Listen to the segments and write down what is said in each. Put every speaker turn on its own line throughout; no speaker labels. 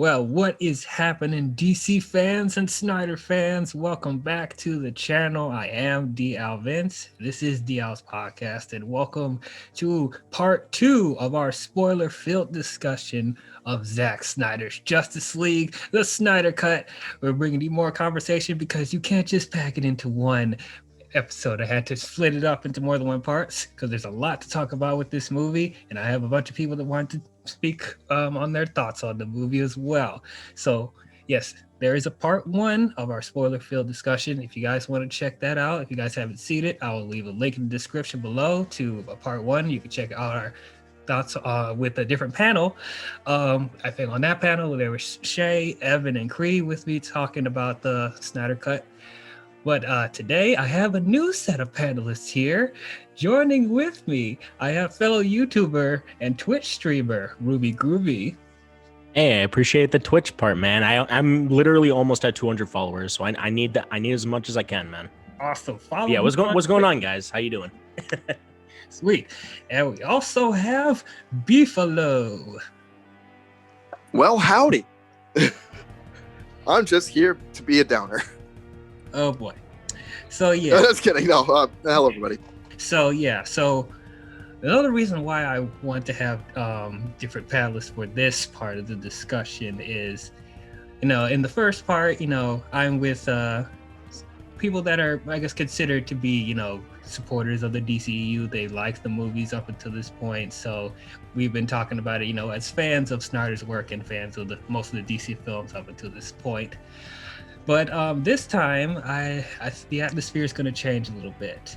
Well, what is happening, DC fans and Snyder fans? Welcome back to the channel. I am D.Al Vince. This is D.Al's podcast, and welcome to part 2 of our spoiler-filled discussion of Zack Snyder's Justice League, the Snyder Cut. We're bringing you more conversation because you can't just pack it into one episode. I had to split it up into more than one parts because there's a lot to talk about with this movie, and I have a bunch of people that want to speak on their thoughts on the movie as well. So yes, there is a part 1 of our spoiler-filled discussion. If you guys want to check that out, if you guys haven't seen it, I will leave a link in the description below to part 1. You can check out our thoughts with a different panel. I think on that panel there was Shay, Evan, and Cree with me talking about the Snyder Cut. But today I have a new set of panelists here. Joining with me, I have fellow YouTuber and Twitch streamer, Ruby Groovy.
Hey, I appreciate the Twitch part, man. I'm literally almost at 200 followers, so I need as much as I can, man.
Awesome.
Yeah, what's going on, guys? How you doing?
Sweet. And we also have Beefalo.
Well, howdy. I'm just here to be a downer.
Oh boy. So yeah.
Just kidding. No. Hello, everybody.
So another reason why I want to have different panelists for this part of the discussion is, in the first part, I'm with people that are, I guess, considered to be, supporters of the DCEU. They like the movies up until this point. So we've been talking about it, as fans of Snyder's work and fans of most of the DC films up until this point. But this time, the atmosphere is going to change a little bit.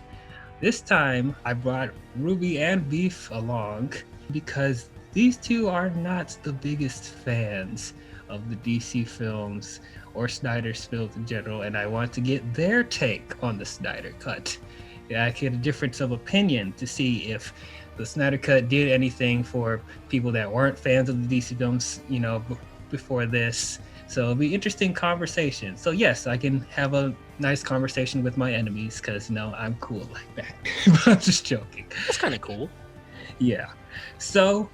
This time, I brought Ruby and Beef along because these two are not the biggest fans of the DC films or Snyder's films in general, and I want to get their take on the Snyder Cut. I get a difference of opinion to see if the Snyder Cut did anything for people that weren't fans of the DC films, before this. So it'll be interesting conversation. So yes, I can have a nice conversation with my enemies because I'm cool like that. I'm just joking.
That's kind of cool.
Yeah. So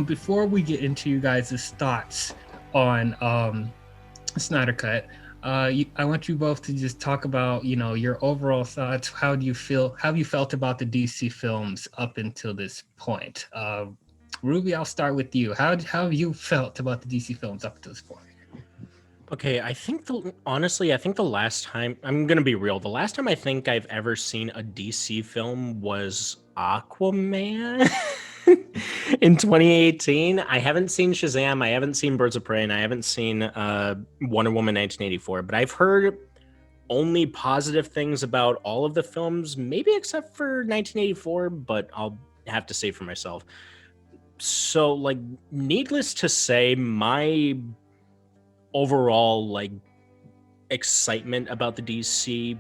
before we get into you guys' thoughts on Snyder Cut, I want you both to just talk about your overall thoughts. How have you felt about the DC films up until this point? Ruby, I'll start with you. How have you felt about the DC films up to this point?
Okay, I think the last time, I'm going to be real, the last time I think I've ever seen a DC film was Aquaman in 2018. I haven't seen Shazam, I haven't seen Birds of Prey, and I haven't seen Wonder Woman 1984, but I've heard only positive things about all of the films, maybe except for 1984, but I'll have to say for myself. So, needless to say, my overall excitement about the DC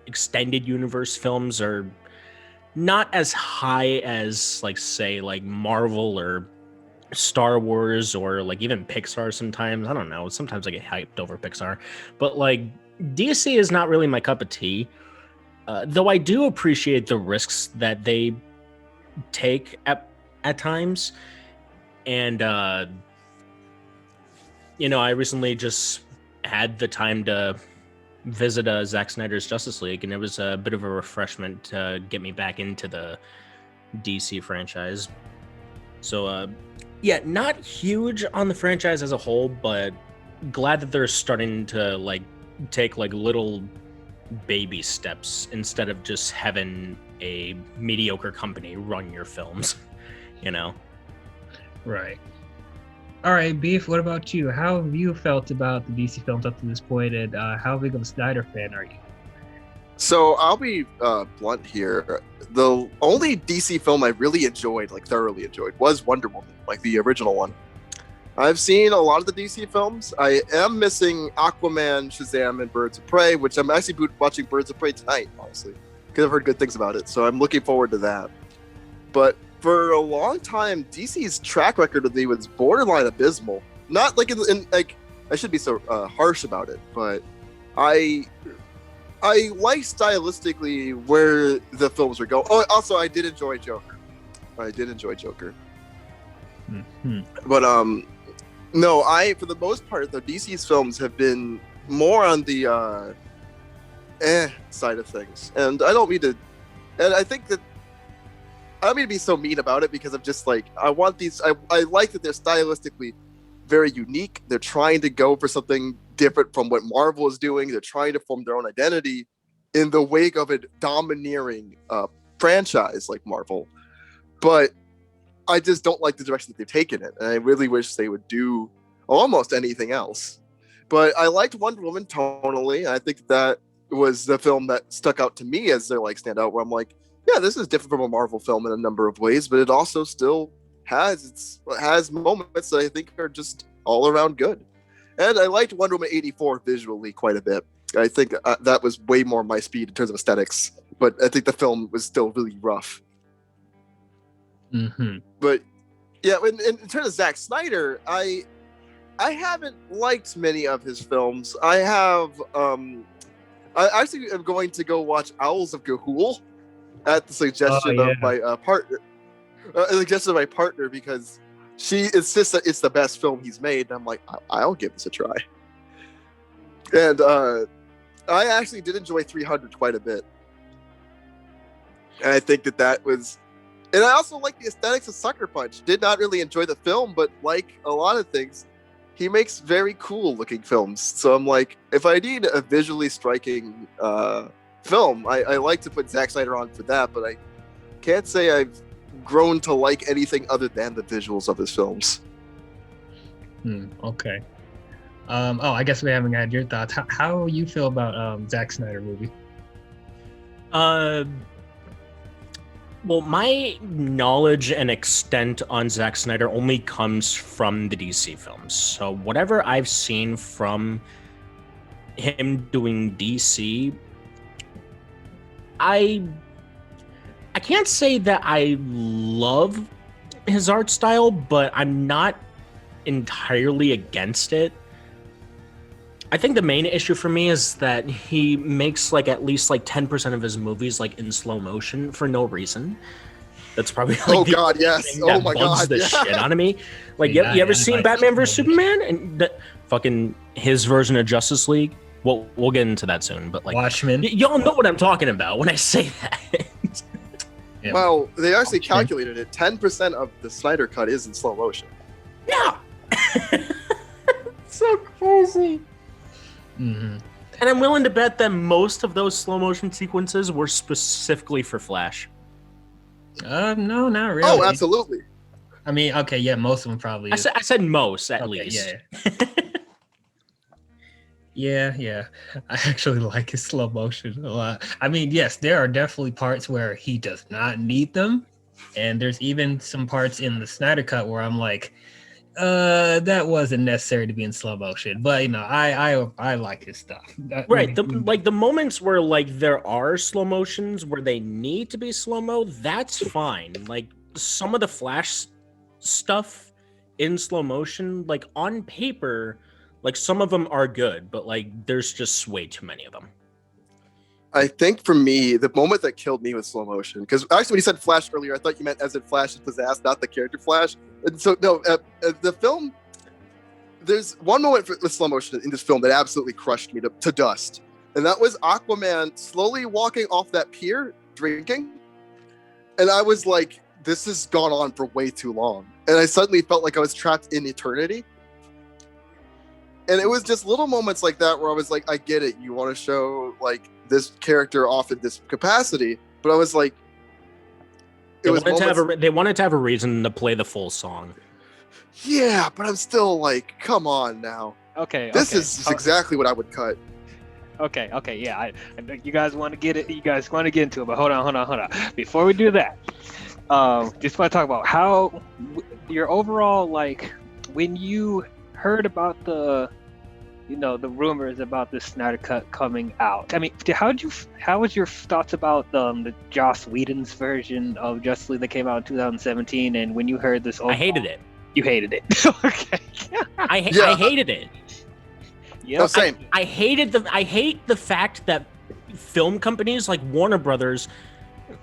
extended universe films are not as high as say Marvel or Star Wars or even Pixar sometimes. I don't know, sometimes I get hyped over Pixar, but DC is not really my cup of tea, though I do appreciate the risks that they take at times. And I recently just had the time to visit Zack Snyder's Justice League, and it was a bit of a refreshment to get me back into the DC franchise. So, not huge on the franchise as a whole, but glad that they're starting to take little baby steps instead of just having a mediocre company run your films,
Right. All right, Beef, what about you? How have you felt about the DC films up to this point, and how big of a Snyder fan are you?
So I'll be blunt here. The only DC film I really thoroughly enjoyed, was Wonder Woman, the original one. I've seen a lot of the DC films. I am missing Aquaman, Shazam, and Birds of Prey, which I'm actually watching Birds of Prey tonight, honestly, because I've heard good things about it. So I'm looking forward to that. But for a long time, DC's track record with me was borderline abysmal. Not I should be so harsh about it, but I like stylistically where the films were going. Oh, also I did enjoy Joker. Mm-hmm. But No, for the most part, the DC's films have been more on the side of things, and I don't mean to. And I think that I don't mean to be so mean about it because I'm just like I want these. I like that they're stylistically very unique. They're trying to go for something different from what Marvel is doing. They're trying to form their own identity in the wake of a domineering franchise like Marvel. But I just don't like the direction that they've taken it, and I really wish they would do almost anything else. But I liked Wonder Woman tonally. I think that was the film that stuck out to me as their like standout, where I'm like, yeah, this is different from a Marvel film in a number of ways, but it also still has moments that I think are just all around good. And I liked Wonder Woman 84 visually quite a bit. I think that was way more my speed in terms of aesthetics, but I think the film was still really rough.
Mm-hmm.
But yeah, in terms of Zack Snyder, I haven't liked many of his films. I actually am going to go watch Owls of Ga'Hoole at the suggestion of my partner. Suggestion of my partner because she insists that it's the best film he's made, and I'm like, I'll give this a try. And I actually did enjoy 300 quite a bit, and I think that was. And I also like the aesthetics of Sucker Punch. Did not really enjoy the film, but like a lot of things, he makes very cool looking films. So I'm like, if I need a visually striking film, I like to put Zack Snyder on for that, but I can't say I've grown to like anything other than the visuals of his films.
Okay. I guess we haven't had your thoughts. How you feel about Zack Snyder movie?
Well, my knowledge and extent on Zack Snyder only comes from the DC films. So whatever I've seen from him doing DC, I can't say that I love his art style, but I'm not entirely against it. I think the main issue for me is that he makes like at least like 10% of his movies like in slow motion for no reason. That's probably like
oh god, yes. Oh my god,
the shit out of me. Like, you ever seen Batman vs Superman and fucking his version of Justice League? We'll get into that soon, but like
Watchmen.
Y'all know what I'm talking about when I say that.
Yeah. Well, they actually calculated it. 10% of the Snyder Cut is in slow motion.
Yeah. So crazy.
Mm-hmm.
And I'm willing to bet that most of those slow motion sequences were specifically for Flash.
No, not really.
Oh, absolutely.
I mean, okay, yeah, most of them probably.
I said most at least.
Yeah. I actually like his slow motion a lot. I mean, yes, there are definitely parts where he does not need them, and there's even some parts in the Snyder Cut where I'm like, that wasn't necessary to be in slow motion, but you know, I like his stuff.
Right, the moments where like there are slow motions where they need to be slow mo, that's fine. Like some of the Flash stuff in slow motion, like on paper, like some of them are good, but like there's just way too many of them.
I think for me, the moment that killed me was slow motion. Because actually, when you said Flash earlier, I thought you meant as in Flash is possessed, not the character Flash. And so, no, the film, there's one moment with slow motion in this film that absolutely crushed me to dust. And that was Aquaman slowly walking off that pier, drinking. And I was like, this has gone on for way too long. And I suddenly felt like I was trapped in eternity. And it was just little moments like that where I was like, I get it. You want to show like this character off in this capacity, but I was like,
they wanted to have a reason to play the full song.
Yeah, but I'm still like, come on now.
Okay.
This is exactly what I would cut.
Okay, yeah. I know you guys want to get it. You guys want to get into it, but hold on. Before we do that, just want to talk about how your overall, like, when you heard about the rumors about the Snyder Cut coming out. I mean, how was your thoughts about the Joss Whedon's version of Justice League that came out in 2017? And when you heard this,
I hated it.
You hated it. Okay.
I hated it.
Yeah, no, same.
I hate the fact that film companies like Warner Brothers,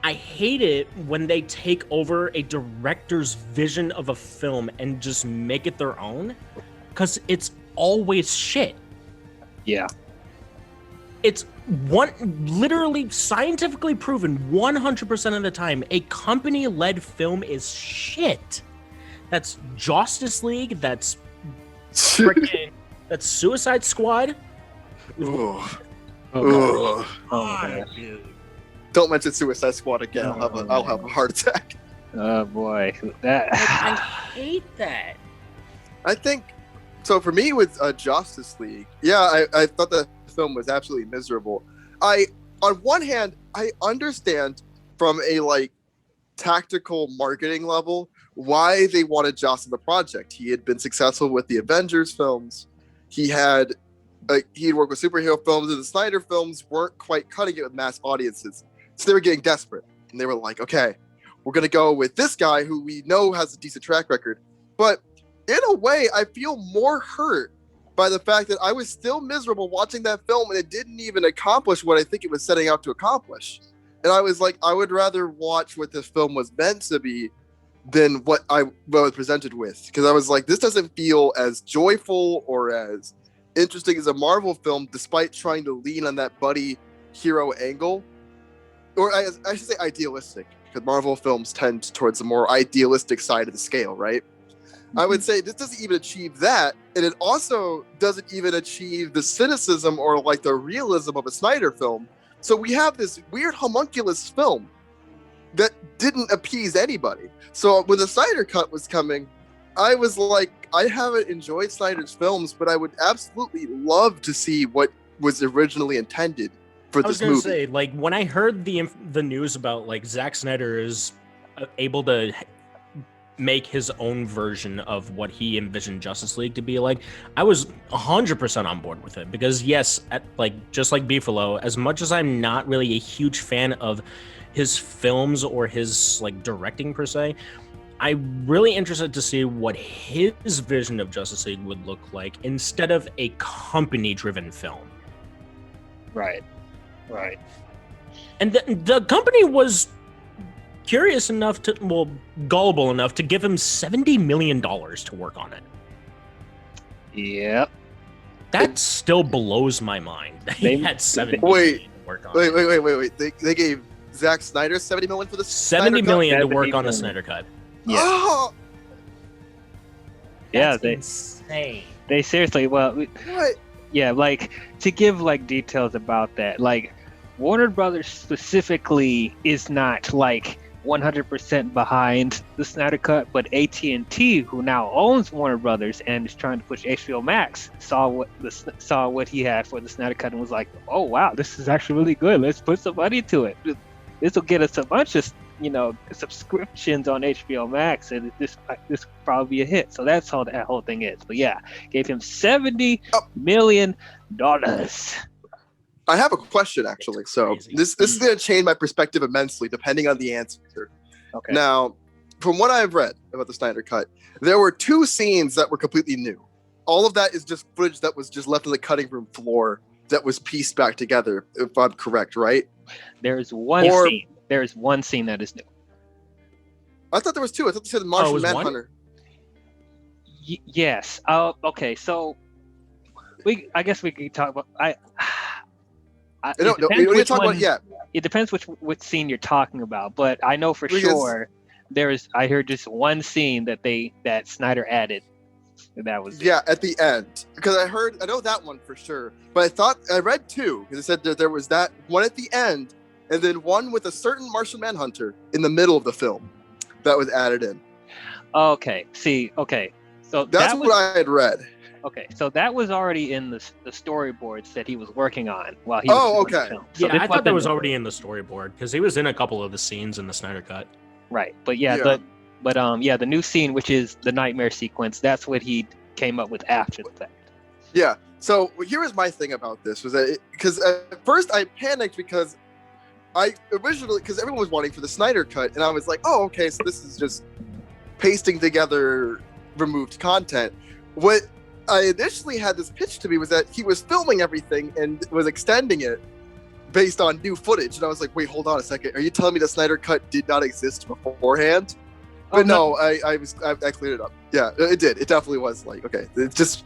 I hate it when they take over a director's vision of a film and just make it their own. because it's always shit.
Yeah.
It's literally scientifically proven 100% of the time a company-led film is shit. That's Justice League, that's freaking that's Suicide Squad.
Ooh.
Oh,
Ooh.
God.
Dude.
Don't mention Suicide Squad again. I'll have a heart attack.
Oh boy,
I hate that.
I think so. For me, with Justice League, yeah, I thought the film was absolutely miserable. On one hand, I understand from a like tactical marketing level why they wanted Joss in the project. He had been successful with the Avengers films. He had worked with superhero films, and the Snyder films weren't quite cutting it with mass audiences. So they were getting desperate, and they were like, okay, we're going to go with this guy who we know has a decent track record. But in a way, I feel more hurt by the fact that I was still miserable watching that film, and it didn't even accomplish what I think it was setting out to accomplish. And I was like, I would rather watch what this film was meant to be than what I was presented with. Because I was like, this doesn't feel as joyful or as interesting as a Marvel film, despite trying to lean on that buddy hero angle. Or I should say idealistic, because Marvel films tend towards the more idealistic side of the scale, right? I would say this doesn't even achieve that, and it also doesn't even achieve the cynicism or like the realism of a Snyder film. So we have this weird homunculus film that didn't appease anybody. So when the Snyder Cut was coming, I was like, I haven't enjoyed Snyder's films, but I would absolutely love to see what was originally intended for this movie.
I was gonna say, like, when I heard the news about like Zack Snyder is able to make his own version of what he envisioned Justice League to be like, I was 100% on board with it, because yes, just like Beefalo, as much as I'm not really a huge fan of his films or his like directing per se, I'm really interested to see what his vision of Justice League would look like instead of a company-driven film.
right.
And the company was curious enough gullible enough to give him $70 million to work on it.
Yep.
That still blows my mind. They had $70 million to work on it.
Wait. They gave Zack Snyder $70 million for the
$70 million to work on the
$70
Snyder Cut.
Yeah.
Oh,
That's
Yeah,
insane.
they seriously. Well,
what?
yeah, like to give like details about that, like Warner Brothers specifically is not like 100% behind the Snyder Cut, but AT&T, who now owns Warner Brothers and is trying to push HBO Max, saw what he had for the Snyder Cut and was like, "Oh wow, this is actually really good. Let's put some money to it. This will get us a bunch of subscriptions on HBO Max, and this could probably be a hit." So that's how that whole thing is. But yeah, gave him $70 million.
I have a question, actually. So
crazy.
this is going to change my perspective immensely, depending on the answer.
Okay.
Now, from what I've read about the Snyder Cut, there were 2 scenes that were completely new. All of that is just footage that was just left on the cutting room floor that was pieced back together, if I'm correct, right?
There's one scene. There's one scene that is new.
I thought there was 2. I thought they said Martian
was one?
Manhunter.
Yes. Okay. So I guess we could talk about.
No, we didn't talk about it yet.
It depends which scene you're talking about, but I know for sure I heard just one scene that Snyder added. That was
at the end, because I know that one for sure, but I read 2 because it said that there was that one at the end, and then one with a certain Martian Manhunter in the middle of the film that was added in.
Okay. Okay. So
that's what I had read.
Okay, so that was already in the storyboards that he was working on while he was doing the film. So
I thought that was already in the storyboard because he was in a couple of the scenes in the Snyder Cut.
Right, but the new scene, which is the nightmare sequence, that's what he came up with after the fact.
Yeah. So here was my thing about this was that because at first I panicked because everyone was wanting for the Snyder Cut, and I was like, oh, okay, so this is just pasting together removed content. What I initially had this pitch to me was that he was filming everything and was extending it based on new footage. And I was like, wait, hold on a second. Are you telling me the Snyder Cut did not exist beforehand? But no, I cleared it up. Yeah, it did. It definitely was like, okay, it's just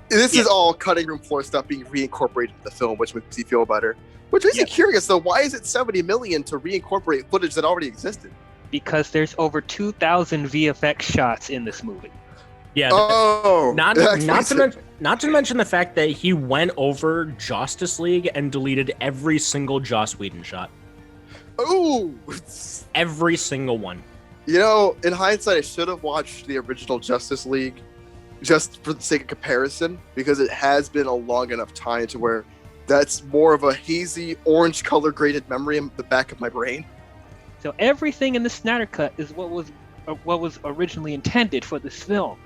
this is all cutting room floor stuff being reincorporated into the film, which makes me feel better. Which makes me curious though, why is it $70 million to reincorporate footage that already existed?
Because there's over 2,000 VFX shots in this movie.
Yeah. Not to mention the fact that he went over Justice League and deleted every single Joss Whedon shot.
Oh,
every single one.
You know, in hindsight, I should have watched the original Justice League just for the sake of comparison, because it has been a long enough time to where that's more of a hazy orange color graded memory in the back of my brain.
So everything in the Snyder Cut is what was originally intended for this film.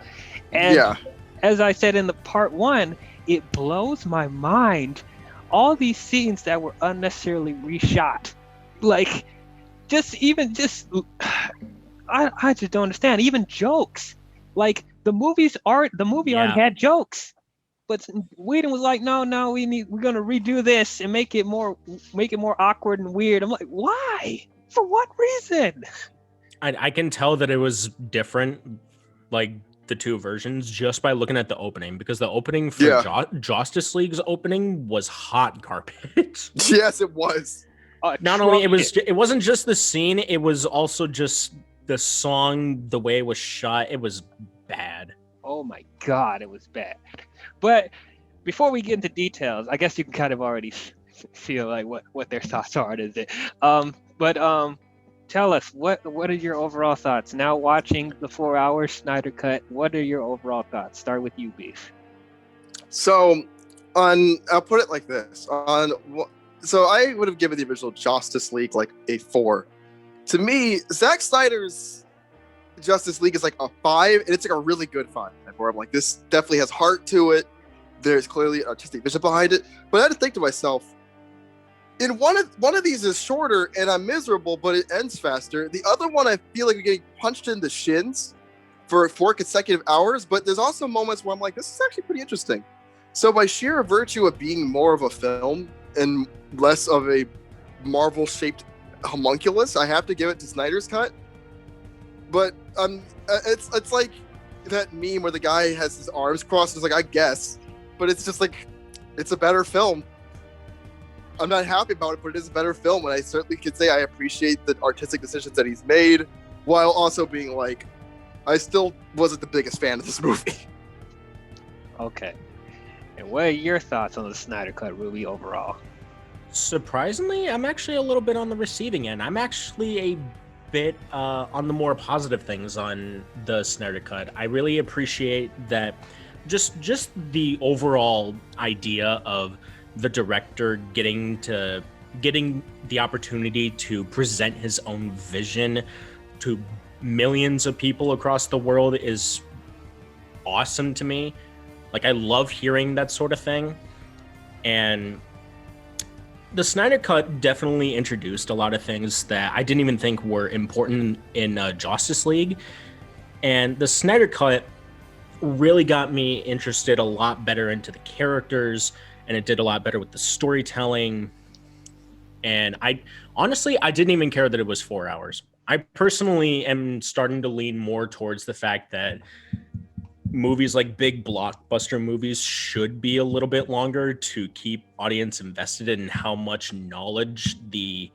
And as I said in the part 1, it blows my mind all these scenes that were unnecessarily reshot. Like, I just don't understand. Even jokes, like the movie already had jokes, but Whedon was like, no, we're gonna redo this and make it more awkward and weird. I'm like, why? For what reason?
I can tell that it was different, like the two versions, just by looking at the opening, because the opening for Justice League's opening was hot garbage.
Yes, it was.
Not only it wasn't just the scene, it was also just the song, the way it was shot. It was bad.
Oh my God, it was bad. But before we get into details, I guess you can kind of already feel like what their thoughts are. Is it? Tell us what are your overall thoughts now watching the 4-hour Snyder Cut? What are your overall thoughts? Start with you, Beef.
So, I'll put it like this. So I would have given the original Justice League like a 4. To me, Zack Snyder's Justice League is like a 5, and it's like a really good 5. Where I'm like, this definitely has heart to it. There's clearly artistic vision behind it. But I had to think to myself, in one of these is shorter and I'm miserable, but it ends faster. The other one, I feel like I'm getting punched in the shins for 4 consecutive hours. But there's also moments where I'm like, this is actually pretty interesting. So by sheer virtue of being more of a film and less of a Marvel-shaped homunculus, I have to give it to Snyder's Cut. But it's like that meme where the guy has his arms crossed. It's like, I guess, but it's just like, it's a better film. I'm not happy about it, but it is a better film, and I certainly can say I appreciate the artistic decisions that he's made, while also being like, I still wasn't the biggest fan of this movie.
Okay. And what are your thoughts on the Snyder Cut, Ruby, overall?
Surprisingly, I'm actually a little bit on the receiving end. I'm actually a bit on the more positive things on the Snyder Cut. I really appreciate that just the overall idea of the director getting the opportunity to present his own vision to millions of people across the world is awesome to me. Like, I love hearing that sort of thing. And the Snyder Cut definitely introduced a lot of things that I didn't even think were important in Justice League. And the Snyder Cut really got me interested a lot better into the characters, and it did a lot better with the storytelling. And I didn't even care that it was 4 hours. I personally am starting to lean more towards the fact that movies like big blockbuster movies should be a little bit longer to keep audience invested in how much knowledge the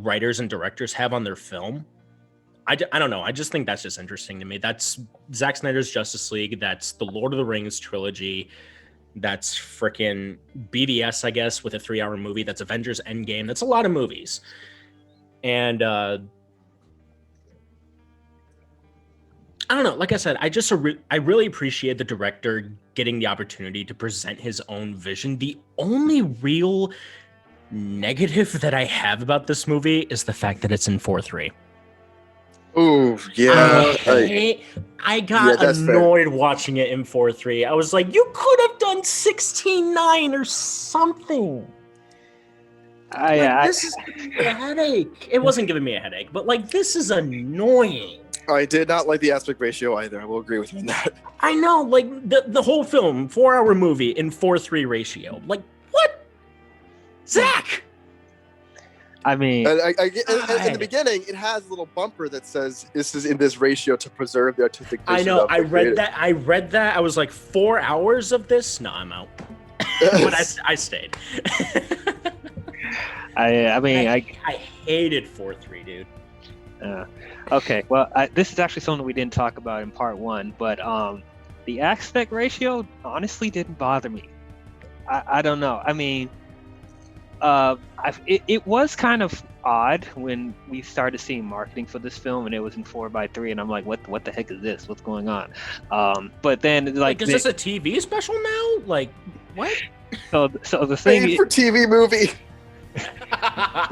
writers and directors have on their film. I don't know. I just think that's just interesting to me. That's Zack Snyder's Justice League. That's the Lord of the Rings trilogy. That's freaking BVS, I guess, with a 3-hour movie. That's Avengers Endgame. That's a lot of movies. And I don't know. Like I said, I really appreciate the director getting the opportunity to present his own vision. The only real negative that I have about this movie is the fact that it's in 4:3.
Ooh, yeah.
I got annoyed watching it in 4:3. I was like, you could have done 16:9 or something. This is a headache. It wasn't giving me a headache, but like, this is annoying.
I did not like the aspect ratio either. I will agree with you on that.
I know, like the whole film, 4-hour movie in 4:3 ratio. Like, what? Zach!
I mean,
And in the beginning, it has a little bumper that says this is in this ratio to preserve the artistic vision.
I know.
Of the
I read
creator.
that. I read that. I was like, 4 hours of this? No, I'm out. But I stayed. I hated 4-3, dude.
Okay, well, this is actually something we didn't talk about in part 1, but the aspect ratio honestly didn't bother me. I don't know. I mean, it was kind of odd when we started seeing marketing for this film, and it was in 4:3, and I'm like, what the heck is this? What's going on? But then, like,
is this a TV special now? Like, what?
So the thing
made for TV movie.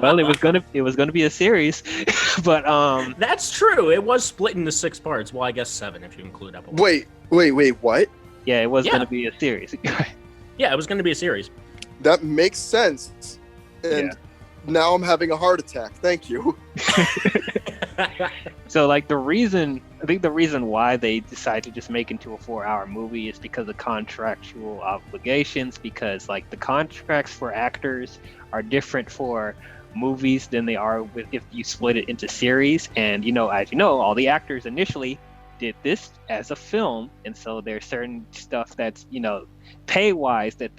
Well, it was gonna be a series, but
that's true. It was split into 6 parts. Well, I guess 7 if you include Aquaman.
Wait, what?
Yeah, it was gonna be a series.
Yeah, it was gonna be a series.
That makes sense. And now I'm having a heart attack. Thank you.
So, like, I think the reason why they decided to just make into a 4-hour movie is because of contractual obligations, because, like, the contracts for actors are different for movies than they are if you split it into series. And, as you know, all the actors initially did this as a film, and so there's certain stuff that's, pay-wise that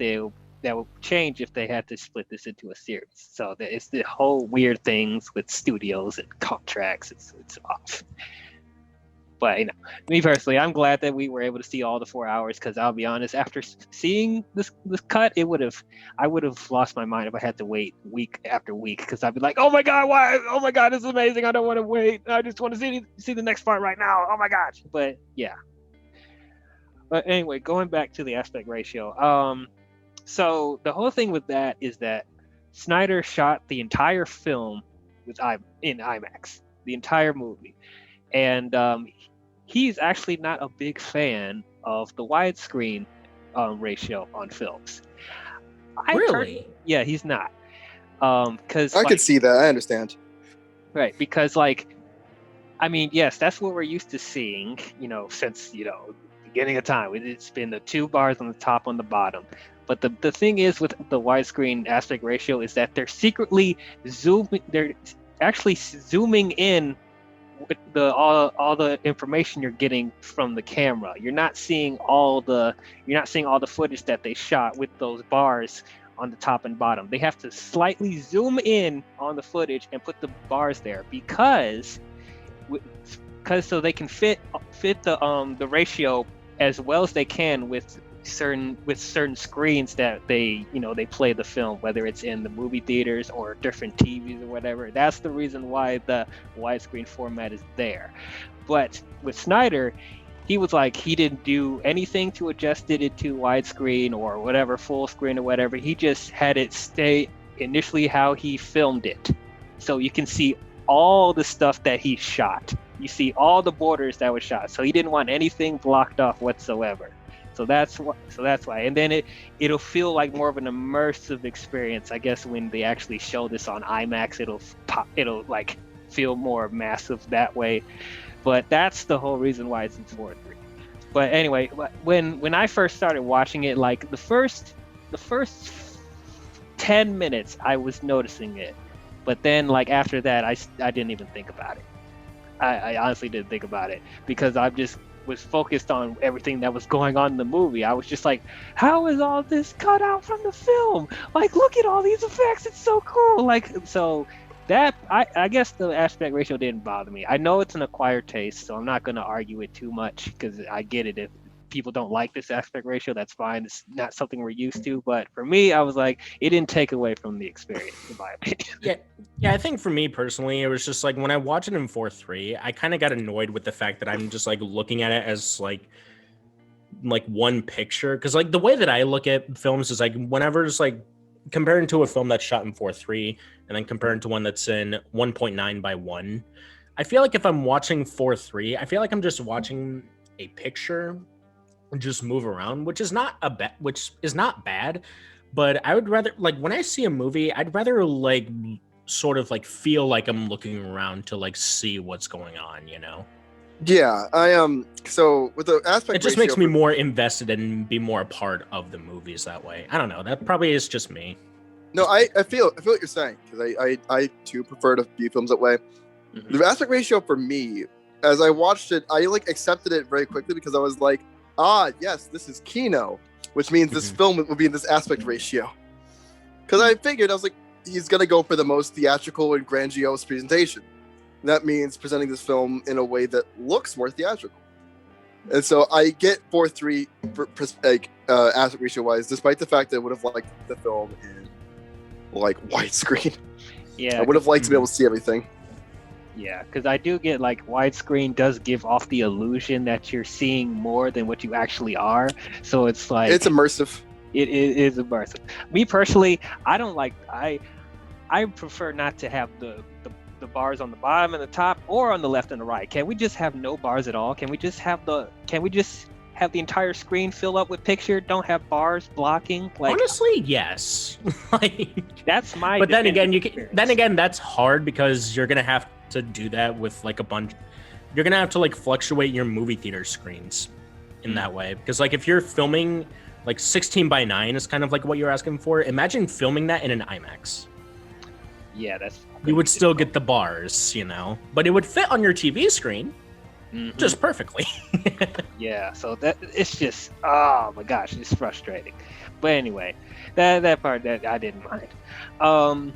will change if they had to split this into a series. So it's the whole weird things with studios and contracts. It's off. But me personally, I'm glad that we were able to see all the 4 hours, because I'll be honest, after seeing this cut, I would have lost my mind if I had to wait week after week, because I'd be like, oh my god, why? Oh my god, this is amazing. I don't want to wait. I just want to see the next part right now. Oh my gosh. But yeah. But anyway, going back to the aspect ratio. So the whole thing with that is that Snyder shot the entire film in IMAX, the entire movie. And he's actually not a big fan of the widescreen ratio on films.
Really?
Yeah, he's not. Because
I could see that. I understand.
Right, because yes, that's what we're used to seeing, since, beginning of time. It's been the 2 bars on the top, on the bottom. But the thing is with the widescreen aspect ratio is that they're secretly they're actually zooming in with all the information you're getting from the camera. You're not seeing all the footage that they shot with those bars on the top and bottom. They have to slightly zoom in on the footage and put the bars there because so they can fit the ratio as well as they can with certain screens that they play the film, whether it's in the movie theaters or different TVs or whatever. That's the reason why the widescreen format is there. But with Snyder, he was like, he didn't do anything to adjust it into widescreen or whatever, full screen or whatever. He just had it stay initially how he filmed it. So you can see all the stuff that he shot. You see all the borders that were shot. So he didn't want anything blocked off whatsoever. So that's why. And then it'll feel like more of an immersive experience, I guess, when they actually show this on IMAX. It'll like feel more massive that way. But that's the whole reason why it's in 4:3. But anyway, when I first started watching it, like the first 10 minutes, I was noticing it. But then, like, after that, I didn't even think about it. I honestly didn't think about it because I just was focused on everything that was going on in the movie. I was just like, how is all this cut out from the film? Like, look at all these effects. It's so cool. Like, so that, I guess the aspect ratio didn't bother me. I know it's an acquired taste, so I'm not going to argue it too much because I get it. If people don't like this aspect ratio, that's fine. It's not something we're used to. But for me, I was like, it didn't take away from the experience, in my opinion.
Yeah, I think for me personally, it was just like when I watch it in 4:3, I kind of got annoyed with the fact that I'm just like looking at it as like one picture. Because like the way that I look at films is like whenever it's like comparing to a film that's shot in 4:3 and then comparing to one that's in 1.9:1, I feel like if I'm watching 4:3, I feel like I'm just watching a picture just move around, which is not bad, but I would rather, like, when I see a movie, I'd rather like sort of like feel like I'm looking around to like see what's going on,
Yeah, so with the aspect
it just
ratio,
makes me more invested and be more a part of the movies that way. I don't know, that probably is just me.
No, I feel what you're saying, because I too prefer to view films that way.
Mhm.
The aspect ratio for me, as I watched it, I like accepted it very quickly because I was like, yes, this is Kino, which means this film will be in this aspect ratio. Because I figured, I was like, he's gonna go for the most theatrical and grandiose presentation. And that means presenting this film in a way that looks more theatrical. And so I get 4:3 aspect ratio wise, despite the fact that I would have liked the film in like widescreen.
Yeah,
I would have liked to be able to see everything.
yeah, because I do get like widescreen does give off the illusion that you're seeing more than what you actually are. So it's like
It's immersive.
it is immersive. Me personally, I don't like I prefer not to have the bars on the bottom and the top or on the left and the right. Can we just have no bars at all? Can we just have the entire screen fill up with picture? Don't have bars blocking? Like
Honestly, yes. Like,
that's my
but then again,
experience.
that's hard because you're gonna have to do that with like a bunch. You're gonna have to like fluctuate your movie theater screens in that way, because like if you're filming like 16:9 is kind of like what you're asking for. Imagine filming that in an IMAX.
Yeah, that's
You would still get the bars, you know, but it would fit on your TV screen just perfectly.
Yeah, so that it's just oh my gosh, it's frustrating. But anyway, that part that I didn't mind.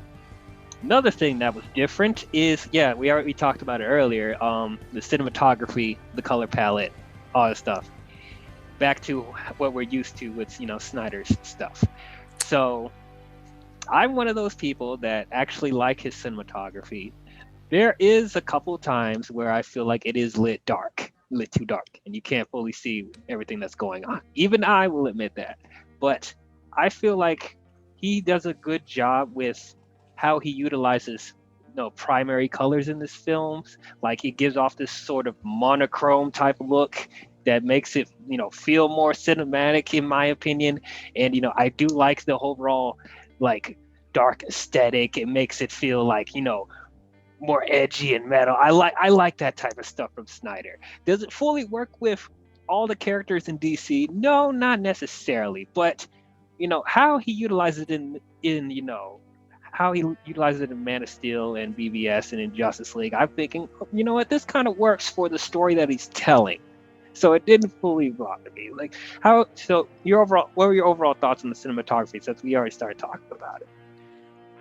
Another thing that was different is we talked about it earlier. The cinematography, the color palette, all that stuff. Back to what we're used to with Snyder's stuff. So I'm one of those people that actually like his cinematography. There is a couple times where I feel like it is lit too dark, and you can't fully see everything that's going on. Even I will admit that. But I feel like he does a good job with how he utilizes primary colors in his films. Like it gives off this sort of monochrome type look that makes it feel more cinematic in my opinion. And I do like the overall like dark aesthetic. It makes it feel like more edgy and metal. I like that type of stuff from Snyder. Does it fully work with all the characters in DC? No, not necessarily. But how he utilizes it in how he utilizes it in Man of Steel and BVS and in Justice League, I'm thinking, you know what, this kind of works for the story that he's telling. So it didn't fully bother me. Like what were your overall thoughts on the cinematography, since we already started talking about it?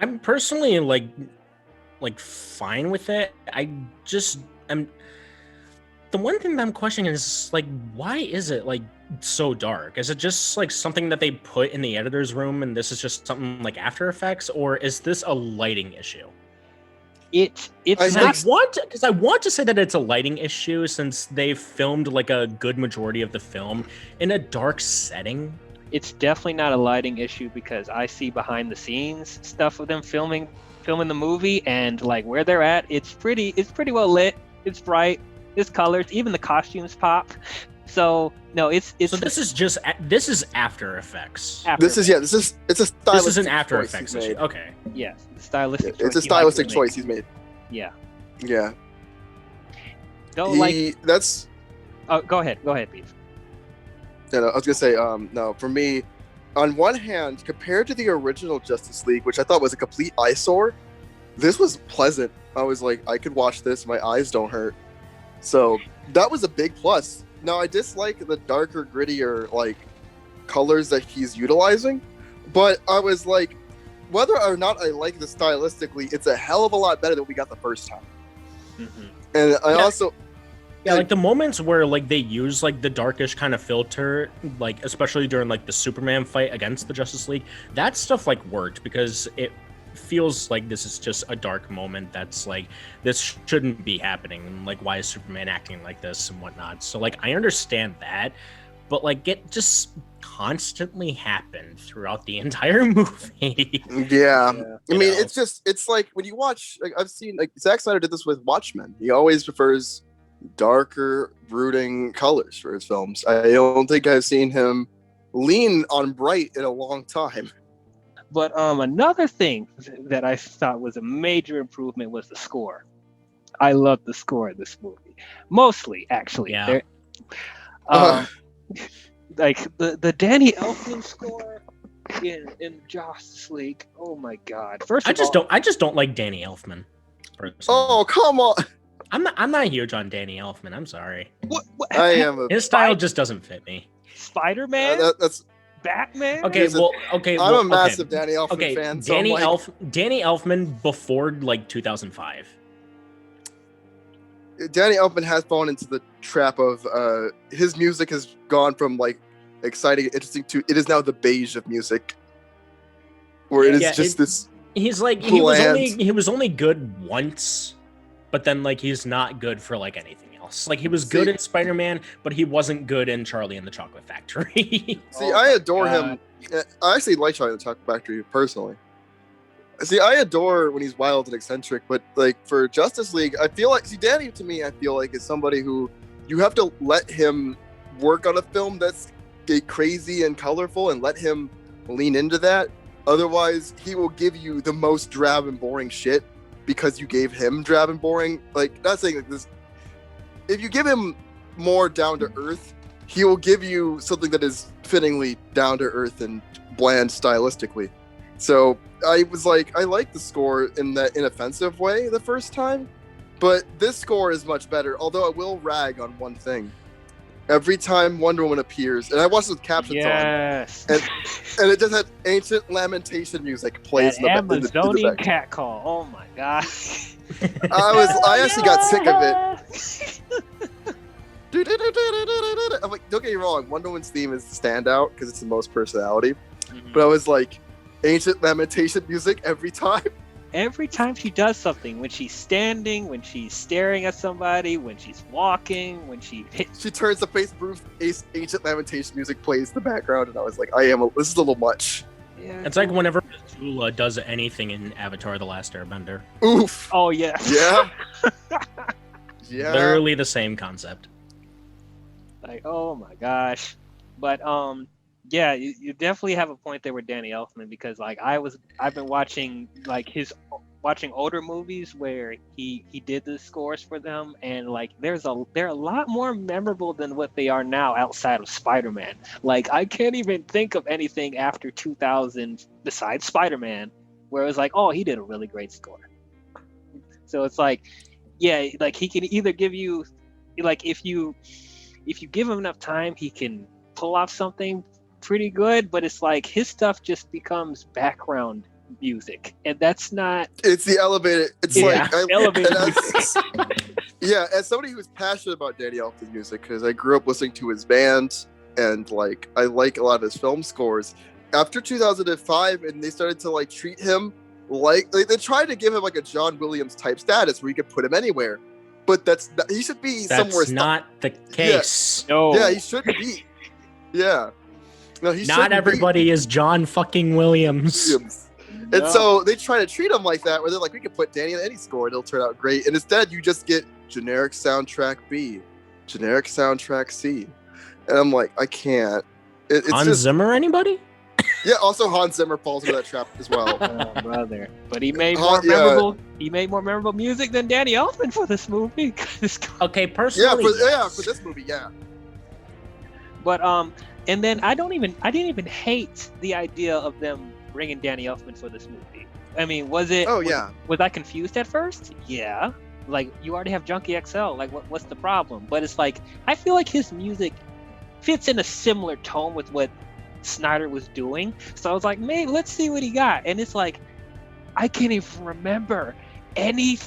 I'm personally like fine with it. I'm the one thing that I'm questioning is like, why is it like so dark? Is it just like something that they put in the editor's room and this is just something like After Effects, or is this a lighting issue?
It's
Because I want to say that it's a lighting issue, since they filmed like a good majority of the film in a dark setting.
It's definitely not a lighting issue, because I see behind the scenes stuff of them filming the movie, and like where they're at, it's pretty well lit. It's bright. It's colors. Even the costumes pop. So no, it's.
So this is After Effects.
It's a stylistic.
This is an After Effects issue. Okay.
Yes, stylistic.
It's a stylistic choice he's made.
Yeah.
Yeah.
Go ahead, Beef.
Yeah, no, I was gonna say, no, for me, on one hand, compared to the original Justice League, which I thought was a complete eyesore, this was pleasant. I was like, I could watch this, my eyes don't hurt. So that was a big plus. Now I dislike the darker, grittier like colors that he's utilizing, but I was like, whether or not I like this stylistically, it's a hell of a lot better than we got the first time. And I also.
Yeah, like the moments where like they use like the darkish kind of filter, like especially during like the Superman fight against the Justice League, that stuff like worked because it feels like this is just a dark moment that's like, this shouldn't be happening, and like why is Superman acting like this and whatnot. So like I understand that, but like it just constantly happened throughout the entire movie.
Yeah. I mean, it's like when you watch, like I've seen, like Zack Snyder did this with Watchmen. He always prefers darker, brooding colors for his films. I don't think I've seen him lean on bright in a long time.
But another thing that I thought was a major improvement was the score. I love the score of this movie, mostly actually.
Yeah.
Like the Danny Elfman score. in Justice League. Oh my God! First
I
of all,
just don't like Danny Elfman. Personally.
Oh, come on.
I'm not huge on Danny Elfman. I'm sorry.
what
I am a.
His style just doesn't fit me.
Spider-Man,
That's.
Batman.
Okay,
Here's a-
well, okay,
I'm
well,
a massive
okay.
Danny Elfman
Okay,
fan. So I'm like,
Danny Elfman before like 2005.
Danny Elfman has fallen into the trap of his music has gone from like exciting and interesting to it is now the beige of music, where it is
Yeah,
just this.
He's like
bland.
he was only good once, but then like he's not good for like anything else. Like he was good in Spider-Man, but he wasn't good in Charlie and the Chocolate Factory.
See,
Oh
I
my
adore
God.
him. I actually like Charlie and the Chocolate Factory personally. See, I adore when he's wild and eccentric, but like for Justice League, I feel like Danny to me, I feel like is somebody who you have to let him work on a film that's crazy and colorful and let him lean into that. Otherwise, he will give you the most drab and boring shit because you gave him drab and boring. Like, not saying like this. If you give him more down to earth, he will give you something that is fittingly down to earth and bland stylistically. So I was like, I like the score in that inoffensive way the first time, but this score is much better. Although I will rag on one thing. Every time Wonder Woman appears, and I watched with captions
Yes.
on, and it just had ancient lamentation music plays
That
in the
Amazonian
back.
cat call. Oh my God.
I actually got sick of it. I'm like, don't get me wrong, Wonder Woman's theme is the standout because it's the most personality.
Mhm.
But I was like, ancient lamentation music every time.
Every time she does something, when she's standing, when she's staring at somebody, when she's walking, when she hits.
She turns the face proof, ancient lamentation music plays in the background, and I was like, this is a little much.
Yeah.
It's like whenever Azula does anything in Avatar: The Last Airbender.
Oof.
Oh yeah.
Yeah. Yeah.
Literally the same concept.
Like, oh my gosh. But yeah, you definitely have a point there with Danny Elfman because like I've been watching like watching older movies where he did the scores for them, and like they're a lot more memorable than what they are now outside of Spider-Man. Like I can't even think of anything after 2000 besides Spider-Man where it was like, oh, he did a really great score. So it's like, yeah, like he can either give you, like if you give him enough time, he can pull off something pretty good, but it's like his stuff just becomes background music, and that's not.
It's the elevated. It's
Yeah.
like
Elevated
yeah, as somebody who's passionate about Danny Elfman's music, because I grew up listening to his band and like I like a lot of his film scores. After 2005, and they started to like treat him like they tried to give him like a John Williams type status where you could put him anywhere, but he should be somewhere.
That's not the case.
No.
Yeah, he shouldn't be. Yeah. No, he
Not
shouldn't
everybody is John fucking Williams.
be. And so they try to treat him like that, where they're like, we can put Danny in any score and it'll turn out great. And instead, you just get generic soundtrack B, generic soundtrack C. And I'm like, I can't. It's
Hans
just,
Zimmer, anybody?
yeah, also Hans Zimmer falls into that trap as well.
Oh, brother. But he made
Yeah.
more memorable music than Danny Elfman for this movie.
Okay,
Yeah,
personally,
for this movie, yeah.
But and then I didn't even hate the idea of them bringing Danny Elfman for this movie. I mean, was I confused at first? Yeah. Like, you already have Junkie XL. Like, what's the problem? But it's like, I feel like his music fits in a similar tone with what Snyder was doing. So I was like, man, let's see what he got. And it's like, I can't even remember any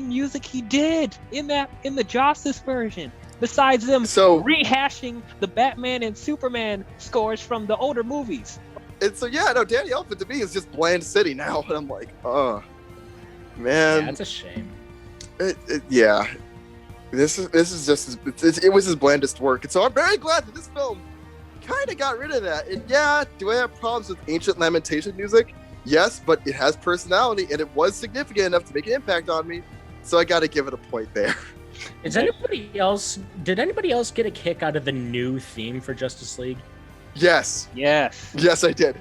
music he did in the Justice version. Besides them rehashing the Batman and Superman scores from the older movies.
And so, yeah, no, Danny Elfman to me is just bland city now. And I'm like, oh, man.
yeah, it's a shame.
Yeah. This is just, it was his blandest work. And so I'm very glad that this film kind of got rid of that. And yeah, do I have problems with ancient lamentation music? Yes, but it has personality and it was significant enough to make an impact on me. So I got to give it a point there.
Did anybody else get a kick out of the new theme for Justice League?
Yes.
Yes.
Yes, I did.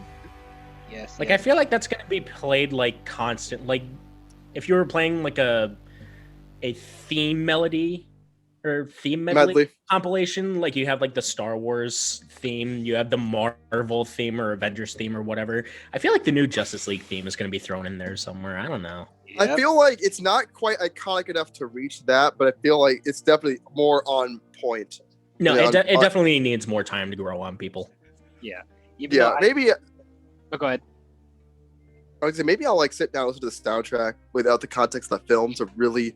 Yes.
Like, I feel like that's gonna be played like constant. Like, if you were playing like a theme melody or theme
Medley.
compilation. Like you have like the Star Wars theme, you have the Marvel theme or Avengers theme or whatever. I feel like the new Justice League theme is going to be thrown in there somewhere. I don't know.
I feel like it's not quite iconic enough to reach that, but I feel like it's definitely more on point.
No, it definitely needs more time to grow on people.
Yeah.
Maybe.
Oh, go ahead.
I would say maybe I'll like sit down and listen to the soundtrack without the context of the film to really,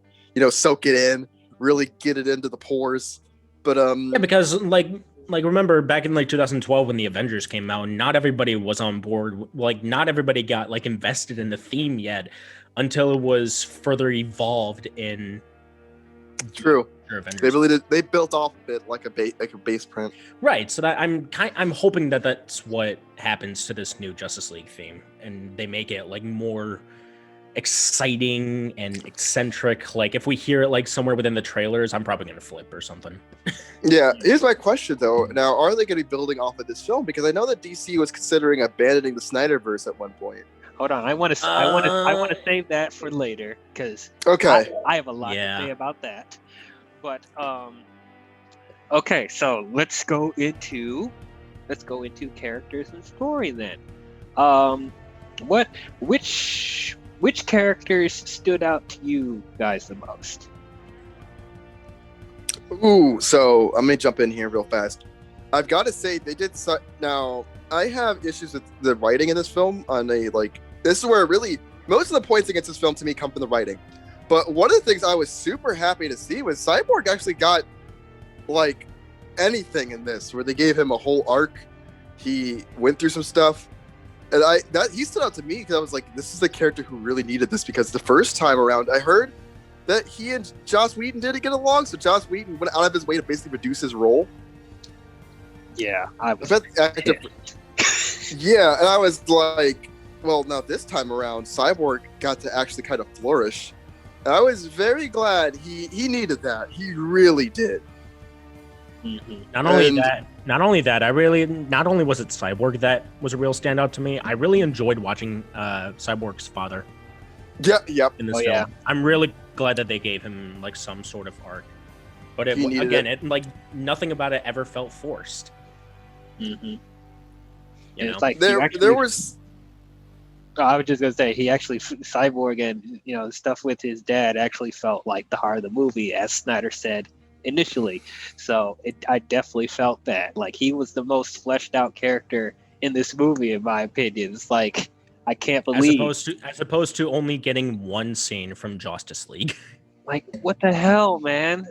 soak it in, really get it into the pores. But
yeah, because like remember back in like 2012 when the Avengers came out, not everybody was on board. Like not everybody got like invested in the theme yet until it was further evolved in.
True. They really did. They built off of it like a base print.
Right. So that I'm hoping that that's what happens to this new Justice League theme, and they make it like more exciting and eccentric. Like if we hear it like somewhere within the trailers, I'm probably gonna flip or something.
Yeah. Here's my question though. Now, are they going to be building off of this film? Because I know that DC was considering abandoning the Snyderverse at one point.
Hold on, I want to save that for later because
okay,
I have a lot to say about that. But okay, so let's go into characters and story then. Which characters stood out to you guys the most?
Ooh, so I'm gonna jump in here real fast. I've got to say they did now. I have issues with the writing in this film. This is where really most of the points against this film to me come from the writing. But one of the things I was super happy to see was Cyborg actually got like anything in this, where they gave him a whole arc. He went through some stuff, and he stood out to me because I was like, this is the character who really needed this, because the first time around I heard that he and Joss Whedon didn't get along, so Joss Whedon went out of his way to basically reduce his role.
Yeah,
yeah, and I was like, well, now this time around, Cyborg got to actually kind of flourish. And I was very glad he needed that. He really did.
Mm-hmm. Not only that, not only was it Cyborg that was a real standout to me, I really enjoyed watching Cyborg's father.
Yeah, yep.
In this film. Yeah. I'm really glad that they gave him like some sort of arc. But it like nothing about it ever felt forced.
Mm-hmm.
It's
like
there was.
I was just gonna say he actually Cyborg and stuff with his dad actually felt like the heart of the movie, as Snyder said initially. So I definitely felt that like he was the most fleshed out character in this movie, in my opinion. It's like I can't believe
as opposed to only getting one scene from Justice League.
Like what the hell, man?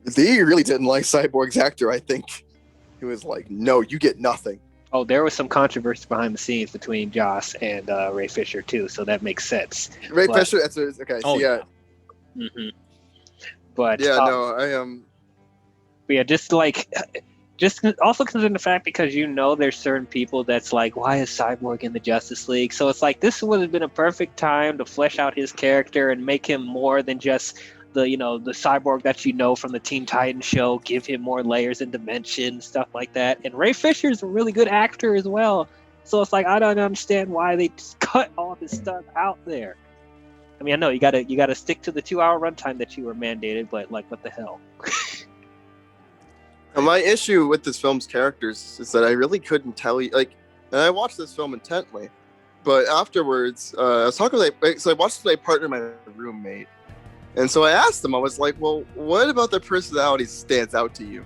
They really didn't like Cyborg's actor. I think he was like, "No, you get nothing."
Oh, there was some controversy behind the scenes between Joss and Ray Fisher too, so that makes sense.
Fisher, that's okay.
Oh,
yeah.
Mm-hmm. But
yeah, no, I am.
But yeah, just also considering the fact because there's certain people that's like, why is Cyborg in the Justice League? So it's like this would have been a perfect time to flesh out his character and make him more than just the Cyborg that from the Teen Titans show. Give him more layers and dimensions, stuff like that. And Ray Fisher's a really good actor as well. So it's like I don't understand why they just cut all this stuff out there. I mean, I know you gotta stick to the 2-hour runtime that you were mandated, but like, what the hell?
My issue with this film's characters is that I really couldn't tell you. Like, and I watched this film intently, but afterwards, I was talking so I watched with my partner, my roommate. And so I asked them, I was like, well, what about their personality stands out to you?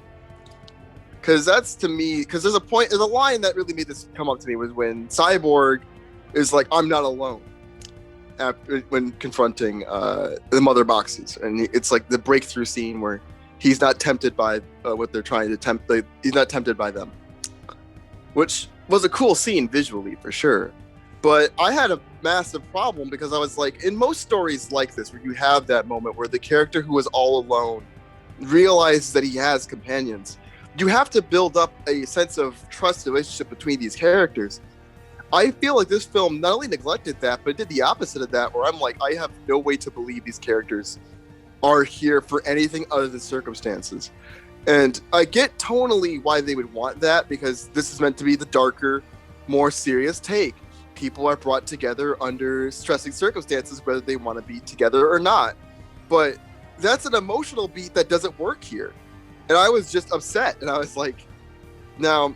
Because that's to me, because there's a line that really made this come up to me was when Cyborg is like, I'm not alone when confronting the mother boxes. And it's like the breakthrough scene where he's not tempted by what they're trying to tempt. He's not tempted by them, which was a cool scene visually for sure. But I had a massive problem because I was like, in most stories like this, where you have that moment where the character who is all alone realizes that he has companions, you have to build up a sense of trust relationship between these characters. I feel like this film not only neglected that, but it did the opposite of that, where I'm like, I have no way to believe these characters are here for anything other than circumstances. And I get tonally why they would want that, because this is meant to be the darker, more serious take. People are brought together under stressing circumstances, whether they want to be together or not. But that's an emotional beat that doesn't work here. And I was just upset. And I was like, now,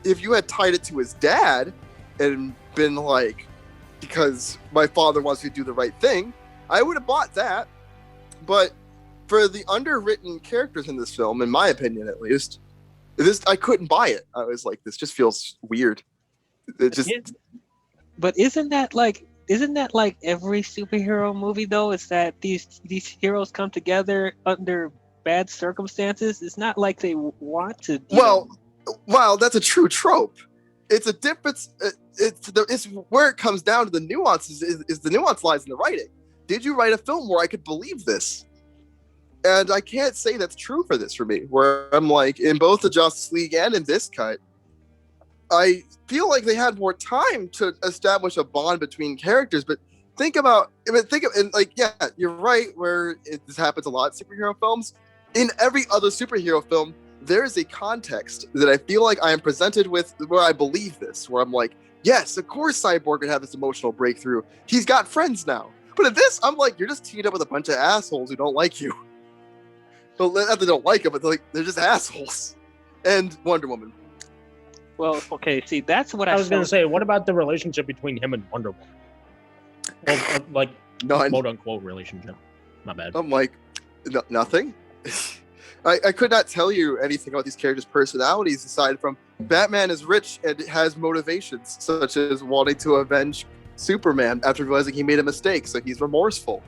if you had tied it to his dad and been like, because my father wants me to do the right thing, I would have bought that. But for the underwritten characters in this film, in my opinion at least, I couldn't buy it. I was like, this just feels weird. It just.
But isn't that like every superhero movie though? It's that these heroes come together under bad circumstances. It's not like they want to.
Well, that's a true trope. It's a difference. It's where it comes down to the nuances. Is the nuance lies in the writing? Did you write a film where I could believe this? And I can't say that's true for this for me. Where I'm like, in both the Justice League and in this cut, I feel like they had more time to establish a bond between characters. But yeah, you're right. Where this happens a lot in superhero films. In every other superhero film, there is a context that I feel like I am presented with where I believe this, where I'm like, yes, of course Cyborg could have this emotional breakthrough. He's got friends now. But in this, I'm like, you're just teamed up with a bunch of assholes who don't like you. But not that they don't like him, but they're just assholes. And Wonder Woman.
Well, okay, see, that's what
I was going to say. What about the relationship between him and Wonder Woman? Well, like, quote unquote relationship. My bad.
I'm like, nothing. I could not tell you anything about these characters' personalities aside from Batman is rich and has motivations, such as wanting to avenge Superman after realizing he made a mistake, so he's remorseful.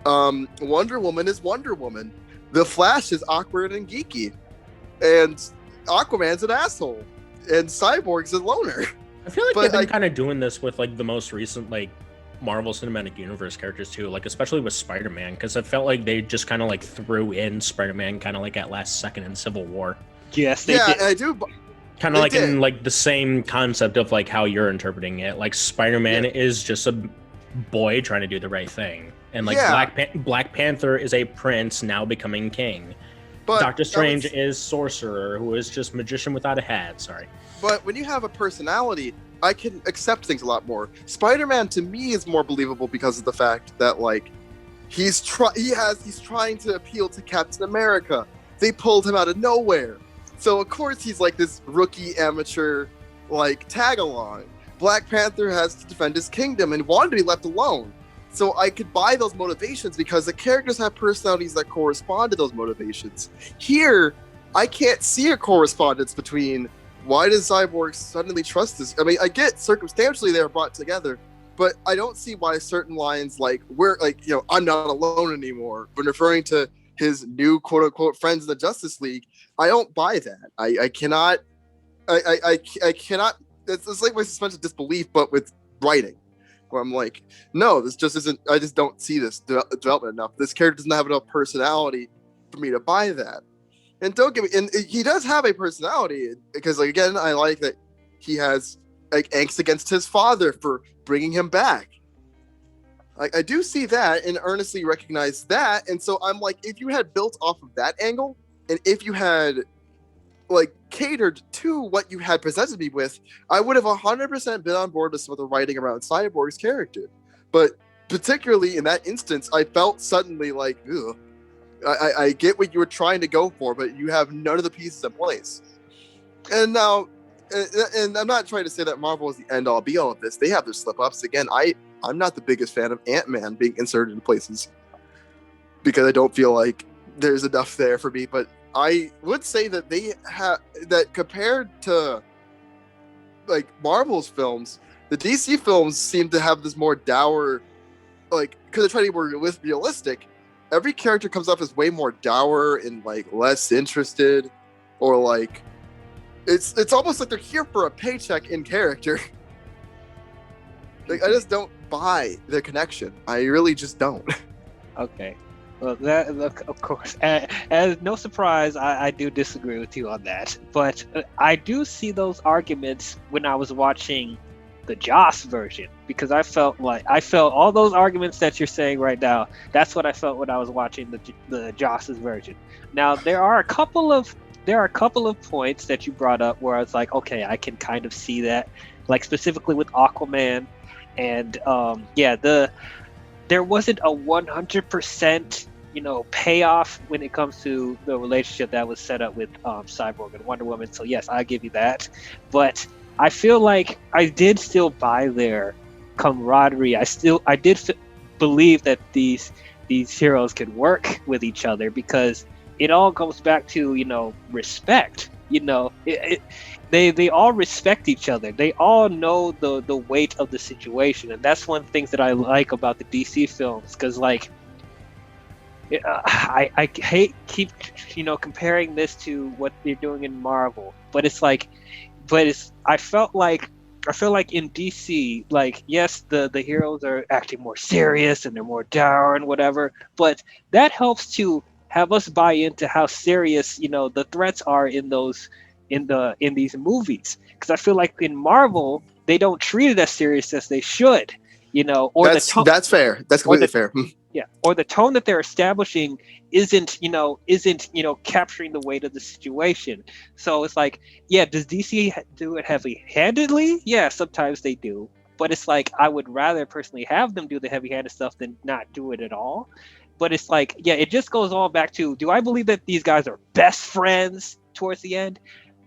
Wonder Woman is Wonder Woman. The Flash is awkward and geeky. And Aquaman's an asshole. And Cyborg's a loner.
I feel like they've been kind of doing this with like the most recent like Marvel Cinematic Universe characters too, like especially with Spider-Man, because I felt like they just kind of like threw in Spider-Man kind of like at last second in Civil War.
Yes, they did.
I do.
Kind of like in like the same concept of like how you're interpreting it. Like Spider-Man is just a boy trying to do the right thing, and like Black Panther is a prince now becoming king. But Doctor Strange is sorcerer who is just magician without a hat. Sorry.
But when you have a personality, I can accept things a lot more. Spider-Man to me is more believable because of the fact that like he's trying to appeal to Captain America. They pulled him out of nowhere. So of course he's like this rookie amateur like tag along. Black Panther has to defend his kingdom and wanted to be left alone. So I could buy those motivations because the characters have personalities that correspond to those motivations. Here, I can't see a correspondence between why does Cyborg suddenly trust this? I mean, I get circumstantially they're brought together, but I don't see why certain lines like I'm not alone anymore, when referring to his new quote unquote friends in the Justice League, I don't buy that. I cannot. It's like my suspension of disbelief, but with writing, where I'm like, no, this just isn't. I just don't see this development enough. This character doesn't have enough personality for me to buy that. And don't get me. And he does have a personality because, like, again, I like that he has like angst against his father for bringing him back. Like, I do see that and earnestly recognize that. And so I'm like, if you had built off of that angle, and if you had like catered to what you had presented me with, I would have 100% been on board with some of the writing around Cyborg's character. But particularly in that instance, I felt suddenly like, ugh. I get what you were trying to go for, but you have none of the pieces in place. And now, and I'm not trying to say that Marvel is the end-all be-all of this. They have their slip-ups. Again, I'm not the biggest fan of Ant-Man being inserted in places because I don't feel like there's enough there for me. But I would say that they have that compared to like Marvel's films, the DC films seem to have this more dour, like because they're trying to be more realistic. Every character comes off as way more dour and like less interested, or like it's almost like they're here for a paycheck in character. Like I just don't buy the connection. I really just don't.
Okay, well that of course, as no surprise, I do disagree with you on that. But I do see those arguments when I was watching the Joss version, because I felt all those arguments that you're saying right now. That's what I felt when I was watching the Joss's version. Now there are a couple of points that you brought up where I was like, okay, I can kind of see that, like specifically with Aquaman, and there wasn't a 100% payoff when it comes to the relationship that was set up with Cyborg and Wonder Woman. So yes, I give you that. But I feel like I did still buy their camaraderie. I did believe that these heroes could work with each other, because it all goes back to respect. They all respect each other. They all know the weight of the situation, and that's one of the things that I like about the DC films, because I hate keep comparing this to what they're doing in Marvel, but I felt like in DC, like, yes, the heroes are acting more serious and they're more dour and whatever, but that helps to have us buy into how serious the threats are in these movies, because I feel like in Marvel they don't treat it as serious as they should, or
that's fair. That's completely fair.
Yeah, or the tone that they're establishing isn't capturing the weight of the situation. So it's like, yeah, does DC do it heavy-handedly? Yeah, sometimes they do, but it's like I would rather personally have them do the heavy-handed stuff than not do it at all. But it's like, yeah, it just goes all back to, do I believe that these guys are best friends towards the end?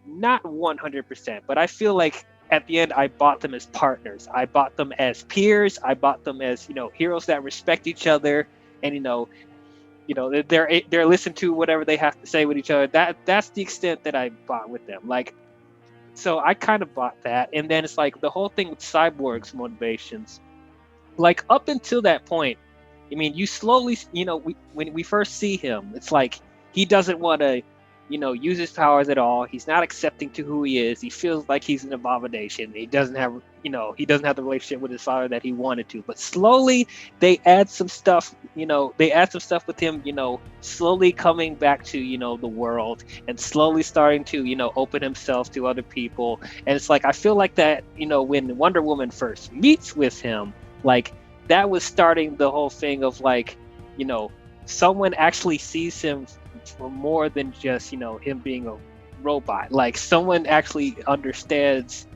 Not 100%, but I feel like at the end, I bought them as partners. I bought them as peers. I bought them as heroes that respect each other, and they're listen to whatever they have to say with each other. That's the extent that I bought with them. Like, so I kind of bought that, and then it's like the whole thing with Cyborgs Motivations. Like, up until that point, I mean, you slowly, when we first see him, it's like he doesn't want to use his powers at all. He's not accepting to who he is. He feels like he's an abomination. He doesn't have the relationship with his father that he wanted to. But slowly they add some stuff, with him, slowly coming back to, the world, and slowly starting to, open himself to other people. And it's like, I feel like that, when Wonder Woman first meets with him, like, that was starting the whole thing of like, someone actually sees him for more than just him being a robot. Like, someone actually understands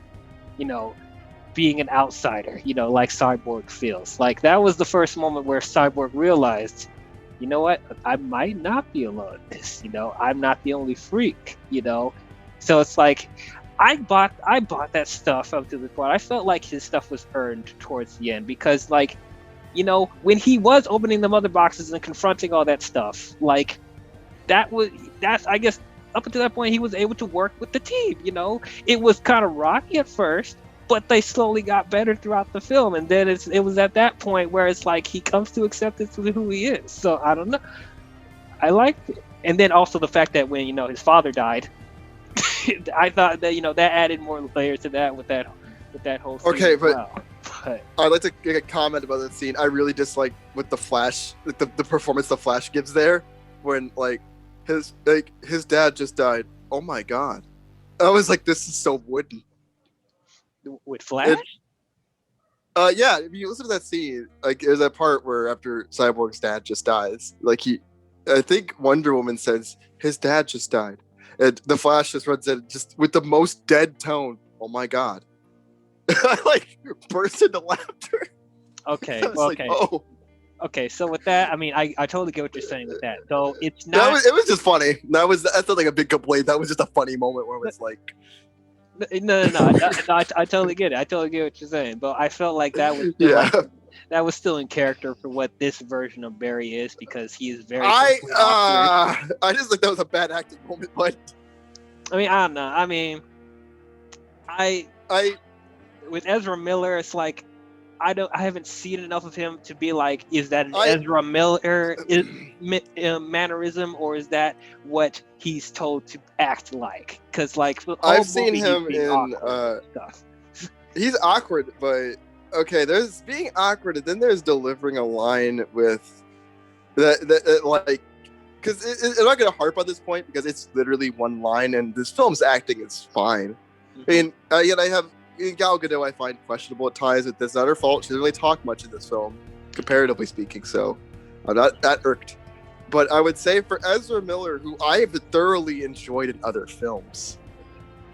being an outsider, like Cyborg feels. Like, that was the first moment where Cyborg realized, you know what, I might not be alone in this. I'm not the only freak. So it's like, I bought that stuff up to the point. I felt like his stuff was earned towards the end, because like, when he was opening the mother boxes and confronting all that stuff, like, that's I guess up until that point he was able to work with the team. It was kind of rocky at first, but they slowly got better throughout the film, and then it was at that point where it's like he comes to acceptance with who he is. So I don't know, I liked it. And then also the fact that when his father died, I thought that that added more layers to that with that whole scene.
Okay, but I'd like to make a comment about that scene. I really dislike with the Flash, the performance the Flash gives there, when like his dad just died. Oh my god. I was like, this is so wooden.
With Flash?
Yeah, if you listen to that scene, like, there's that part where after Cyborg's dad just dies, like, I think Wonder Woman says his dad just died, and the Flash just runs in just with the most dead tone. Oh my god. I like burst into laughter.
Okay,
okay. Like, oh.
Okay, so with that, I mean, I totally get what you're saying with that. So it's not.
It was just funny. That's not like a big complaint. That was just a funny moment where it was like.
No. I totally get it. I totally get what you're saying. But I felt like that was that was still in character for what this version of Barry is, because he is very.
I just think that was a bad acting moment, but.
I mean, I don't know. I mean, I with Ezra Miller, it's like. I haven't seen enough of him to be like, is that an Ezra Miller mannerism, or is that what he's told to act like? Because like,
I've seen him in stuff. He's awkward, but okay, there's being awkward, and then there's delivering a line with that like, because I'm not gonna harp on this point because it's literally one line, and this film's acting is fine. Mm-hmm. I mean, yet I have. Gal Gadot I find questionable at times. That's not her fault. She doesn't really talk much in this film, comparatively speaking, so I'm not that irked. But I would say for Ezra Miller, who I have thoroughly enjoyed in other films,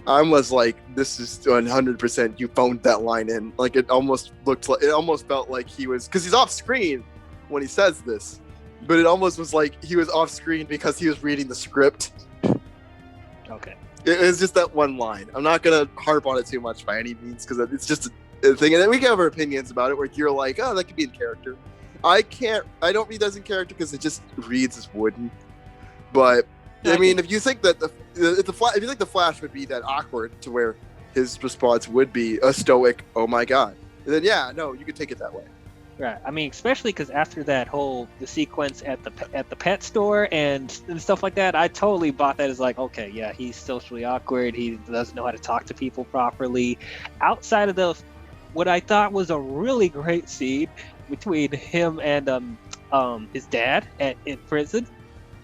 I was like, this is 100% you phoned that line in. Like, it almost felt like he was, because he's off screen when he says this, but it almost was like he was off screen because he was reading the script.
Okay.
It was just that one line. I'm not gonna harp on it too much by any means because it's just a thing, and then we can have our opinions about it. Where you're like, oh, that could be in character. I don't read those in character because it just reads as wooden. But I mean, if you think that if you think the Flash would be that awkward to where his response would be a stoic, "Oh my god," then yeah, no, you could take it that way.
Right. I mean, especially because after that the sequence at the pet store and stuff like that, I totally bought that as like, okay, yeah, he's socially awkward. He doesn't know how to talk to people properly. Outside of what I thought was a really great scene between him and his dad in prison.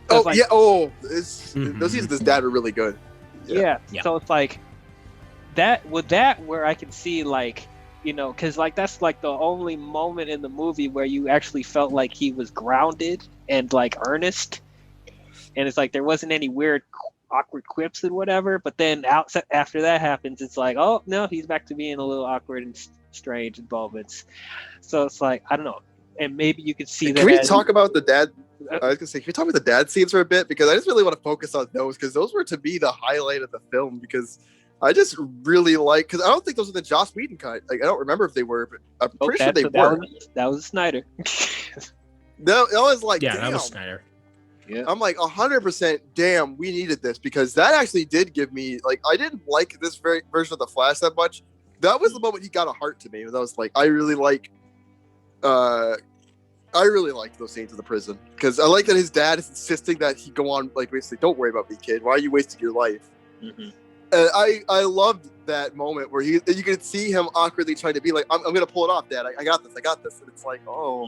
Oh
like,
yeah. Oh, those scenes with his dad were really good.
Yeah. So it's like that where I can see like, you know, because like that's like the only moment in the movie where you actually felt like he was grounded and like earnest, and it's like there wasn't any weird awkward quips and whatever. But then after that happens, it's like, oh no, he's back to being a little awkward and strange in moments. So it's like, I don't know, and maybe you could see that.
Can we talk about the dad? I was gonna say, can we talk about the dad scenes for a bit, because I just really want to focus on those, because those were to me the highlight of the film, because I just really like, because I don't think those were the Joss Whedon cut. Like, I don't remember if they were, but I'm pretty sure they were.
That was Snyder.
That was like,
yeah,
damn.
That was Snyder.
Yeah.
I'm like 100%. Damn, we needed this, because that actually did give me like, I didn't like this very version of the Flash that much. That was the moment he got a heart to me. And I was like, I really liked those scenes in the prison, because I like that his dad is insisting that he go on, like, basically, don't worry about me, kid. Why are you wasting your life?
Mm-hmm.
And I loved that moment where you could see him awkwardly trying to be like, I'm gonna pull it off, Dad. I got this. And it's like, oh,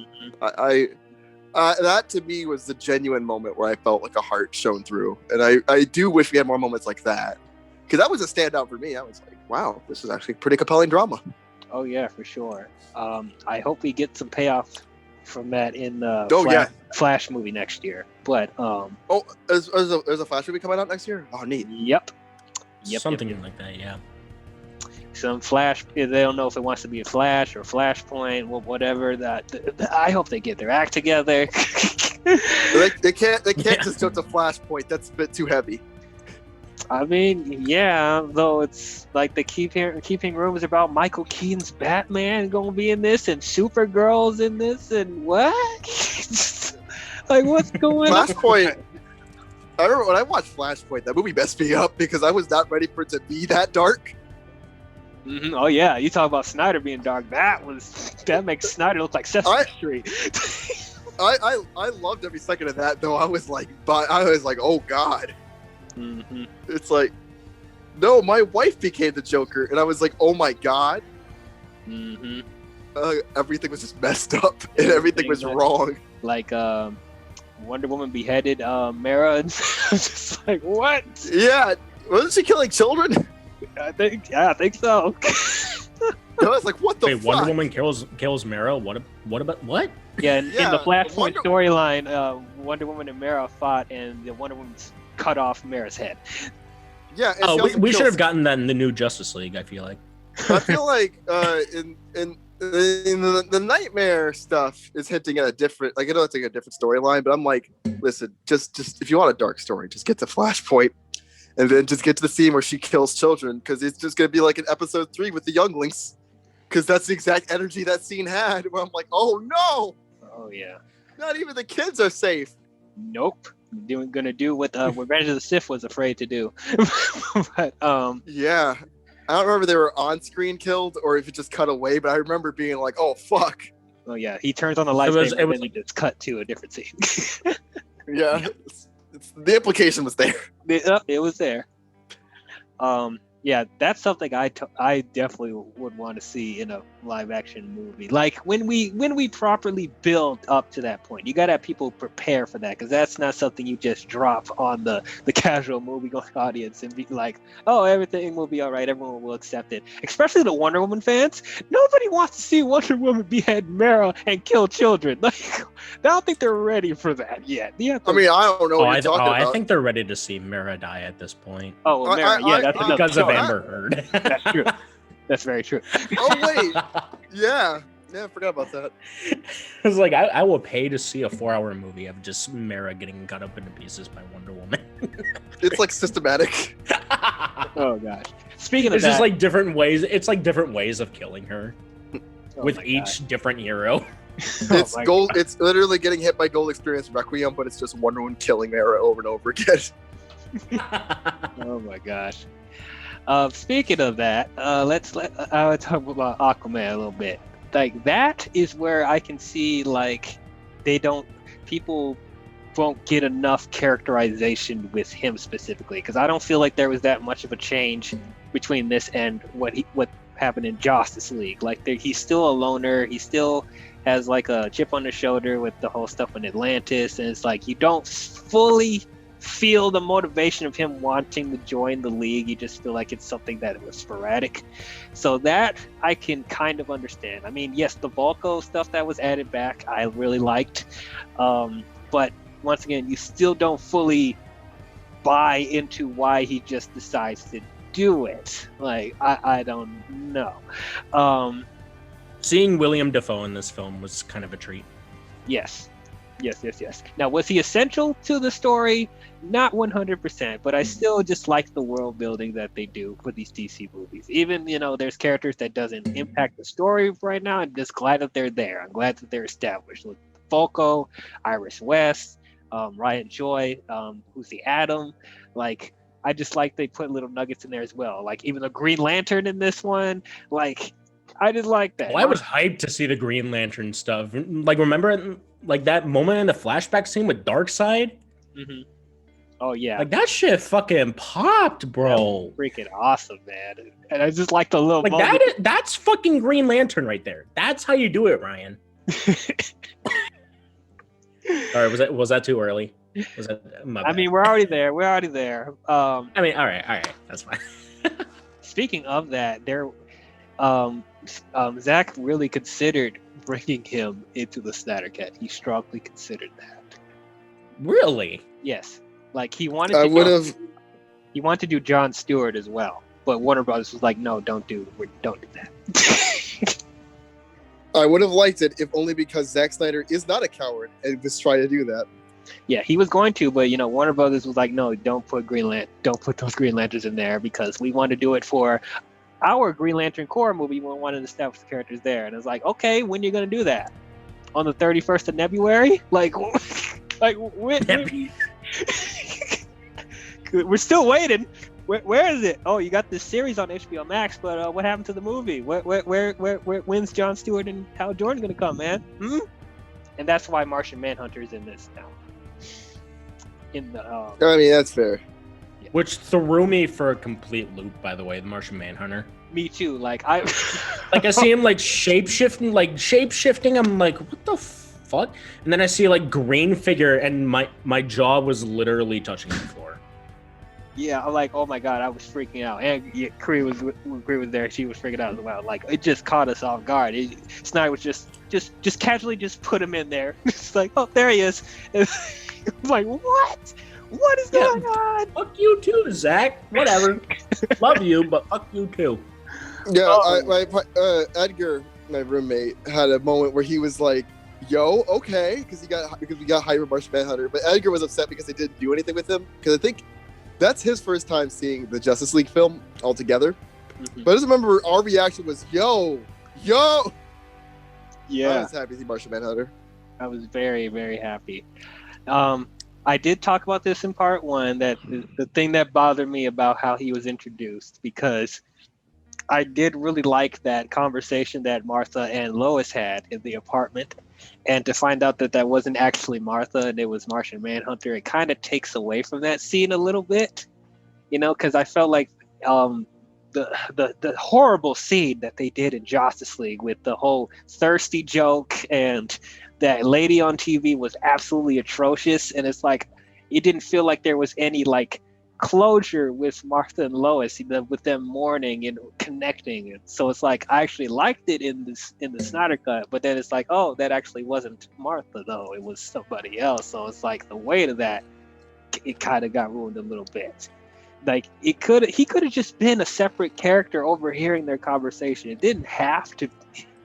that to me was the genuine moment where I felt like a heart shone through. And I do wish we had more moments like that, because that was a standout for me. I was like, wow, this is actually pretty compelling drama.
Oh yeah, for sure. I hope we get some payoff from that in the Flash movie next year. But
there's a Flash movie coming out next year. Oh, neat.
Yep.
Something like that, yeah.
Some Flash. They don't know if it wants to be a Flash or Flashpoint, whatever. I hope they get their act together.
they can't just go to Flashpoint. That's a bit too heavy.
I mean, yeah, though it's like they keeping rumors about Michael Keaton's Batman gonna be in this, and Supergirl's in this, and what? Like, what's going on?
Flashpoint. I remember when I watched Flashpoint, that movie messed me up, because I was not ready for it to be that dark.
Mm-hmm. Oh yeah, you talk about Snyder being dark. That makes Snyder look like Sesame Street.
I loved every second of that, though. I was like, oh god.
Mm-hmm.
It's like, no, my wife became the Joker, and I was like, oh my god.
Mm-hmm.
Everything was just messed up, and everything was wrong.
Like Wonder Woman beheaded Mara, and just like, what?
Yeah, wasn't she killing children?
I think so.
I was like, what the fuck?
Wonder Woman kills Mara? What about what?
Yeah, in the Flashpoint storyline, Wonder Woman and Mara fought, and the Wonder Woman cut off Mara's head.
Yeah.
We should have gotten that in the new Justice League, I feel like.
I feel like in the Nightmare stuff is hinting at a different, like, I know it's like a different storyline, but I'm like, listen, just if you want a dark story, just get to Flashpoint, and then just get to the scene where she kills children, because it's just gonna be like in episode 3 with the younglings, because that's the exact energy that scene had, where I'm like, oh no,
oh yeah,
not even the kids are safe.
Nope. Gonna do what Revenge of the Sith was afraid to do. But
yeah, I don't remember they were on screen killed or if it just cut away, but I remember being like, oh fuck.
Oh yeah, he turns on the lightsaber and then he just cut to a different scene.
Yeah, the implication was there.
It was there. Yeah, that's something I definitely would want to see in a live action movie. Like when we properly build up to that point, you got to have people prepare for that, because that's not something you just drop on the casual movie going audience and be like, oh, everything will be all right, everyone will accept it. Especially the Wonder Woman fans. Nobody wants to see Wonder Woman behead Mara and kill children. Like, I don't think they're ready for that yet. I
mean, I don't know what you're talking about.
I think they're ready to see Mara die at this point.
Oh, well, Mara, that's
because of Amber Heard.
That's true. That's very true.
Oh wait, yeah. Yeah, I forgot about that.
It's like I will pay to see a 4-hour movie of just Mara getting cut up into pieces by Wonder Woman.
It's like systematic.
Oh gosh. Speaking of
It's
that,
just like different ways. It's like different ways of killing her with
my
each different hero.
It's
my
gold. It's literally getting hit by Gold Experience Requiem, but it's just Wonder Woman killing Mara over and over again.
Oh my gosh. Speaking of that, I'll talk about Aquaman a little bit. Like that is where I can see like people won't get enough characterization with him specifically, because I don't feel like there was that much of a change between this and what happened in Justice League. Like he's still a loner. He still has like a chip on his shoulder with the whole stuff in Atlantis, and it's like you don't fully feel the motivation of him wanting to join the league. You just feel like it's something that was sporadic. So that I can kind of understand. I mean, yes, the Volko stuff that was added back, I really liked. But once again, you still don't fully buy into why he just decides to do it. Like, I don't know.
Seeing William Dafoe in this film was kind of a treat.
Yes. Now, was he essential to the story? Not 100%, but I still just like the world building that they do for these DC movies. Even, there's characters that doesn't impact the story right now. I'm just glad that they're there. I'm glad that they're established. With Falco, Iris West, Ryan Joy, who's the Atom. Like, I just like they put little nuggets in there as well. Like, even the Green Lantern in this one. Like, I just like that.
Well, I was hyped to see the Green Lantern stuff. Like, remember, like that moment in the flashback scene with Darkseid?
Mm-hmm. Oh yeah,
like that shit fucking popped, bro.
Freaking awesome, man! And I just like the little
like
moment.
That's fucking Green Lantern right there. That's how you do it, Ryan. All right, was that too early? Was that my bad?
I mean, we're already there.
I mean, all right, that's fine.
Speaking of that, Zack really considered bringing him into the Snyder Cut. He strongly considered that.
Really?
Yes. Like he wanted. He wanted to do Jon Stewart as well, but Warner Brothers was like, "No, don't do that."
I would have liked it if only because Zack Snyder is not a coward and was trying to do that.
Yeah, he was going to, but Warner Brothers was like, "No, don't put those Green Lanterns in there because we want to do it for our Green Lantern Corps movie. We wanted to establish the characters there." And it's like, "Okay, when are you gonna do that? On the 31st of February? Like when? We're still waiting. Where is it? Oh, you got this series on HBO Max, but what happened to the movie? When's Jon Stewart and Hal Jordan gonna come, man? And that's why Martian Manhunter is in this now.
I mean, that's fair.
Yeah.
Which threw me for a complete loop, by the way, the Martian Manhunter.
Me too. Like I
see him like shapeshifting. I'm like, what the fuck? And then I see like green figure, and my jaw was literally touching the floor.
Yeah, I'm like, oh my god, I was freaking out. And Kree was there. She was freaking out as well. Like it just caught us off guard. Snyder was just casually just put him in there. It's like, oh, there he is. And I'm like, what? What is going on?
Fuck you too, Zach. Whatever. Love you, but fuck you too.
Yeah, Edgar, my roommate, had a moment where he was like, "Yo, okay," because we got hired Martian Manhunter, but Edgar was upset because they didn't do anything with him because I think that's his first time seeing the Justice League film altogether. Mm-hmm. But I just remember our reaction was, "Yo."
Yeah,
I was happy to see Martian Manhunter.
I was very, very happy. I did talk about this in part one, that the thing that bothered me about how he was introduced, because I did really like that conversation that Martha and Lois had in the apartment, and to find out that wasn't actually Martha and it was Martian Manhunter, it kind of takes away from that scene a little bit, because I felt like the horrible scene that they did in Justice League with the whole thirsty joke and that lady on TV was absolutely atrocious, and it's like it didn't feel like there was any like closure with Martha and Lois, with them mourning and connecting. And so it's like I actually liked it in the Snyder Cut, but then it's like, oh, that actually wasn't Martha though, it was somebody else. So it's like the weight of that, it kind of got ruined a little bit. Like he could have just been a separate character overhearing their conversation. It didn't have to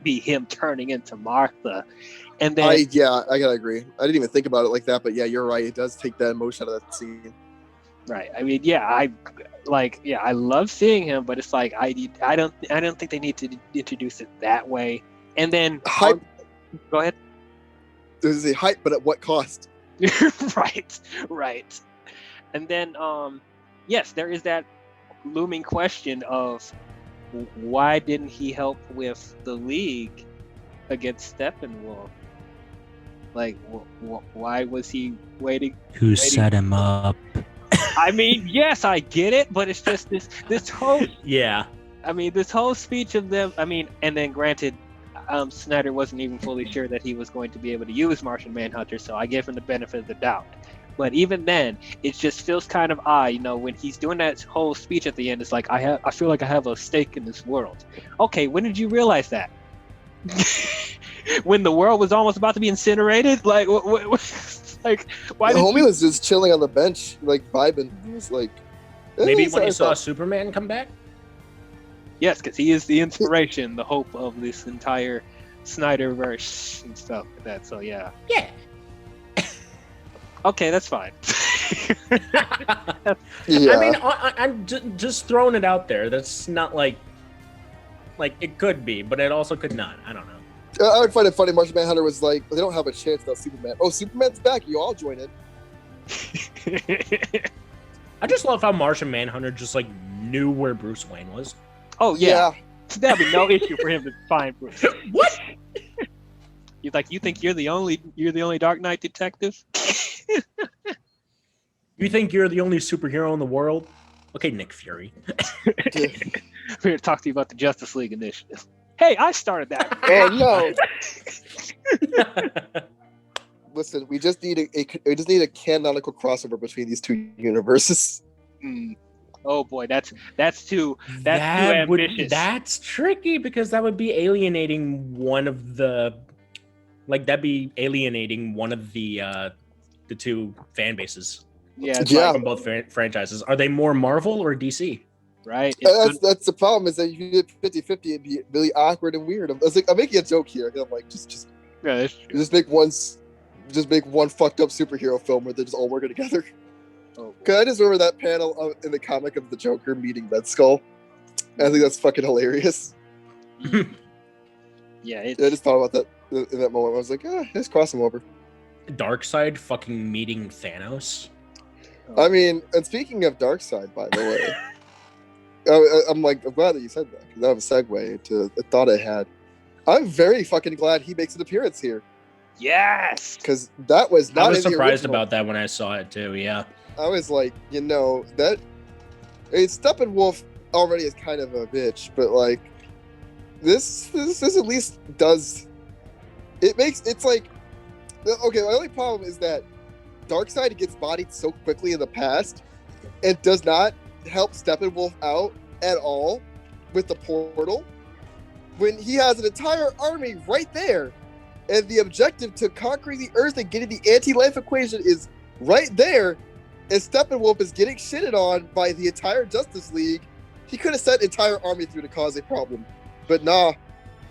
be him turning into Martha, and then
I gotta agree. I didn't even think about it like that, but yeah, you're right. It does take that emotion out of that scene.
right. I mean, I love seeing him, but it's like I don't think they need to introduce it that way. And then
Hype.
Go ahead.
There's a hype, but at what cost?
right. And then yes, there is that looming question of why didn't he help with the League against Steppenwolf? Like, why was he waiting?
Who set him up?
I mean, yes, I get it, but it's just this whole
Yeah.
I mean, this whole speech of them. I mean, and then granted, Snyder wasn't even fully sure that he was going to be able to use Martian Manhunter, so I gave him the benefit of the doubt. But even then, it just feels kind of odd, you know, when he's doing that whole speech at the end. It's like I feel like I have a stake in this world. Okay, when did you realize that? When the world was almost about to be incinerated? Like, like, why?
The homie was just chilling on the bench, like vibing. He was like,
Maybe when he saw Superman come back.
Yes, because he is the inspiration, the hope of this entire Snyderverse and stuff like that. So yeah.
Yeah.
Okay, that's fine.
Yeah.
I mean, I'm just throwing it out there. That's not like it could be, but it also could not. I don't know.
I would find it funny. Martian Manhunter was like, they don't have a chance without Superman. Oh, Superman's back. You all join in.
I just love how Martian Manhunter just like knew where Bruce Wayne was.
Oh yeah. That'd be no issue for him to find Bruce.
What?
You think you're the only Dark Knight detective?
You think you're the only superhero in the world? Okay, Nick Fury.
We're here to talk to you about the Justice League initiative. Hey, I started that.
Oh no! Listen, we just need a canonical crossover between these two universes.
Oh boy, that's too ambitious.
That's tricky because that would be alienating one of the two fan bases.
Yeah,
From both franchises. Are they more Marvel or DC?
Right.
That's the problem, is that you did 50-50, it'd be really awkward and weird. I'm making a joke here. I'm like, just make one fucked up superhero film where they're just all working together.
Oh,
Cause I just remember that panel in the comic of the Joker meeting Red Skull. I think that's fucking hilarious.
Yeah,
I just thought about that in that moment. I was like, let's cross him over.
Darkseid fucking meeting Thanos.
I mean, and speaking of Darkseid, by the way, I'm glad that you said that, because that was a segue to a thought I had. I'm very fucking glad he makes an appearance here.
Yes,
because that was not.
I was surprised about that when I saw it too. Yeah,
I was like, that. Steppenwolf already is kind of a bitch, but like, this at least does. It's like, okay. My only problem is that Darkseid gets bodied so quickly in the past, and does not help Steppenwolf out at all with the portal, when he has an entire army right there, and the objective to conquering the Earth and getting the anti-life equation is right there, and Steppenwolf is getting shitted on by the entire Justice League. He could have sent an entire army through to cause a problem, but nah.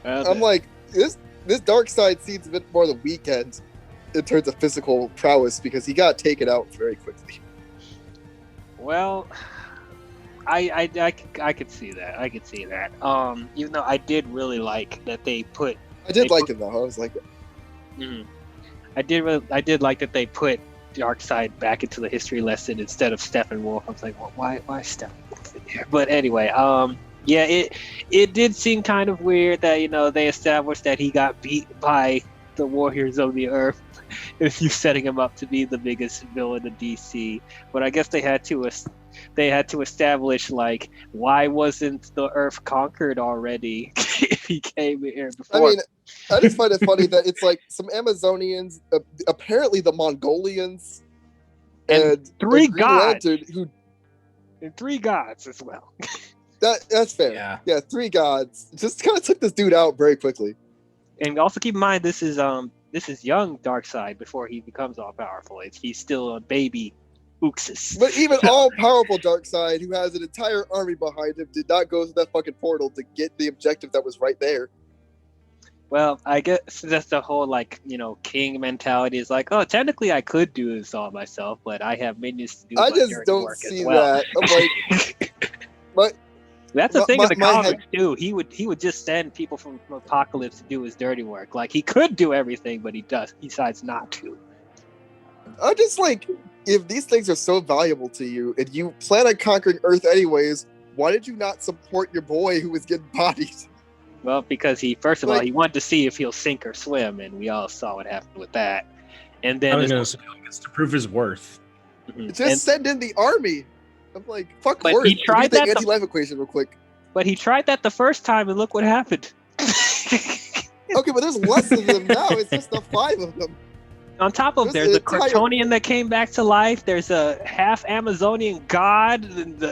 I'm like, this Darkseid seems a bit more the weekend in terms of physical prowess, because he got taken out very quickly.
Well, I could see that. Even though I did really like that they put.
I did like it though. I was like,
I did like that they put Darkseid back into the history lesson instead of Steppenwolf. I was like, well, why Steppenwolf in here? But anyway, yeah, it did seem kind of weird that they established that he got beat by the Warriors of the Earth. If you setting him up to be the biggest villain of DC, but I guess they had to establish, like, why wasn't the Earth conquered already if he came here before?
I mean, I just find it funny that it's like some Amazonians, apparently the Mongolians, and
three
Green
gods,
Lantern,
and 3 gods as well.
That's fair. Yeah, 3 gods just kind of took this dude out very quickly.
And also keep in mind, this is young Darkseid before he becomes all powerful. He's still a baby Uxas.
But even all-powerful Darkseid, who has an entire army behind him, did not go to that fucking portal to get the objective that was right there.
Well, I guess that's the whole like king mentality is like, oh, technically I could do this all myself, but I have minions to do
I
my
just
dirty
don't
work as
see
well.
that. I'm like, my
That's the thing in the
my head.
comics too. He would just send people from Apocalypse to do his dirty work. Like he could do everything, but he decides not to.
I just like, if these things are so valuable to you and you plan on conquering Earth anyways, why did you not support your boy who was getting bodied?
Well, because first of all,
Like-
he wanted to see if he'll sink or swim, and we all saw what happened with that. And then
I was gonna say, it's to prove his worth.
Just send in the army. I'm like, fuck
But
worth.
he tried
the
that
anti-life equation real quick.
But he tried that the first time, and look what happened.
Okay, but there's less of them now. It's just the 5 of them.
On top of, there's a Kryptonian that came back to life. There's a half Amazonian god, and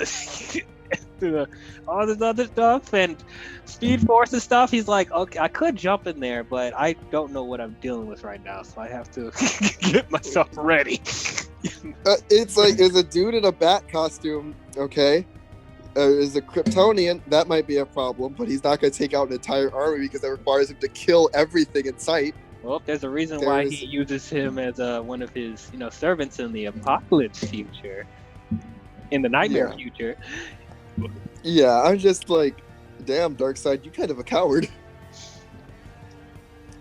all this other stuff, and Speed Force and stuff. He's like, okay, I could jump in there, but I don't know what I'm dealing with right now, so I have to get myself ready.
It's like, there's a dude in a bat costume, okay? Is a Kryptonian, that might be a problem, but he's not going to take out an entire army because that requires him to kill everything in sight.
Well, there's a reason why he uses him as one of his, servants in the Apocalypse future, in the Nightmare future.
Yeah, I'm just like, damn, Darkseid, you kind of a coward.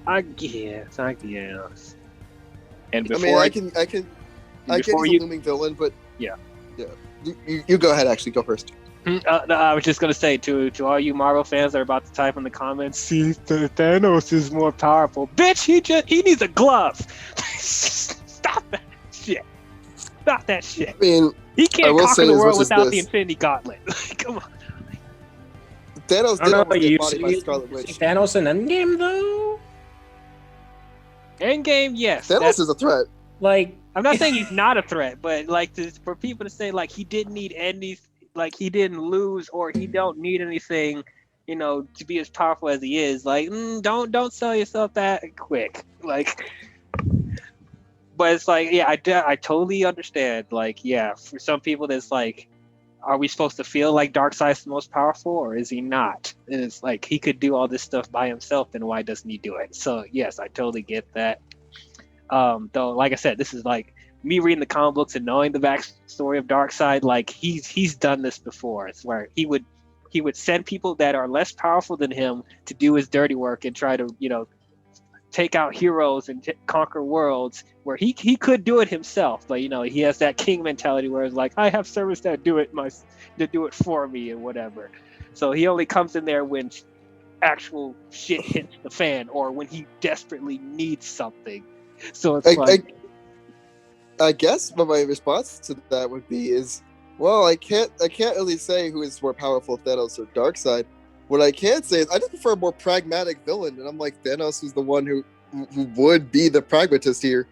I guess. And
I
before
mean, I get he's a looming villain, but
yeah.
You go ahead. Actually, go first.
No, I was just gonna say to all you Marvel fans that are about to type in the comments, see, Thanos is more powerful. Bitch, he needs a glove. Stop that shit. Stop that shit.
I mean,
he can't conquer the world without the Infinity Gauntlet. Come on.
Thanos did almost get bodied by Scarlet Witch.
Thanos in Endgame though.
Endgame, yes.
Thanos is a threat.
Like,
I'm not saying he's not a threat, but like for people to say like he didn't need any. Like he didn't lose or he don't need anything, to be as powerful as he is. Like, don't sell yourself that quick. Like, but it's like, yeah, I totally understand. Like, yeah, for some people, that's like, are we supposed to feel like Darkseid's the most powerful or is he not? And it's like he could do all this stuff by himself, then why doesn't he do it? So yes, I totally get that. Though, like I said, this is like me reading the comic books and knowing the backstory of Darkseid. Like he's done this before. It's where he would send people that are less powerful than him to do his dirty work and try to take out heroes and conquer worlds where he could do it himself, but he has that king mentality where it's like, I have servants that do it for me and whatever. So he only comes in there when actual shit hits the fan or when he desperately needs something. So it's
I guess what my response to that would be well, I can't really say who is more powerful, Thanos or Darkseid. What I can say is I just prefer a more pragmatic villain, and I'm like, Thanos is the one who would be the pragmatist here.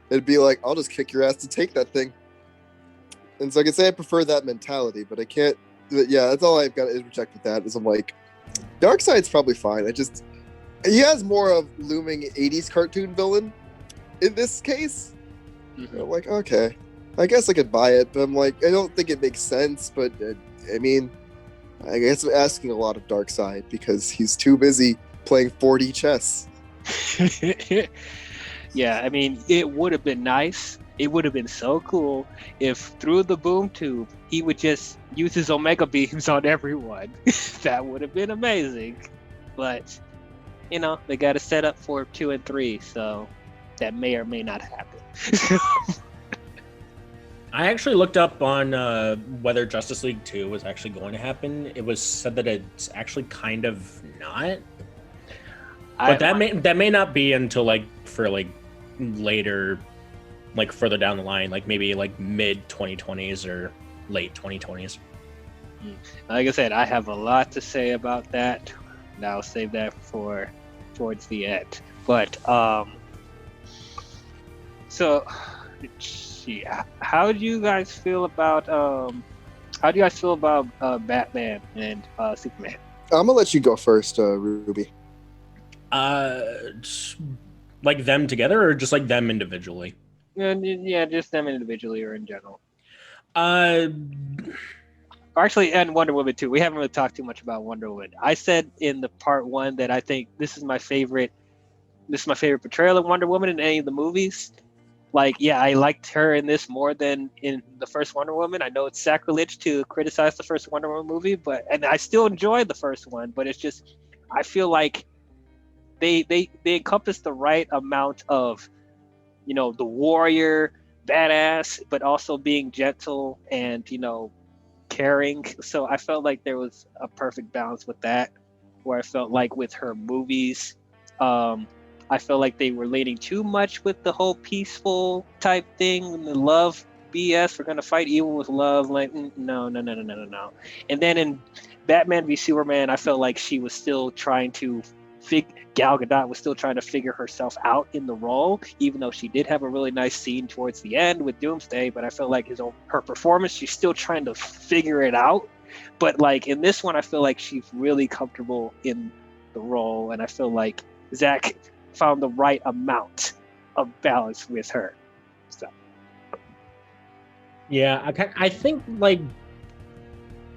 It'd be like, I'll just kick your ass to take that thing. And so I can say I prefer that mentality, but I can't. Yeah, that's all I've got to interject with that. Is I'm like, Darkseid's probably fine. He has more of looming 80s cartoon villain in this case. Mm-hmm. I'm like, okay, I guess I could buy it, but I'm like, I don't think it makes sense. But I mean, I guess I'm asking a lot of Darkseid because he's too busy playing 4D chess.
Yeah, I mean, it would have been nice. It would have been so cool if through the boom tube he would just use his Omega beams on everyone. That would have been amazing. But they got to set up for 2 and 3, so that may or may not happen.
I actually looked up on whether Justice League 2 was actually going to happen. It was said that it's actually kind of not. But that may not be until for later, further down the line, maybe mid 2020s or late 2020s.
Like I said, I have a lot to say about that, and I'll save that for towards the end. But so, how do you guys feel about Batman and Superman?
I'm gonna let you go first, Ruby.
Them together or just them individually?
Yeah, just them individually or in general. Actually, and Wonder Woman too. We haven't really talked too much about Wonder Woman. I said in the part one that I think this is my favorite. This is my favorite portrayal of Wonder Woman in any of the movies. Like, yeah, I liked her in this more than in the first Wonder Woman. I know it's sacrilege to criticize the first Wonder Woman movie, and I still enjoyed the first one. But it's just, I feel like they encompass the right amount of, the warrior, badass, but also being gentle and caring. So I felt like there was a perfect balance with that. Where I felt like with her movies, I felt like they were leaning too much with the whole peaceful type thing and the love BS. We're gonna fight evil with love. Like, no. And then in Batman v Superman, I felt like she was still trying to Gal Gadot was still trying to figure herself out in the role, even though she did have a really nice scene towards the end with Doomsday. But I felt like her performance, she's still trying to figure it out. But like in this one, I feel like she's really comfortable in the role, and I feel like Zack found the right amount of balance with her. So
yeah, I think like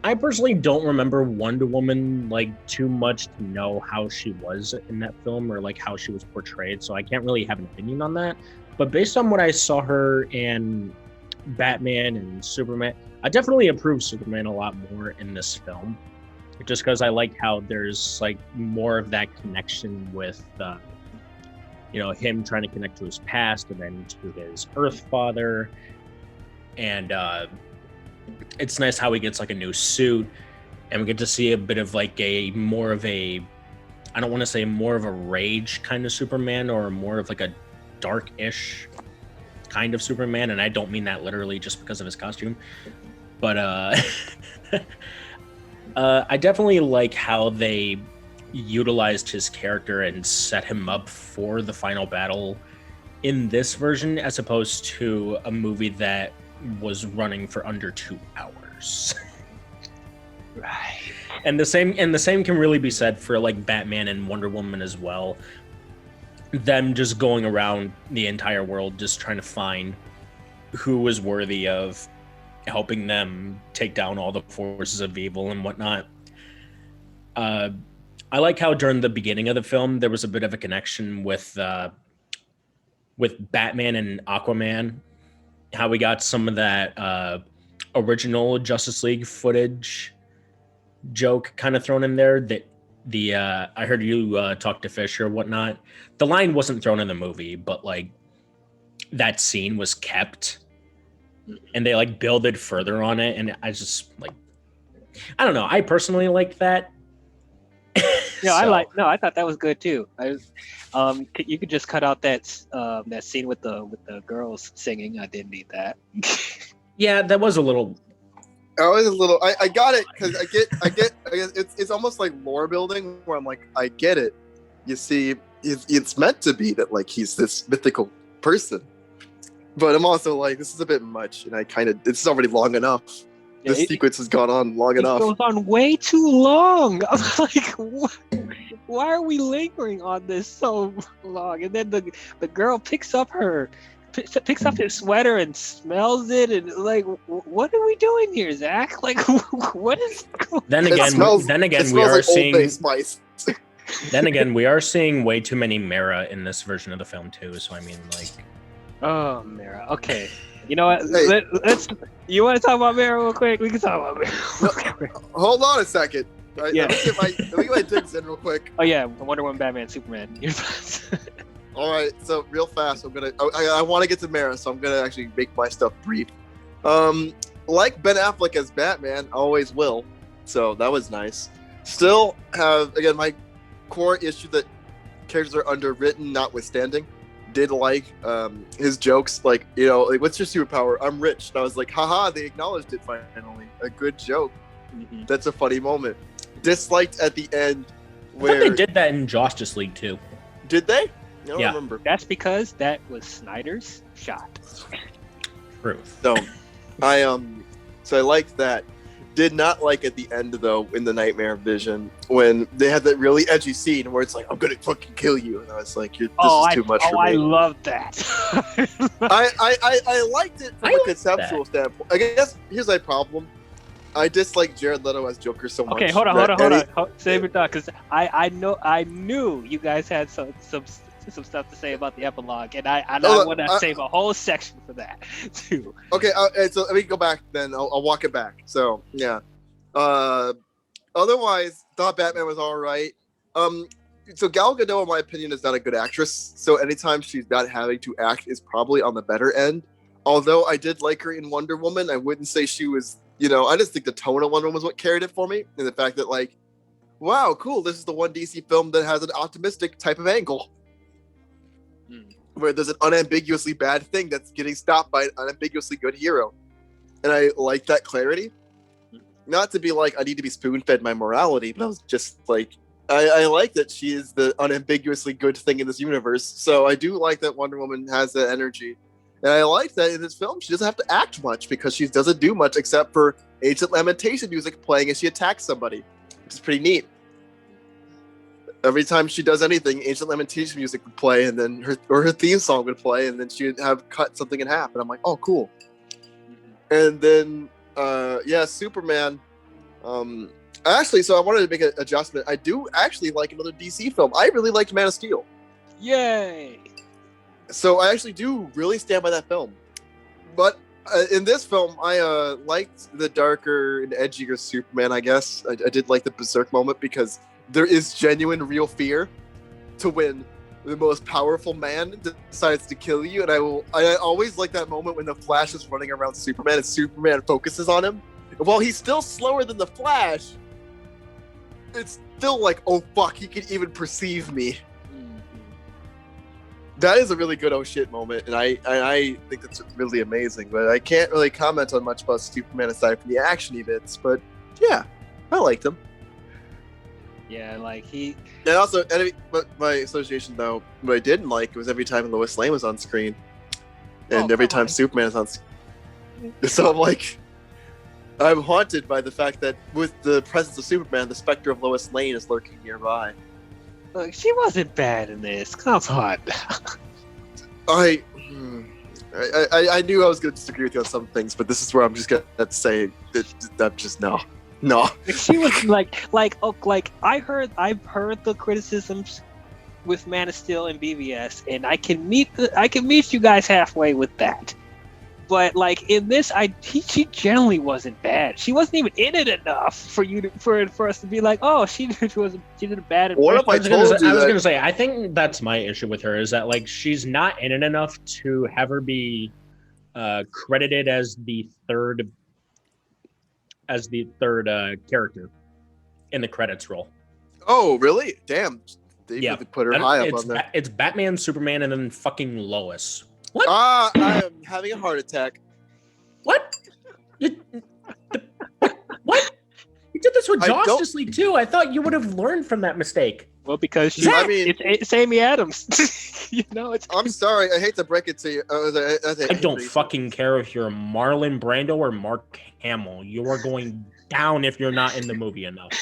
I personally don't remember Wonder Woman like too much to know how she was in that film or like how she was portrayed, so I can't really have an opinion on that. But based on what I saw her in Batman and Superman, I definitely approve Superman a lot more in this film, just because I like how there's like more of that connection with him trying to connect to his past and then to his Earth father. And it's nice how he gets like a new suit, and we get to see a bit of like I don't want to say more of a rage kind of Superman, or more of like a dark-ish kind of Superman. And I don't mean that literally just because of his costume, but I definitely like how they utilized his character and set him up for the final battle in this version, as opposed to a movie that was running for under 2 hours.
right.
And the same can really be said for like Batman and Wonder Woman as well. Them just going around the entire world just trying to find who was worthy of helping them take down all the forces of evil and whatnot. I like how during the beginning of the film there was a bit of a connection with Batman and Aquaman. How we got some of that original Justice League footage joke kind of thrown in there. That I heard you talk to Fish or whatnot. The line wasn't thrown in the movie, but like that scene was kept, and they like builded further on it. And I just like, I don't know. I personally like that.
No, I thought that was good too. You could just cut out that scene with the girls singing. I didn't need that.
Yeah, that was a little.
I got it because I get. It's almost like lore building where I'm like, I get it. You see, it's meant to be that like he's this mythical person, but I'm also like, this is a bit much, and this is already long enough.
Yeah,
this sequence has gone on long enough.
It goes on way too long. I'm like, what? Why are we lingering on this so long? And then the girl picks up his sweater and smells it, and like, what are we doing here, Zach? Like, what is?
Then again, we are
like
seeing.
Old Bay Spice.
Then again, we are seeing way too many Mara in this version of the film too. So I mean, like.
Oh, Mara. Okay. You know what?
Hey.
Let's. You want to talk about Mara real quick? We can talk about Mara.
Hold on a second.
Yeah.
Let me get my digs in real quick.
Oh yeah, Wonder Woman, Batman, Superman. Your thoughts?
All right, so real fast, I want to get to Mara, so I'm gonna actually make my stuff brief. Like Ben Affleck as Batman, always will. So that was nice. Still have, again, my core issue that characters are underwritten, notwithstanding. Did like his jokes, like, what's your superpower? I'm rich. And I was like, haha, they acknowledged it finally. A good joke. Mm-hmm. That's a funny moment. Disliked at the end where
I thought they did that in Justice League too.
Did they? I don't
Yeah.
remember.
That's because that was Snyder's shot.
Truth.
So I liked that. Did not like at the end though, in the Nightmare Vision, when they had that really edgy scene where it's like, I'm gonna fucking kill you, and I was like, this is too much for me.
I love that.
I liked it from a conceptual standpoint. I guess here's my problem. I dislike Jared Leto as Joker so much.
Okay, hold on. Save it down, because I knew you guys had some stuff to say about the epilogue, and I want to save a whole section for that too.
Okay, so let me go back then. I'll walk it back. So yeah. Otherwise, thought Batman was all right. So Gal Gadot, in my opinion, is not a good actress. So anytime she's not having to act is probably on the better end. Although I did like her in Wonder Woman, I wouldn't say she was, I just think the tone of Wonder Woman was what carried it for me. And the fact that, like, wow, cool, this is the one DC film that has an optimistic type of angle. Where there's an unambiguously bad thing that's getting stopped by an unambiguously good hero. And I like that clarity. Not to be like, I need to be spoon-fed my morality, but I was just like, I like that she is the unambiguously good thing in this universe. So I do like that Wonder Woman has that energy. And I like that in this film, she doesn't have to act much because she doesn't do much except for Ancient Lamentation music playing as she attacks somebody, which is pretty neat. Every time she does anything, Ancient Lamentation music would play, and then her theme song would play, and then she would have cut something in half. And I'm like, oh, cool. And then, Superman. Actually, so I wanted to make an adjustment. I do actually like another DC film. I really liked Man of Steel.
Yay!
So I actually do really stand by that film. But in this film, I liked the darker and edgier Superman, I guess. I did like the Berserk moment because there is genuine real fear to when the most powerful man decides to kill you. And I always like that moment when the Flash is running around Superman and Superman focuses on him. And while he's still slower than the Flash, it's still like, oh fuck, he can even perceive me. That is a really good oh shit moment, and I think that's really amazing. But I can't really comment on much about Superman aside from the action bits. But yeah, I liked him.
Yeah, like he.
And also, but my association though, what I didn't like was every time Lois Lane was on screen, and every time Superman is on screen. So I'm like, I'm haunted by the fact that with the presence of Superman, the specter of Lois Lane is lurking nearby.
Look, she wasn't bad in this. Come on.
I knew I was going to disagree with you on some things, but this is where I'm just going to say that I'm just no.
She was I've heard the criticisms with Man of Steel and BVS, and I can meet you guys halfway with that. But like in this, she generally wasn't bad. She wasn't even in it enough for us to be like, oh, she did a bad impression.
What if I was
gonna say, I think that's my issue with her is that like she's not in it enough to have her be credited as the third character in the credits roll.
Oh, really? Damn. They really put her high up on there.
It's Batman, Superman, and then fucking Lois. What?
I am having a heart attack.
What? What? You did this with Justice League too. I thought you would have learned from that mistake.
Well, because it's Amy Adams. I'm
sorry. I hate to break it to you.
I don't fucking care if you're Marlon Brando or Mark Hamill. You are going down if you're not in the movie enough.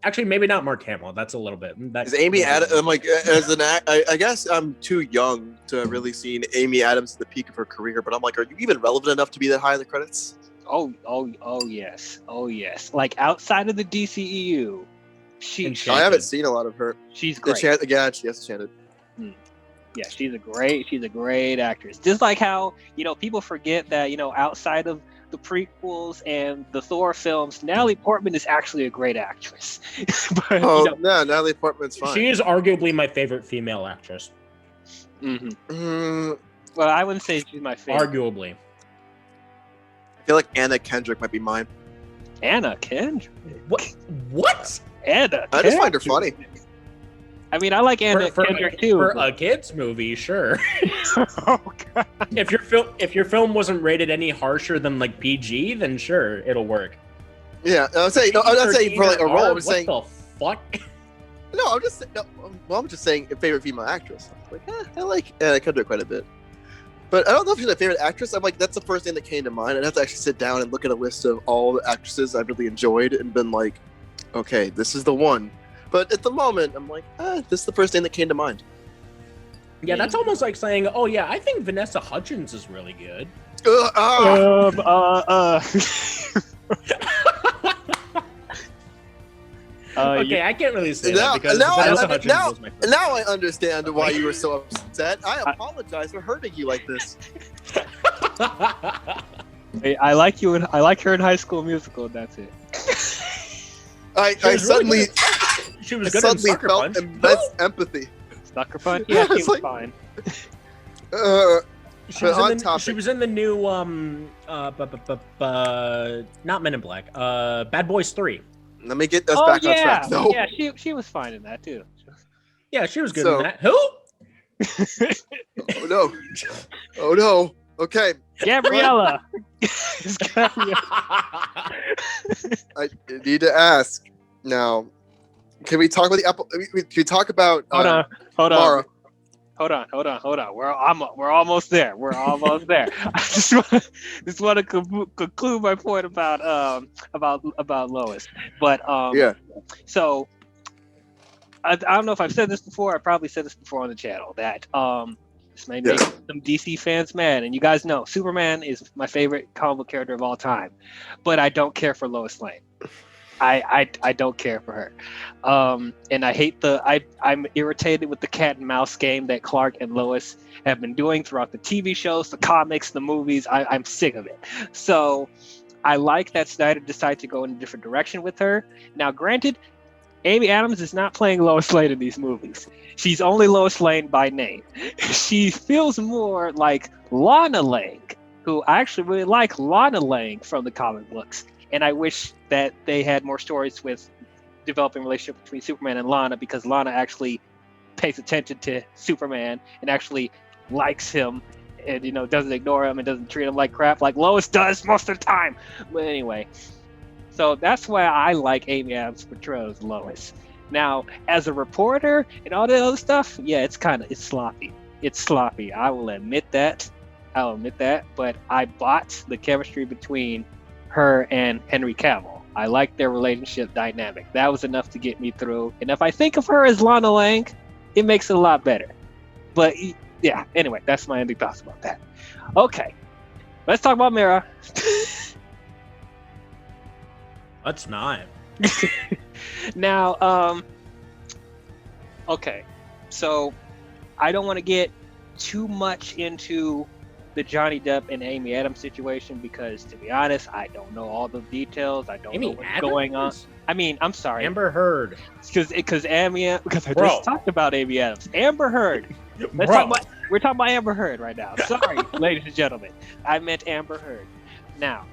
Actually, maybe not Mark Hamill. That's a little bit.
Is Amy Adams? I'm like, as an act, I guess I'm too young to have really seen Amy Adams at the peak of her career. But I'm like, are you even relevant enough to be that high in the credits?
Oh yes. Like outside of the DCEU,
I haven't seen a lot of her.
She's great.
She has Enchanted.
Yeah, she's a great actress. Just like how people forget that outside of the prequels and the Thor films, Natalie Portman is actually a great actress.
But, Natalie Portman's fine.
She is arguably my favorite female actress.
Mm-hmm. Well, I wouldn't say she's my favorite.
Arguably.
I feel like Anna Kendrick might be mine.
Anna Kendrick?
What?
Anna
I just find her funny.
I mean, I like Anna Kendrick too.
For a kids movie, sure.
Oh god!
If your film wasn't rated any harsher than like PG, then sure, it'll work.
Yeah, I'm saying for like a role. I'm saying
what the fuck?
No, I'm just saying favorite female actress. Like, I like Anna Kendrick quite a bit, but I don't know if she's my favorite actress. I'm like, that's the first thing that came to mind. I'd have to actually sit down and look at a list of all the actresses I've really enjoyed and been like, okay, this is the one. But at the moment, I'm like, this is the first thing that came to mind.
Yeah, that's almost like saying, oh yeah, I think Vanessa Hudgens is really good. Okay, I can't really say
Now,
that because
now,
Vanessa
I,
Hudgens
now,
was my first.
now I understand why you were so upset. I apologize for hurting you like this.
I like you, and I like her in High School Musical. And that's it.
I suddenly,
She was
I
good in
suddenly
Sucker
felt
Punch.
immense empathy.
Sucker Punch? Yeah, she
It's
was
like-
fine.
She was in the new not Men in Black. Bad Boys 3.
Let me get us back on track, though.
Yeah, she was fine in that too.
Yeah, she was good
So-
in that. Who?
Oh no! Oh no! Okay,
Gabriella. It's Gabriella.
I need to ask now. Can we talk about the apple? Can we talk about
Hold on.
Mara?
Hold on. We're almost there. We're almost there. I just want to conclude my point about Lois. But
Yeah.
So I don't know if I've said this before. I probably said this before on the channel that this may make some DC fans mad. And you guys know Superman is my favorite comic book character of all time, but I don't care for Lois Lane. I don't care for her, and I hate I'm irritated with the cat and mouse game that Clark and Lois have been doing throughout the TV shows, the comics, the movies. I'm sick of it. So I like that Snyder decided to go in a different direction with her. Now, granted, Amy Adams is not playing Lois Lane in these movies. She's only Lois Lane by name. She feels more like Lana Lang, who I actually really like Lana Lang from the comic books. And I wish that they had more stories with developing a relationship between Superman and Lana, because Lana actually pays attention to Superman and actually likes him and, doesn't ignore him and doesn't treat him like crap like Lois does most of the time. But anyway, so that's why I like Amy Adams' portrayal as Lois. Now, as a reporter and all that other stuff, yeah, it's sloppy. It's sloppy. I will admit that. But I bought the chemistry between her and Henry Cavill. I like their relationship dynamic. That was enough to get me through. And if I think of her as Lana Lang, it makes it a lot better. But yeah, anyway, that's my ending thoughts about that. Okay, let's talk about Mara.
Let's not.
Now, okay, so I don't want to get too much into the Johnny Depp and Amy Adams situation, because, to be honest, I don't know all the details. I don't know what's going on. I mean, I'm sorry,
Amber Heard.
because I just talked about Amy Adams. Amber Heard. We're talking about Amber Heard right now. Sorry, ladies and gentlemen, I meant Amber Heard. Now,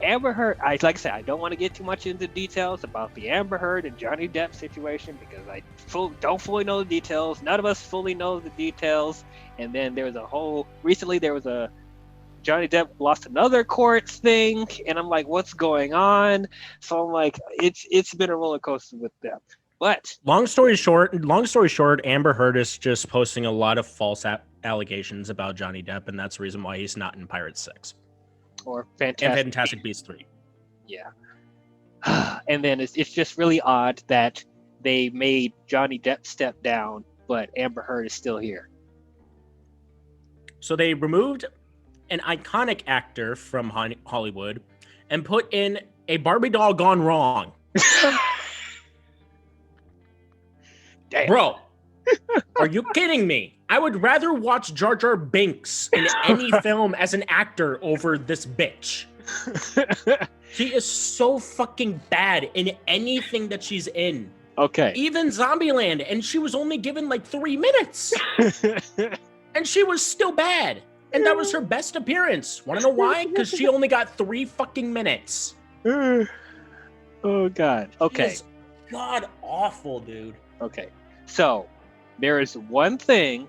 Amber Heard, like I said, I don't want to get too much into details about the Amber Heard and Johnny Depp situation, because I don't fully know the details. None of us fully know the details. And then recently there was a Johnny Depp lost another courts thing, and I'm like, what's going on? So I'm like, it's been a roller coaster with them. But
long story short, Amber Heard is just posting a lot of false allegations about Johnny Depp, and that's the reason why he's not in Pirates 6
or
and Fantastic Beasts 3.
Yeah. And then it's just really odd that they made Johnny Depp step down, but Amber Heard is still here.
So they removed an iconic actor from Hollywood and put in a Barbie doll gone wrong.
Damn.
Bro, are you kidding me? I would rather watch Jar Jar Binks in any film as an actor over this bitch. She is so fucking bad in anything that she's in.
Okay.
Even Zombieland, and she was only given like 3 minutes. And she was still bad. And that was her best appearance. Want to know why? Because she only got 3 fucking minutes.
Oh, God. Okay.
God awful, dude.
Okay. So, there is one thing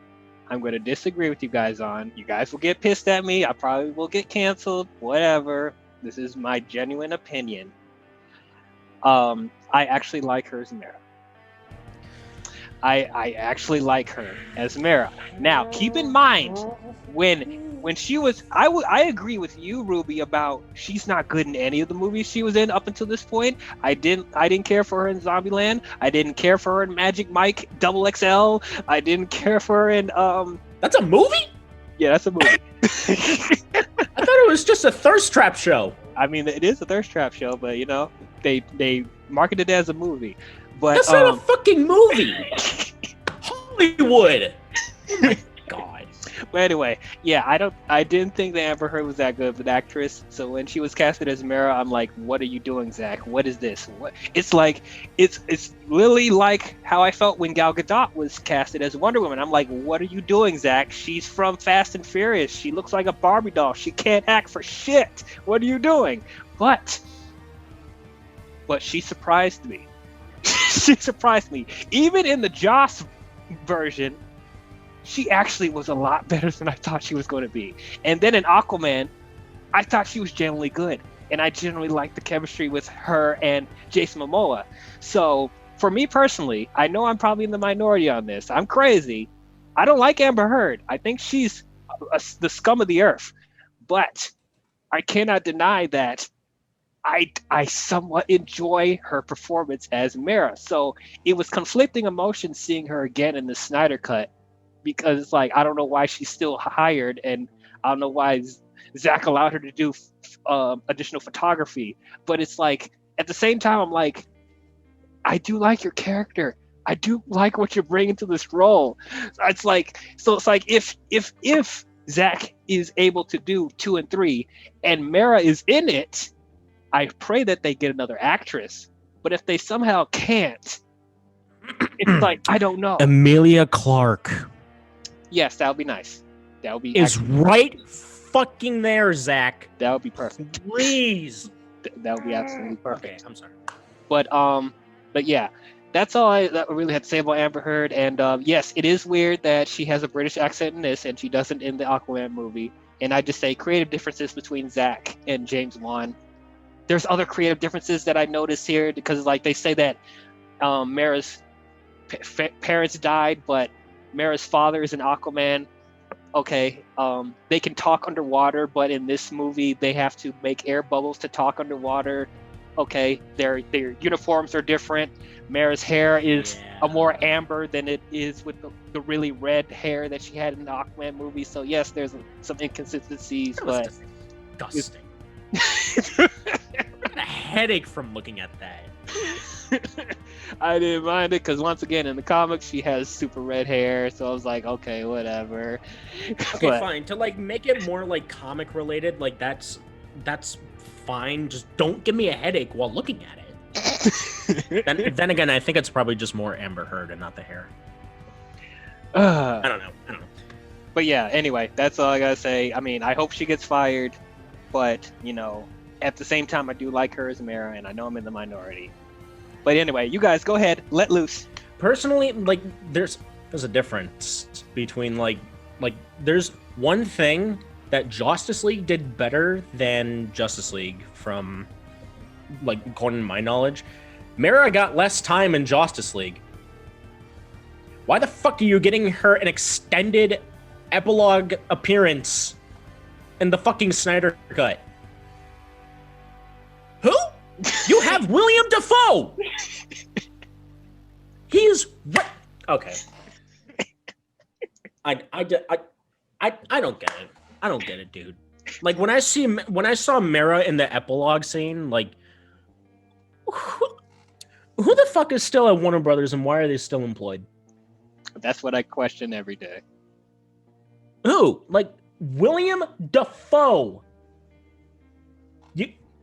I'm going to disagree with you guys on. You guys will get pissed at me. I probably will get canceled. Whatever. This is my genuine opinion. I actually like her as Mara. I actually like her as Mara. Now, keep in mind, when she was, I agree with you, Ruby, about she's not good in any of the movies she was in up until this point. I didn't care for her in Zombieland. I didn't care for her in Magic Mike XXL. I didn't care for her in
That's a movie?
Yeah, that's a movie.
I thought it was just a thirst trap show.
I mean, it is a thirst trap show, but you know, they marketed it as a movie. But
That's not a fucking movie. Hollywood. Oh my god.
But anyway, yeah, I didn't think that Amber Heard was that good of an actress. So when she was casted as Mera, I'm like, what are you doing, Zach? What is this? What? It's like, it's literally like how I felt when Gal Gadot was casted as Wonder Woman. I'm like, what are you doing, Zach? She's from Fast and Furious. She looks like a Barbie doll. She can't act for shit. What are you doing? But she surprised me. She surprised me. Even in the Joss version, she actually was a lot better than I thought she was going to be. And then in Aquaman, I thought she was genuinely good. And I generally liked the chemistry with her and Jason Momoa. So for me personally, I know I'm probably in the minority on this. I'm crazy. I don't like Amber Heard. I think she's the scum of the earth. But I cannot deny that I somewhat enjoy her performance as Mera. So it was conflicting emotions seeing her again in the Snyder Cut. Because it's like, I don't know why she's still hired, and I don't know why Zach allowed her to do additional photography. But it's like, at the same time, I'm like, I do like your character. I do like what you're bringing to this role. It's like if Zach is able to do 2 and 3, and Mera is in it, I pray that they get another actress. But if they somehow can't, it's like, I don't know.
Emilia Clarke.
Yes, that would be nice. That would be
right fucking there, Zach.
That would be perfect.
Please.
That would be absolutely perfect.
Okay, I'm sorry.
But yeah, that's all I really had to say about Amber Heard. And yes, it is weird that she has a British accent in this and she doesn't in the Aquaman movie. And I just say creative differences between Zach and James Wan. There's other creative differences that I noticed here because, like, they say that Mera's parents died, but Mera's father is an Aquaman. Okay, they can talk underwater, but in this movie they have to make air bubbles to talk underwater. Okay, their uniforms are different. Mera's hair is a more amber than it is with the really red hair that she had in the Aquaman movie. So yes, there's some inconsistencies, but
disgusting. I got a headache from looking at that.
I didn't mind it because once again in the comics she has super red hair, so I was like, okay, whatever.
Okay, fine. To like make it more like comic related, like that's fine. Just don't give me a headache while looking at it. then again, I think it's probably just more Amber Heard and not the hair. I don't know.
But yeah, anyway, that's all I gotta say. I mean, I hope she gets fired, but you know, at the same time, I do like her as Mera, and I know I'm in the minority. But anyway, you guys go ahead, let loose.
Personally, like there's a difference between like there's one thing that Justice League did better than Justice League from like according to my knowledge. Mera got less time in Justice League. Why the fuck are you getting her an extended epilogue appearance in the fucking Snyder Cut? Who? You have William Dafoe. He's what? Okay. I don't get it. I don't get it, dude. Like when I saw Mera in the epilogue scene, like who the fuck is still at Warner Brothers and why are they still employed?
That's what I question every day.
Who? Like William Dafoe.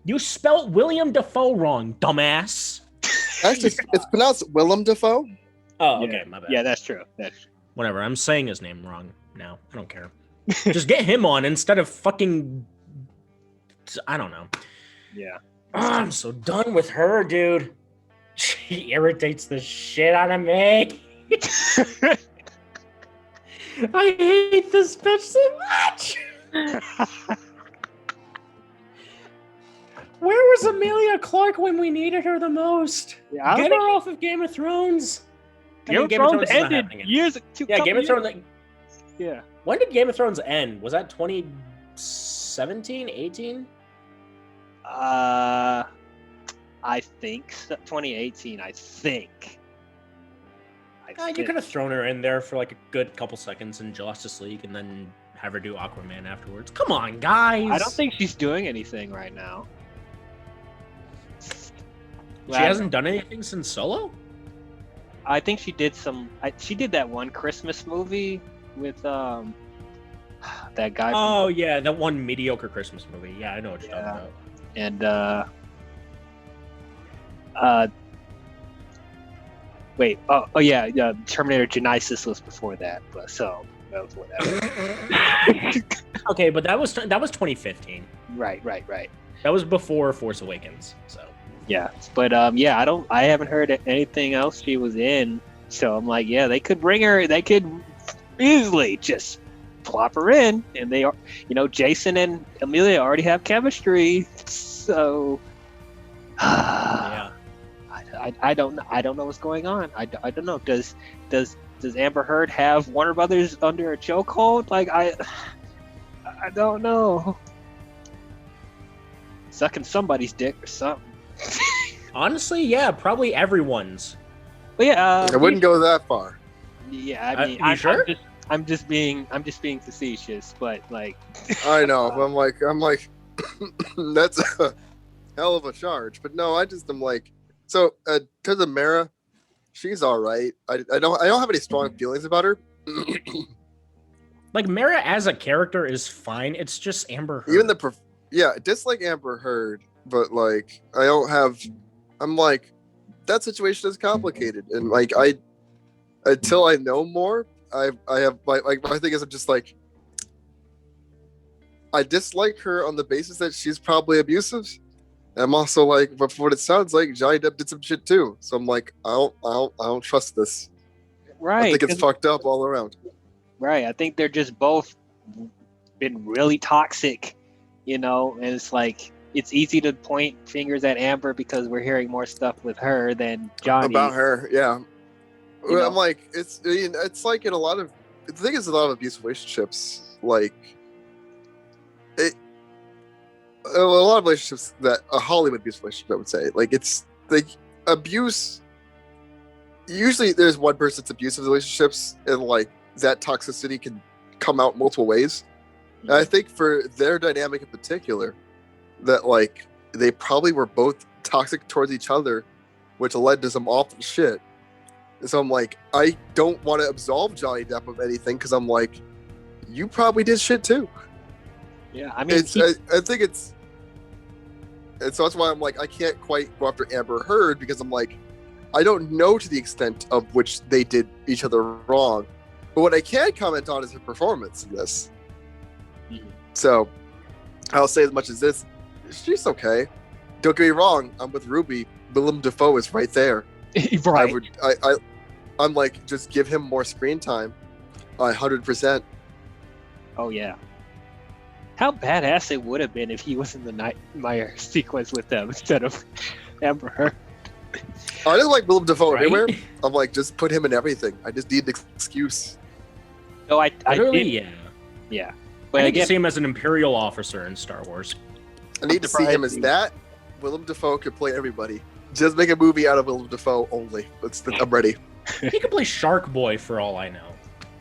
You spelled William Dafoe wrong, dumbass.
Actually, it's pronounced Willem Dafoe.
Oh, okay, my bad.
Yeah, that's true.
Whatever, I'm saying his name wrong now. I don't care. Just get him on instead of fucking... I don't know.
Yeah.
Oh, I'm so done with her, dude. She irritates the shit out of me. I hate this bitch so much. Where was Emilia Clarke when we needed her the most?
Yeah,
Get her off of Game of Thrones.
Game of Thrones ended years.
Game of Thrones.
Yeah.
When did Game of Thrones end? Was that 2017, 18?
I think 2018. I think.
You could have thrown her in there for like a good couple seconds in Justice League, and then have her do Aquaman afterwards. Come on, guys.
I don't think she's doing anything right now.
She hasn't done anything since Solo?
I think she did she did that one Christmas movie with that guy.
Oh yeah, that one mediocre Christmas movie. Yeah, I know what you're talking about.
And wait, oh yeah, Terminator Genisys was before that, but so that was whatever.
Okay, but that was 2015.
Right.
That was before Force Awakens. So
yeah, but yeah, I haven't heard anything else she was in, so I'm like, yeah, they could bring her, they could easily just plop her in, and they are, Jason and Amelia already have chemistry, so
yeah.
I don't know what's going on. I don't know. Does Amber Heard have Warner Brothers under a chokehold? Like I don't know. Sucking somebody's dick or something.
Honestly, yeah, probably everyone's.
But yeah,
I wouldn't go that far.
Yeah, I mean,
you sure?
I'm just being facetious, but like.
I know. I'm like, that's a hell of a charge. But no, I'm like, so to the Mara, she's all right. I don't have any strong feelings about her.
Like Mara as a character is fine. It's just Amber Heard.
Even dislike Amber Heard, but like I'm like, that situation is complicated, and like until I know more, I have my thing is I'm just like, I dislike her on the basis that she's probably abusive. I'm also like, but for what it sounds like, Johnny Depp did some shit too. So I'm like, I don't trust this.
Right.
I think it's fucked up all around.
Right. I think they're just both been really toxic, and it's like it's easy to point fingers at Amber because we're hearing more stuff with her than Johnny.
About her, yeah. I'm like, it's like in a lot of, the thing is, a lot of abusive relationships, like a lot of relationships that a Hollywood abuse relationship, I would say, like it's like abuse. Usually, there's one person that's abusive relationships, and like that toxicity can come out multiple ways. And I think for their dynamic in particular, that like they probably were both toxic towards each other, which led to some awful shit. And so I'm like, I don't want to absolve Johnny Depp of anything because I'm like, you probably did shit too.
Yeah, I mean,
I think it's, and so that's why I'm like, I can't quite go after Amber Heard because I'm like, I don't know to the extent of which they did each other wrong, but what I can comment on is her performance in this.
Mm-hmm.
So I'll say as much as this, she's okay. Don't get me wrong, I'm with Ruby. Willem Dafoe is right there.
Right.
I'm like, just give him more screen time. 100%.
Oh yeah. How badass it would have been if he was in the Nightmare sequence with them instead of Amber Heard.
I just like Willem Dafoe everywhere. I'm like, just put him in everything. I just need an excuse.
No, I
Literally,
did.
yeah.
Yeah.
But I need
again,
to see him as an Imperial officer in Star Wars.
I need to see him as that. Willem Dafoe could play everybody. Just make a movie out of Willem Dafoe only. I'm ready.
He could play Shark Boy for all I know.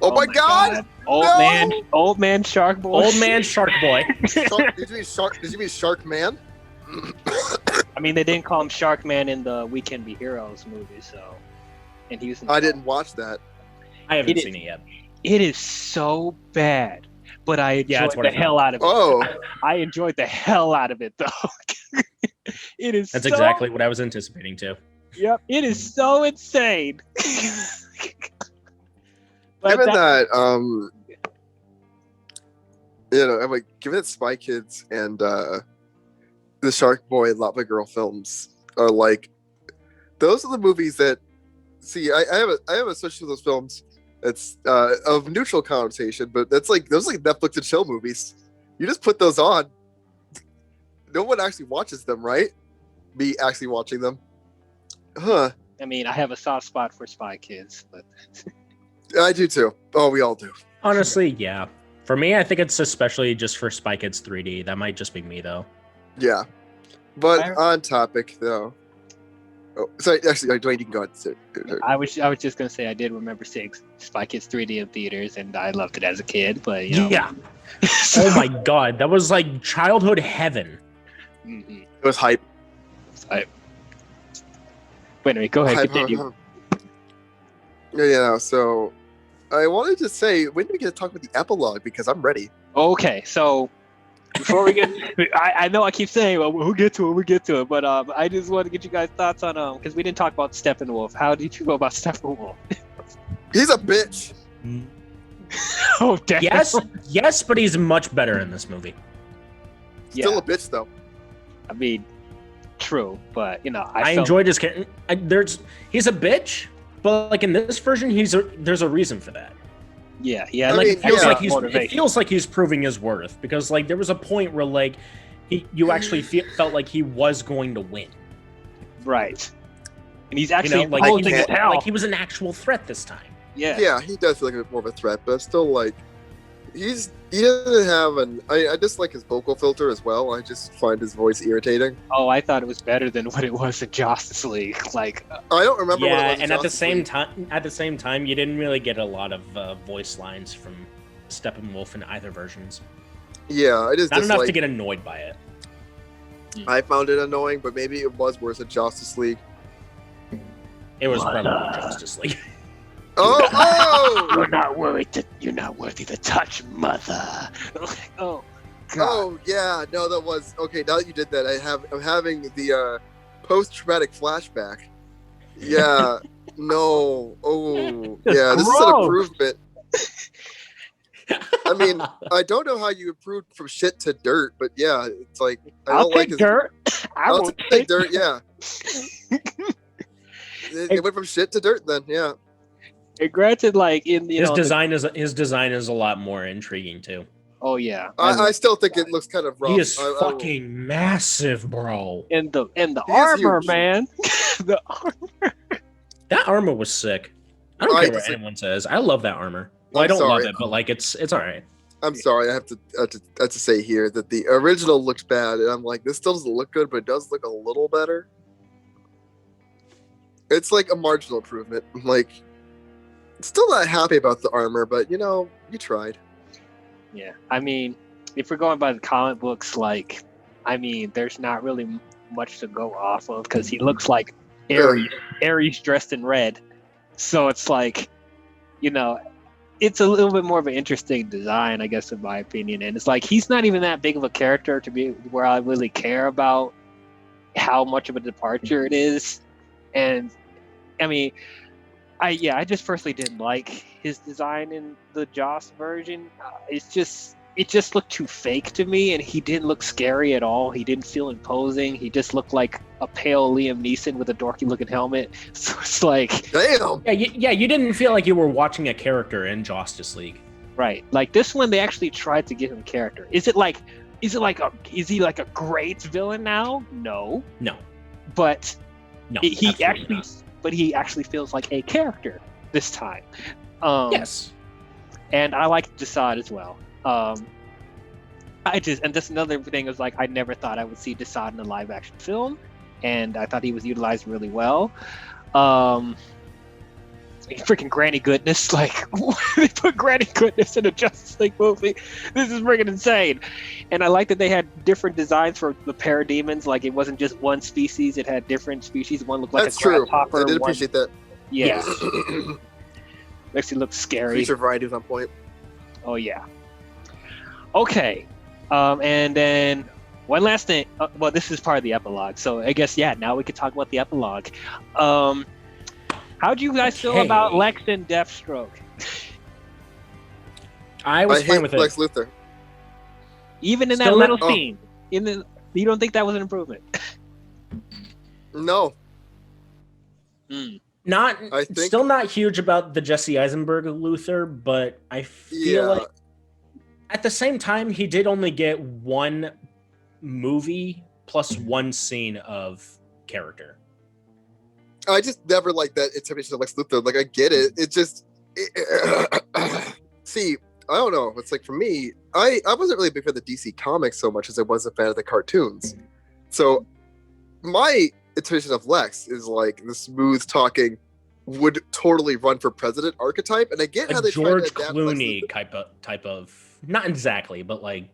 Oh my god!
Old man Shark Boy.
Old man Shark Boy.
Did you mean Shark Man?
I mean, they didn't call him Shark Man in the We Can Be Heroes movie, so. And he was.
I didn't watch that.
I haven't seen it yet.
It is so bad, but I enjoyed the hell out of it.
Oh.
I enjoyed the hell out of it, though. It is.
That's exactly what I was anticipating too.
Yep, it is so insane.
Given that, I'm like, given that Spy Kids and the Shark Boy and Lava Girl films are like, those are the movies that, see, I have a association with those films that's of neutral connotation, but that's like, those are like Netflix and chill movies. You just put those on. No one actually watches them, right? Me actually watching them. Huh.
I mean, I have a soft spot for Spy Kids, but
I do too. Oh, we all do.
Honestly, yeah. For me, I think it's especially just for Spy Kids 3D. That might just be me, though.
Yeah. But on topic, though. Oh, sorry, actually, Dwayne, you can go ahead. Sorry.
I was just gonna say I did remember seeing Spy Kids 3D in theaters, and I loved it as a kid. But
Yeah.
So-
Oh my god, that was like childhood heaven.
Mhm.
It was hype.
But anyway, go ahead.
Hype,
Continue.
Yeah, so I wanted to say, when do we get to talk about the epilogue? Because I'm ready.
Okay, so before we get, I know I keep saying, well, we'll get to it, but I just want to get you guys' thoughts on because we didn't talk about Steppenwolf. How did you feel about Steppenwolf?
He's a bitch.
Oh, damn.
Yes, but he's much better in this movie.
Still
Yeah.
a bitch, though.
I mean, true, but
I enjoyed his character. He's a bitch, but like in this version, there's a reason for that.
Yeah,
I
Like
mean,
it feels
yeah.
like it feels like he's proving his worth, because like there was a point where like you actually felt like he was going to win.
right, and he's actually
like
imposing as hell.
like he was an actual threat this time.
Yeah, he does feel like a bit more of a threat, but still, like, he doesn't have I just like his vocal filter as well. I just find his voice irritating.
Oh, I thought it was better than what it was in Justice League. Like,
I don't remember what it
Yeah,
was in
and at the
Justice
same
League.
time, you didn't really get a lot of voice lines from Steppenwolf in either versions.
Yeah, I just
Not enough to
dislike-
get annoyed by it.
I found it annoying, but maybe it was worse in Justice League.
It was probably Justice League.
Oh!
you're not worthy to touch, mother. Oh, God.
Oh yeah, no, that was okay. Now that you did that, I'm having the post-traumatic flashback. Yeah, no, oh yeah, this is an
gross.
improvement. I mean, I don't know how you improved from shit to dirt, but yeah, it's like I
I'll
don't like
take
his
dirt. I
I'll
will
take dirt. Yeah, it went from shit to dirt. Then yeah,
And granted, like in
His design is a lot more intriguing too.
oh yeah,
I still think it looks kind of rough.
He is
I will-
fucking massive, bro.
in the
He is
armor,
huge.
man. The armor.
That armor was sick. I don't
I
care what
disagree.
anyone says. I love that armor. Well, I
I'm
don't
sorry.
love it, but like it's all right.
I'm sorry, I have to say here that the original looks bad, and I'm like, this still doesn't look good, but it does look a little better. It's like a marginal improvement. I'm like, still not happy about the armor, but you tried.
Yeah, I mean, if we're going by the comic books, like, I mean, there's not really much to go off of because he looks like Ares dressed in red. So it's like, it's a little bit more of an interesting design, I guess, in my opinion. And it's like he's not even that big of a character to be where I really care about how much of a departure it is. And I mean, I just personally didn't like his design in the Joss version. It just looked too fake to me, and he didn't look scary at all. He didn't feel imposing. He just looked like a pale Liam Neeson with a dorky-looking helmet. So it's like,
Damn.
Yeah, you didn't feel like you were watching a character in Justice League.
right, like this one, they actually tried to give him character. Is he like a great villain now? No,
No,
but he
absolutely
actually feels like a character this time.
not. Yes.
And I like Desaad as well. And just another thing is like I never thought I would see Desaad in a live action film, and I thought he was utilized really well. Freaking Granny Goodness, like they put Granny Goodness in a Justice League movie. This is freaking insane. And I like that they had different designs for the parademons. Like it wasn't just one species; it had different species. One looked like
That's
a
true.
grasshopper.
I did
one-
appreciate that.
Yeah, makes it look scary.
Creature variety was on point.
Oh yeah. Okay, and then one last thing. Well, this is part of the epilogue, so I guess now we could talk about the epilogue. How do you guys feel about
Okay.
Lex and Deathstroke?
I was
I
fine
hate
with it.
Lex Luthor.
Even in
Still
that
not-
little scene, you don't think that was an improvement?
No,
Not
I think-
still not huge about the Jesse Eisenberg Luthor, but I feel
Yeah.
like at the same time he did only get one movie plus one scene of character.
I just never liked that interpretation of Lex Luthor. Like, I get it. It just see. I don't know. It's like for me, I wasn't really a big fan of the DC comics so much as I was a fan of the cartoons. So my interpretation of Lex is like the smooth talking, would totally run for president archetype, and I get how
A
they
George
try to adapt Lex
Clooney
Luthor.
type of not exactly, but like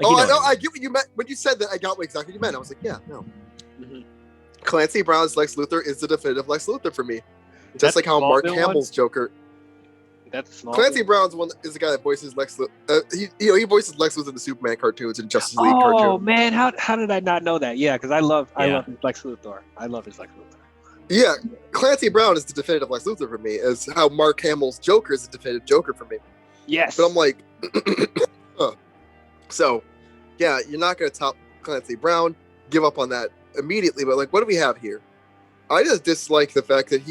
Oh,
you
I know.
what
I
mean.
get what you meant when you said that. I got what exactly you meant. I was like, yeah, no.
Mhm.
Clancy Brown's Lex Luthor is the definitive Lex Luthor for me.
Is
Just
that
like
the
how Mark
Smallville
Hamill's Joker.
That's small.
Clancy Brown's one is the guy that voices Lex Luthor. He voices Lex Luthor in the Superman cartoons and Justice League
Oh
cartoon.
man, how did I not know that? Yeah, because I love his Lex Luthor. I love his Lex Luthor.
Yeah, Clancy Brown is the definitive Lex Luthor for me, as how Mark Hamill's Joker is the definitive Joker for me.
Yes.
But I'm like, so, yeah, you're not going to top Clancy Brown, give up on that immediately. But like, what do we have here? I just dislike the fact that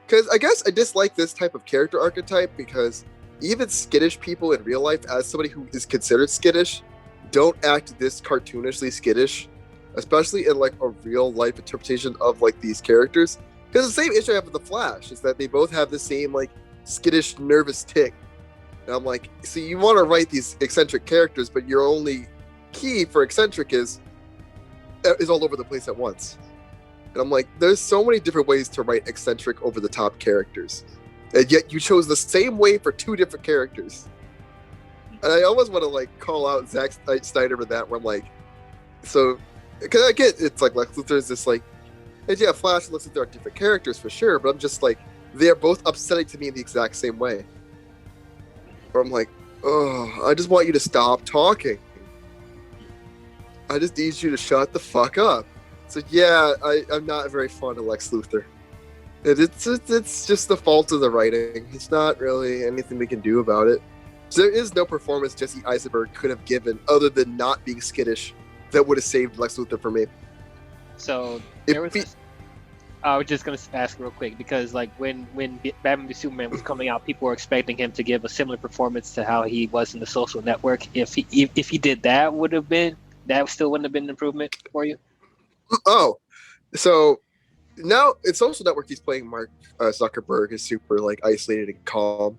because I guess I dislike this type of character archetype because even skittish people in real life, as somebody who is considered skittish, don't act this cartoonishly skittish, especially in like a real life interpretation of like these characters. Because the same issue I have with the Flash is that they both have the same like skittish, nervous tick. And I'm like, so you want to write these eccentric characters, but your only key for eccentric is all over the place at once. And I'm like, there's so many different ways to write eccentric over the top characters. And yet you chose the same way for two different characters. And I almost want to like call out Zack Snyder for that, where I'm like, so, because I get it's like Lex Luthor is this like, and yeah, Flash and Lex Luthor are different characters for sure, but I'm just like, they're both upsetting to me in the exact same way. Where I'm like, oh, I just want you to stop talking. I just need you to shut the fuck up. So yeah, I'm not very fond of Lex Luthor. It's just the fault of the writing. It's not really anything we can do about it. So there is no performance Jesse Eisenberg could have given other than not being skittish that would have saved Lex Luthor for me.
So there was I was just gonna ask real quick because like when Batman v Superman was coming out, people were expecting him to give a similar performance to how he was in The Social Network. If he did that, that still wouldn't have been an improvement for you?
Oh, so now in Social Network he's playing Mark Zuckerberg is super like isolated and calm.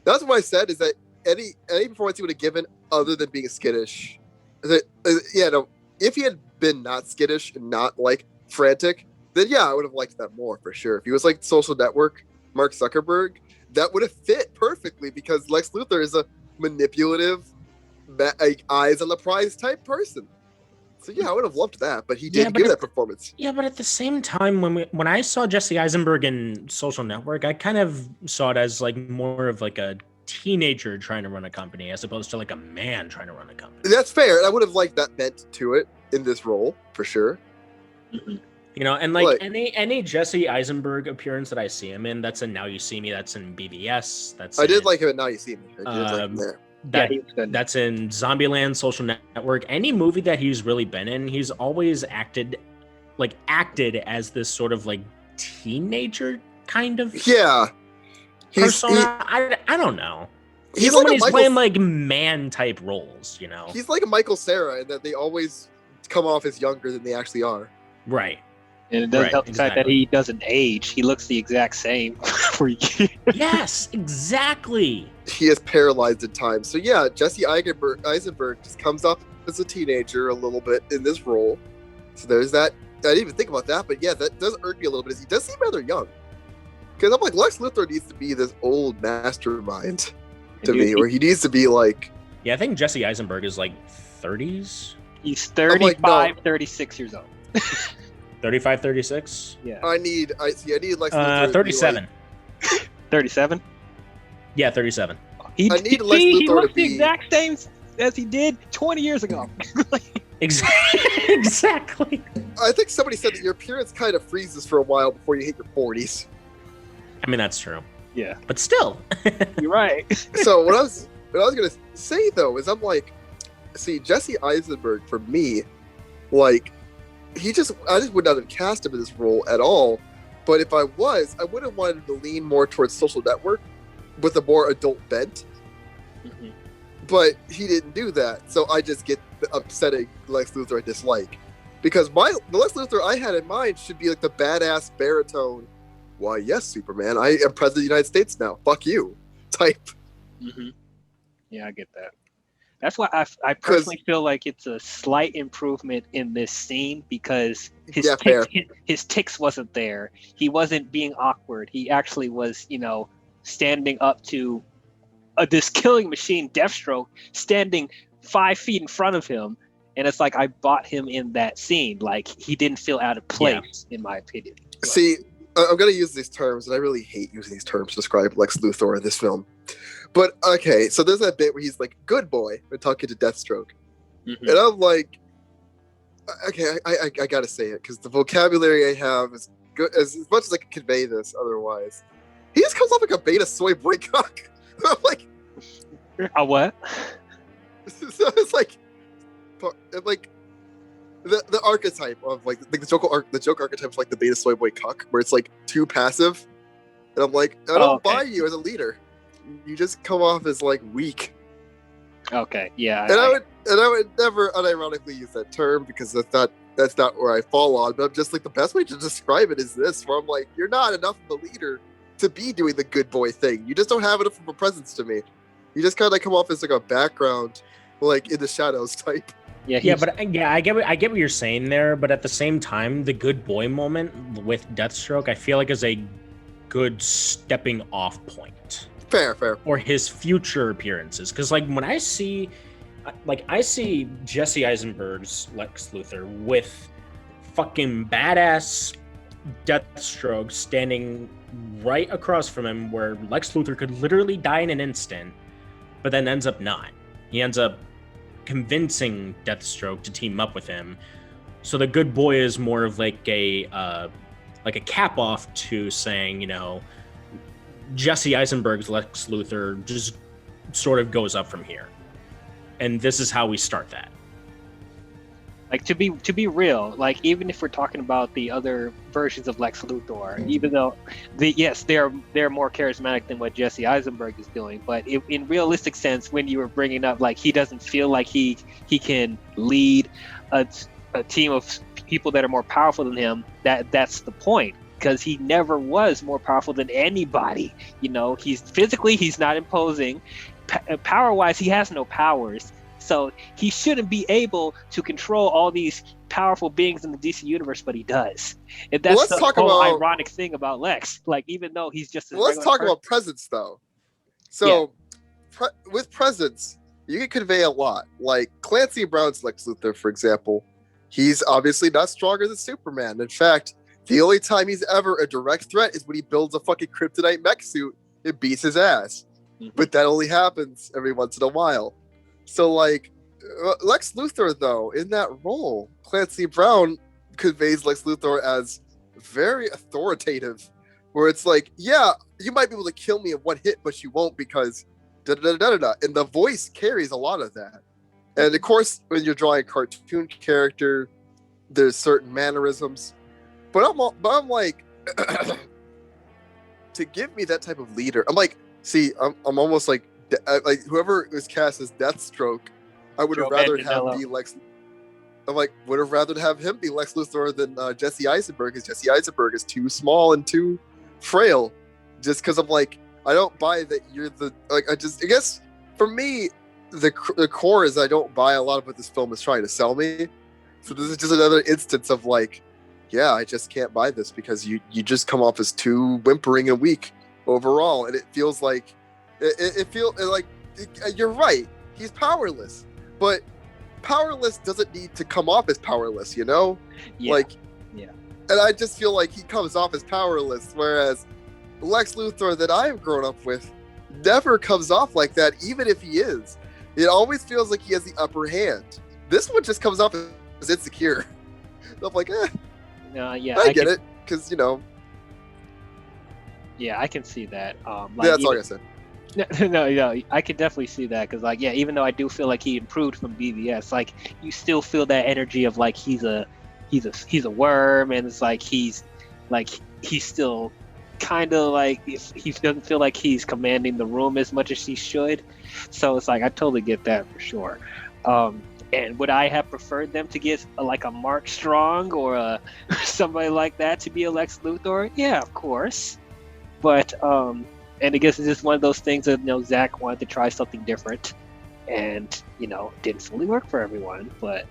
That's what I said is that any performance he would have given other than being skittish, if he had been not skittish and not like frantic, then yeah, I would have liked that more for sure. If he was like Social Network, Mark Zuckerberg, that would have fit perfectly because Lex Luthor is a manipulative, eyes on the prize type person. So yeah, I would have loved that, but he didn't give that performance.
Yeah, but at the same time, when I saw Jesse Eisenberg in Social Network, I kind of saw it as like more of like a teenager trying to run a company as opposed to like a man trying to run a company.
That's fair. I would have liked that bent to it in this role for sure.
Mm-hmm. You know, and like any Jesse Eisenberg appearance that I see him in, that's in Now You See Me, that's in BVS.
I did like him in Now You See Me. I did like him there.
That's in Zombieland, Social Network. Any movie that he's really been in, he's always acted as this sort of like teenager kind of persona. I don't know. Even like when he's playing like man type roles, you know.
He's like a Michael Cera in that they always come off as younger than they actually are.
Right.
And it doesn't help the fact that he doesn't age. He looks the exact same for years.
Yes, exactly.
He is paralyzed at times. So yeah, Jesse Eisenberg just comes up as a teenager a little bit in this role. So there's that. I didn't even think about that, but yeah, that does irk me a little bit. He does seem rather young. Because I'm like, Lex Luthor needs to be this old mastermind to me, or he needs to be like...
Yeah, I think Jesse Eisenberg is like 30s.
He's 35, 36 years old.
35, 36?
Yeah.
I need Lex Luthor
37.
37?
Yeah, 37.
He looks the exact same as he did 20 years ago.
Exactly.
I think somebody said that your appearance kind of freezes for a while before you hit your 40s.
I mean, that's true.
Yeah.
But still.
You're right.
So what I was going to say, though, is I'm like, see, Jesse Eisenberg, for me, like, I just would not have cast him in this role at all. But if I was, I would have wanted him to lean more towards Social Network with a more adult bent. Mm-hmm. But he didn't do that. So I just get the upsetting Lex Luthor I dislike. Because the Lex Luthor I had in mind should be like the badass baritone, why, yes, Superman, I am president of the United States now. Fuck you. Type.
Mm-hmm. Yeah, I get that. That's why I personally feel like it's a slight improvement in this scene because his tics wasn't there. He wasn't being awkward. He actually was, standing up to this killing machine, Deathstroke, standing 5 feet in front of him. And it's like I bought him in that scene. Like he didn't feel out of place, in my opinion.
See, I'm going to use these terms, and I really hate using these terms to describe Lex Luthor in this film. But, okay, so there's that bit where he's like, good boy, when talking to Deathstroke. Mm-hmm. And I'm like, okay, I got to say it, because the vocabulary I have is good, as much as I can convey this otherwise. He just comes off like a beta soy boy cock. I'm like...
A what?
So it's like the archetype of like the joke archetype of like the beta soy boy cuck, where it's like too passive, and I'm like, I don't buy you as a leader. You just come off as like weak.
Okay, yeah.
And I would never unironically use that term because that's not where I fall on. But I'm just like, the best way to describe it is this, where I'm like, you're not enough of a leader to be doing the good boy thing. You just don't have enough of a presence to me. You just kind of come off as like a background, like in the shadows type.
I get what you're saying there, but at the same time, the good boy moment with Deathstroke, I feel like is a good stepping off point.
Fair.
Or his future appearances, because like when I see Jesse Eisenberg's Lex Luthor with fucking badass Deathstroke standing right across from him, where Lex Luthor could literally die in an instant, but then ends up not. He ends up convincing Deathstroke to team up with him. So the good boy is more of like a cap off to saying, Jesse Eisenberg's Lex Luthor just sort of goes up from here. And this is how we start that.
Like to be real, like even if we're talking about the other versions of Lex Luthor, even though they're more charismatic than what Jesse Eisenberg is doing, but in realistic sense, when you were bringing up like he doesn't feel like he can lead a team of people that are more powerful than him, that's the point, because he never was more powerful than anybody. He's not imposing. Power-wise, he has no powers. So he shouldn't be able to control all these powerful beings in the DC universe, but he does. And that's the whole ironic thing about Lex. Like, even though he's just
let's talk about presence, though. So, with presence, you can convey a lot. Like Clancy Brown's Lex Luthor, for example, he's obviously not stronger than Superman. In fact, the only time he's ever a direct threat is when he builds a fucking kryptonite mech suit and beats his ass. Mm-hmm. But that only happens every once in a while. So, like, Lex Luthor, though, in that role, Clancy Brown conveys Lex Luthor as very authoritative, where it's like, yeah, you might be able to kill me in one hit, but you won't because da-da-da-da-da-da. And the voice carries a lot of that. And, of course, when you're drawing a cartoon character, there's certain mannerisms. But I'm like, to give me that type of leader, I'm like, see, I'm almost like whoever was cast as Deathstroke, I would have rather have be Lex. I'm like, would have rather have him be Lex Luthor than Jesse Eisenberg, because Jesse Eisenberg is too small and too frail. Just because I'm like, I don't buy that you're the like. I guess for me, the core is I don't buy a lot of what this film is trying to sell me. So this is just another instance of like, yeah, I just can't buy this because you just come off as too whimpering and weak overall, and it feels like. It feels like you're right. He's powerless, but powerless doesn't need to come off as powerless, Yeah. And I just feel like he comes off as powerless, whereas Lex Luthor that I have grown up with never comes off like that, even if he is. It always feels like he has the upper hand. This one just comes off as insecure. I'm like, I get it, because
Yeah, I can see that.
That's all I said.
No, I could definitely see that because, even though I do feel like he improved from BVS, like you still feel that energy of like he's a worm, and it's like he's still kind of like he doesn't feel like he's commanding the room as much as he should. So it's like I totally get that for sure. And would I have preferred them to get like a Mark Strong or somebody like that to be a Lex Luthor? Yeah, of course. But and I guess it's just one of those things that Zack wanted to try something different, and didn't fully work for everyone. But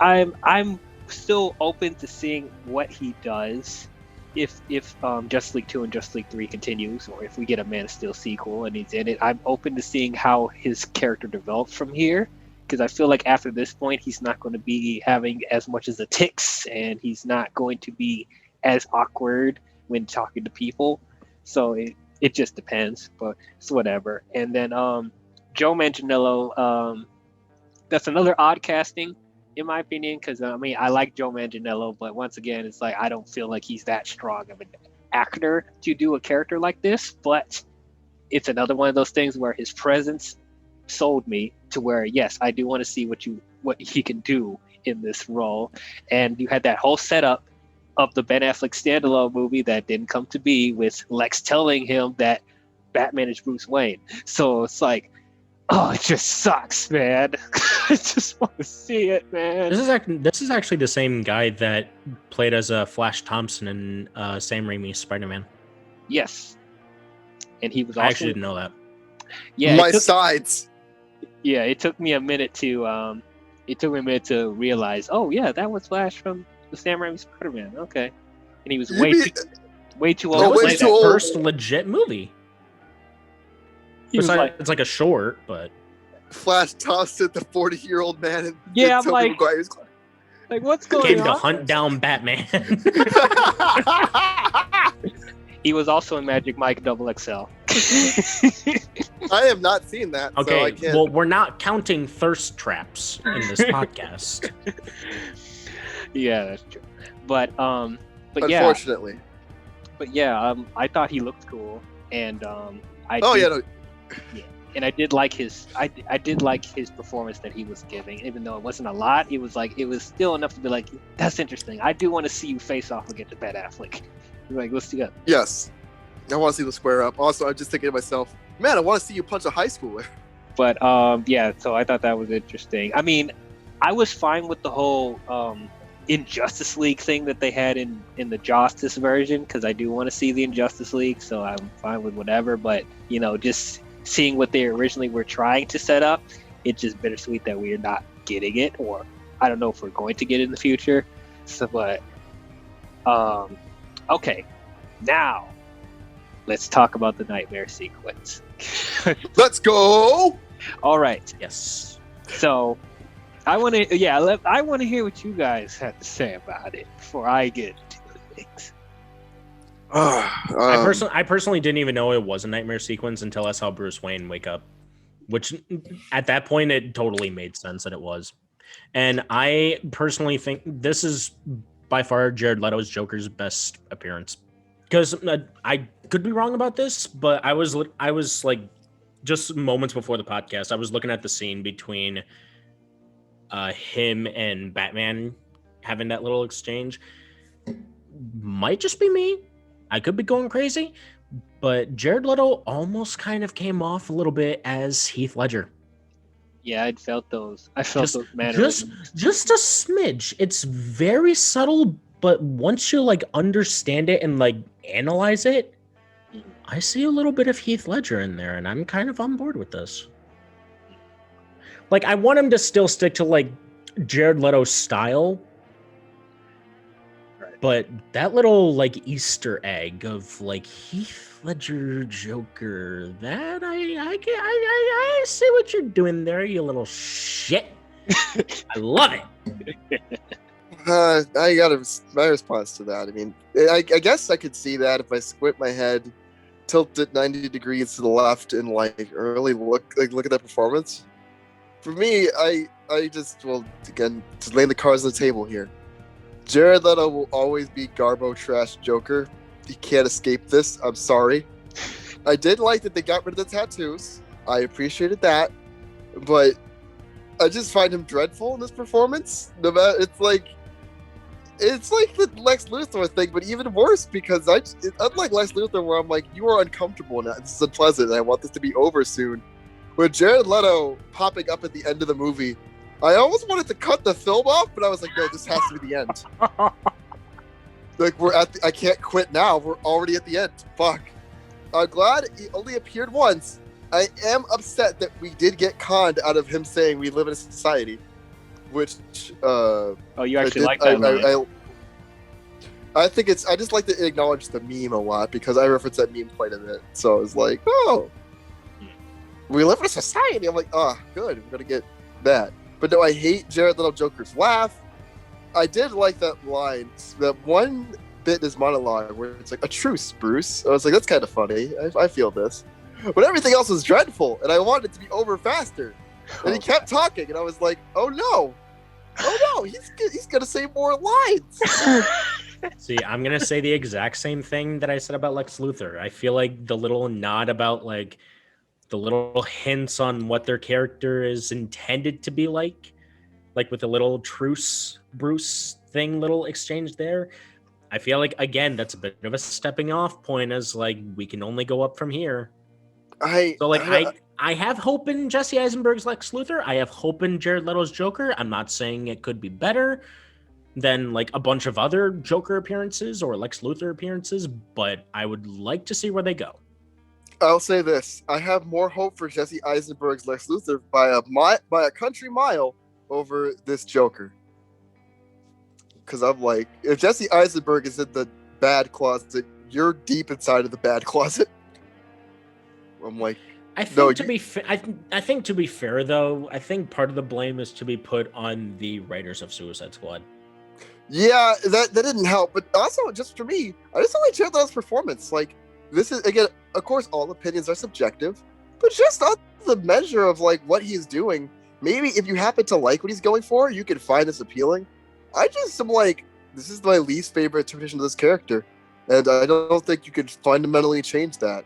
I'm still open to seeing what he does if Justice League 2 and Justice League 3 continues, or if we get a Man of Steel sequel and he's in it. I'm open to seeing how his character develops from here, because I feel like after this point he's not going to be having as much as the tics, and he's not going to be as awkward when talking to people. So it just depends, but it's whatever. And then Joe Manganiello, that's another odd casting in my opinion, because I like Joe Manganiello, but once again, it's like I don't feel like he's that strong of an actor to do a character like this. But it's another one of those things where his presence sold me to where, yes, I do want to see what he can do in this role. And you had that whole setup of the Ben Affleck standalone movie that didn't come to be, with Lex telling him that Batman is Bruce Wayne. So it's like, oh, it just sucks, man. I just want to see it, man.
This is actually the same guy that played as Flash Thompson in Sam Raimi's Spider-Man.
Yes, and he was.
I actually didn't know that.
Yeah, my sides.
Yeah, it took me a minute to realize. Oh yeah, that was Flash from the Sam Raimi Spider-Man. Okay, and he was way too old.
That was like the first legit movie. It's like a short, but
Flash Thompson, the 40-year-old man. And
yeah, I'm like, what's going on?
Came to hunt down Batman.
He was also in Magic Mike XXL.
I have not seen that.
Okay,
so I can't...
well, we're not counting thirst traps in this podcast.
Yeah, that's true. But
unfortunately.
I thought he looked cool, and
Yeah,
and I did like his performance that he was giving, even though it wasn't a lot. It was still enough to be like, that's interesting. I do want to see you face off against Ben Affleck. Like, let's see it.
Yes, I want to see the square up. Also, I'm just thinking to myself, man, I want to see you punch a high schooler.
But so I thought that was interesting. I mean, I was fine with the whole Injustice League thing that they had in the Justice version, because I do want to see the Injustice League, so I'm fine with whatever. But just seeing what they originally were trying to set up, it's just bittersweet that we're not getting it, or I don't know if we're going to get it in the future. So, but okay, now let's talk about the nightmare sequence.
Let's go.
All right.
Yes.
So I want to hear what you guys have to say about it before I get into things.
I personally didn't even know it was a nightmare sequence until I saw Bruce Wayne wake up, which at that point it totally made sense that it was. And I personally think this is by far Jared Leto's Joker's best appearance, because I could be wrong about this, but I was like, just moments before the podcast, I was looking at the scene between him and Batman having that little exchange. Might just be me. I could be going crazy, but Jared Leto almost kind of came off a little bit as Heath Ledger.
Yeah, I felt those mannerisms.
Just a smidge. It's very subtle, but once you like understand it and like analyze it, I see a little bit of Heath Ledger in there, and I'm kind of on board with this. Like, I want him to still stick to like Jared Leto's style, right, but that little like Easter egg of like Heath Ledger Joker, that I see what you're doing there, you little shit. I love it.
I got my response to that. I mean, I guess I could see that if I squint my head, tilt it 90 degrees to the left, and like really look at that performance. For me, I just lay the cards on the table here. Jared Leto will always be Garbo Trash Joker. He can't escape this. I'm sorry. I did like that they got rid of the tattoos. I appreciated that, but I just find him dreadful in this performance. No matter, it's like the Lex Luthor thing, but even worse, because unlike Lex Luthor, where I'm like, you are uncomfortable now, this is unpleasant, and I want this to be over soon. With Jared Leto popping up at the end of the movie, I almost wanted to cut the film off, but I was like, no, this has to be the end. Like, I can't quit now. We're already at the end. Fuck. I'm glad he only appeared once, I am upset that we did get conned out of him saying we live in a society, which
you actually like that line.
I think it's. I just like to acknowledge the meme a lot because I reference that meme quite a bit. So I was like, oh, we live in a society. I'm like, good. We're gonna get that. But no, I hate Jared Leto Joker's laugh. I did like that line. That one bit in his monologue where it's like, a truce, Bruce. I was like, that's kind of funny. I feel this. But everything else was dreadful, and I wanted it to be over faster. And he kept talking, and I was like, oh no, he's gonna say more lines.
See, I'm gonna say the exact same thing that I said about Lex Luthor. I feel like the little nod about like the little hints on what their character is intended to be like with the little truce Bruce thing, little exchange there. I feel like again that's a bit of a stepping off point, as like we can only go up from here. I have hope in Jesse Eisenberg's Lex Luthor. I have hope in Jared Leto's Joker. I'm not saying it could be better than like a bunch of other Joker appearances or Lex Luthor appearances, but I would like to see where they go.
I'll say this: I have more hope for Jesse Eisenberg's Lex Luthor by a country mile over this Joker. Because I'm like, if Jesse Eisenberg is in the bad closet, you're deep inside of the bad closet. I'm like,
I think to be fair, though, I think part of the blame is to be put on the writers of Suicide Squad.
Yeah, that didn't help. But also, just for me, I just don't like Jared Leto's performance. Like, this is, again, of course, all opinions are subjective, but just on the measure of like what he's doing, maybe if you happen to like what he's going for, you can find this appealing. I just am like, this is my least favorite interpretation of this character, and I don't think you could fundamentally change that.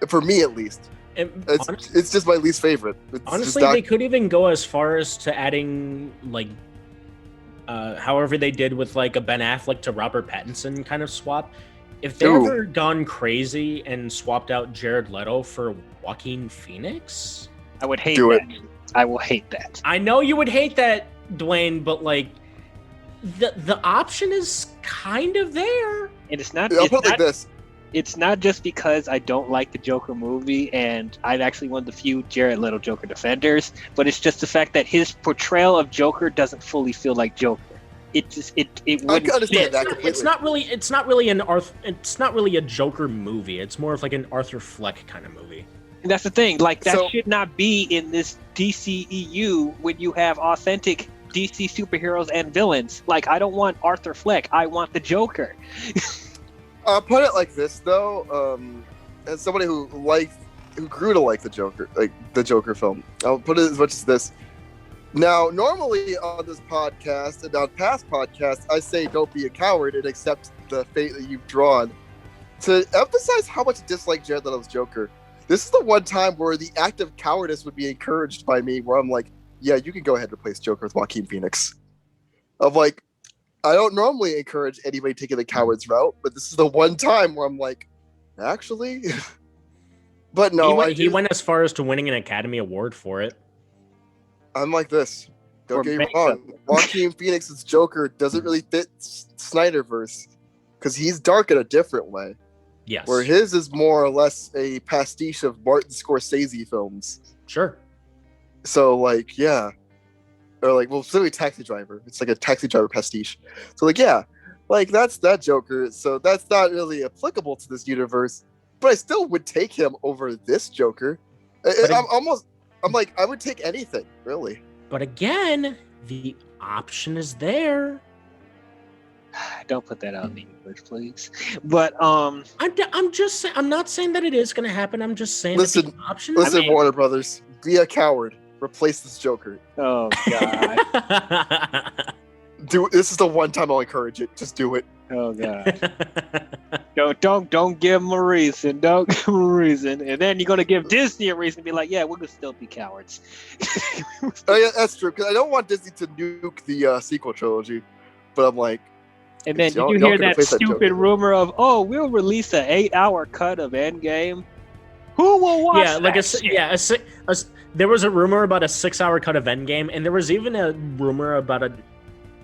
For me, at least. It's just my least favorite.
Honestly, they could even go as far as to adding, like, however they did with, like, a Ben Affleck to Robert Pattinson kind of swap. If they ever gone crazy and swapped out Jared Leto for Joaquin Phoenix,
I would hate that. I will hate that.
I know you would hate that, Dwayne, but, like, the option is kind of there.
And it's not.
I'll put it like this.
It's not just because I don't like the Joker movie, and I'm actually one of the few Jared Leto Joker defenders, but it's just the fact that his portrayal of Joker doesn't fully feel like Joker. It wouldn't.
I can understand that completely.
It's not really a Joker movie. It's more of like an Arthur Fleck kind of movie.
And that's the thing. Like, that should not be in this DCEU when you have authentic DC superheroes and villains. Like, I don't want Arthur Fleck. I want the Joker.
I'll put it like this, though. As somebody who grew to like the Joker film, I'll put it as much as this. Now, normally on this podcast and on past podcasts, I say don't be a coward and accept the fate that you've drawn. To emphasize how much I dislike Jared Leto's Joker, this is the one time where the act of cowardice would be encouraged by me, where I'm like, yeah, you can go ahead and replace Joker with Joaquin Phoenix. I'm like, I don't normally encourage anybody taking the coward's route, but this is the one time where I'm like, actually? But no.
He went as far as to winning an Academy Award for it.
I'm like this. Don't get me wrong. Joaquin Phoenix's Joker doesn't really fit Snyderverse because he's dark in a different way.
Yes.
Where his is more or less a pastiche of Martin Scorsese films.
Sure.
So, like, yeah. Or like, well, specifically Taxi Driver. It's like a Taxi Driver pastiche. So like, yeah, like that's that Joker. So that's not really applicable to this universe. But I still would take him over this Joker. I'm like, I would take anything, really. But
again, the option is there.
Don't put that out in the universe, please. But
I'm just saying. I'm not saying that it is going to happen. I'm just saying that the option.
Listen, Warner Brothers, be a coward. Replace this Joker.
Oh God!
This is the one time I'll encourage it. Just do it.
Oh God! don't give him a reason. Don't give him a reason, and then you're gonna give Disney a reason to be like, yeah, we're gonna still be cowards.
Oh yeah, that's true. Because I don't want Disney to nuke the sequel trilogy, but I'm like.
And then did you hear that stupid rumor of, we'll release an 8-hour cut of Endgame? Who will watch that?
There was a rumor about a 6-hour cut of Endgame, and there was even a rumor about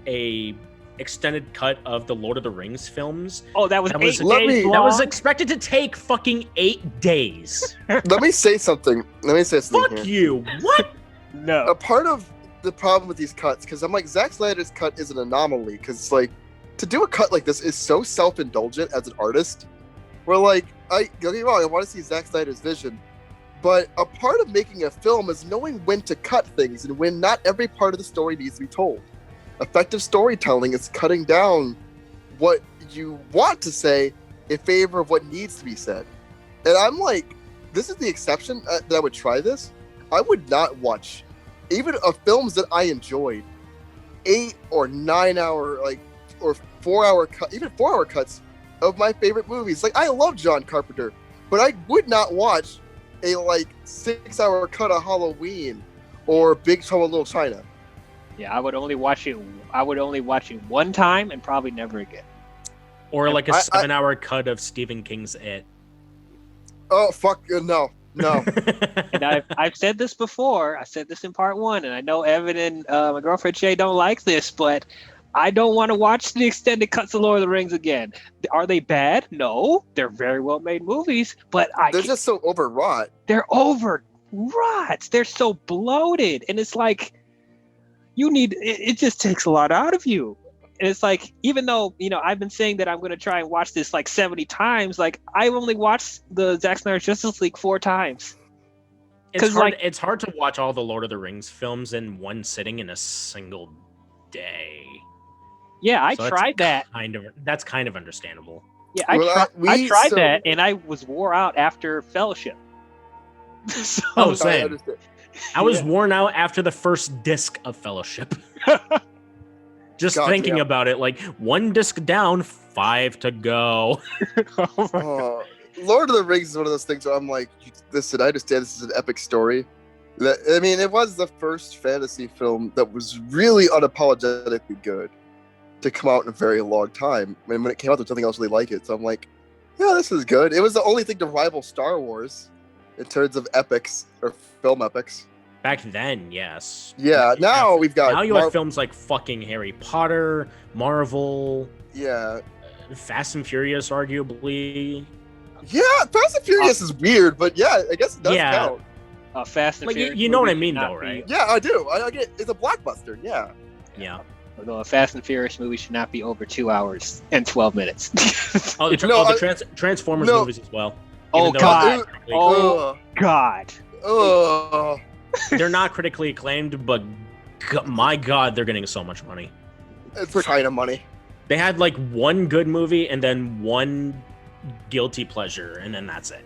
a extended cut of the Lord of the Rings films.
Oh, that was
That
8
was-
days
let me-
long?
That was expected to take fucking 8 days.
Let me say something.
Fuck
Here.
you. What?
No.
A part of the problem with these cuts, because I'm like, Zack Snyder's cut is an anomaly, because like, to do a cut like this is so self-indulgent as an artist. Where like, don't get me wrong, I want to see Zack Snyder's vision, but a part of making a film is knowing when to cut things and when not every part of the story needs to be told. Effective storytelling is cutting down what you want to say in favor of what needs to be said. And I'm like, this is the exception that I would try this. I would not watch even films that I enjoyed 8 or 9 hour, like, or 4 hour cut, even 4 hour cuts of my favorite movies. Like, I love John Carpenter, but I would not watch a like 6 hour cut of Halloween or Big Trouble in Little China.
Yeah, I would only watch it one time and probably never again.
Or like a
I-
7-hour cut of Stephen King's It.
Oh fuck no.
And I've said this before. I said this in part 1, and I know Evan and my girlfriend Shay don't like this, but I don't want to watch the extended cuts of Lord of the Rings again. Are they bad? No, they're very well made movies, but
They're just so overwrought.
they're overwrought. They're so bloated, and it's like it just takes a lot out of you. And it's like, even though, I've been saying that I'm going to try and watch this like 70 times, like I've only watched the Zack Snyder's Justice League 4 times.
It's hard to watch all the Lord of the Rings films in one sitting in a single day.
Yeah, I
So
tried that.
That's kind of understandable.
Yeah,
Well,
I tried that, and I was wore out after Fellowship. So,
Oh,
I
same.
understand.
I was worn out after the first disc of Fellowship. Just
God
thinking
damn.
about it, like 1 disc down, 5 to go.
Lord of the Rings is one of those things where I'm like, listen, I understand this is an epic story. I mean, it was the first fantasy film that was really unapologetically good to come out in a very long time. And when it came out, there's nothing else really like it. So I'm like, yeah, this is good. It was the only thing to rival Star Wars in terms of epics or film epics.
Back then, yes.
Yeah, now we've got
Now you have films like fucking Harry Potter, Marvel,
Yeah,
Fast and Furious, arguably.
yeah. Fast and Furious is weird, but yeah, I guess it does
Yeah.
count.
Fast and
Like,
Furious.
you know what I
movie
mean,
should not
though,
be-
right?
Yeah, I do. I get it's a blockbuster. Yeah.
Yeah.
Although a Fast and Furious movie should not be over 2 hours and 12 minutes.
Oh, the, Transformers
No.
movies as well.
Oh,
Even though
God.
they're
Oh. God.
they're not critically acclaimed, but my God, they're getting so much money.
It's kind of money.
They had like 1 good movie and then 1 guilty pleasure, and then that's it.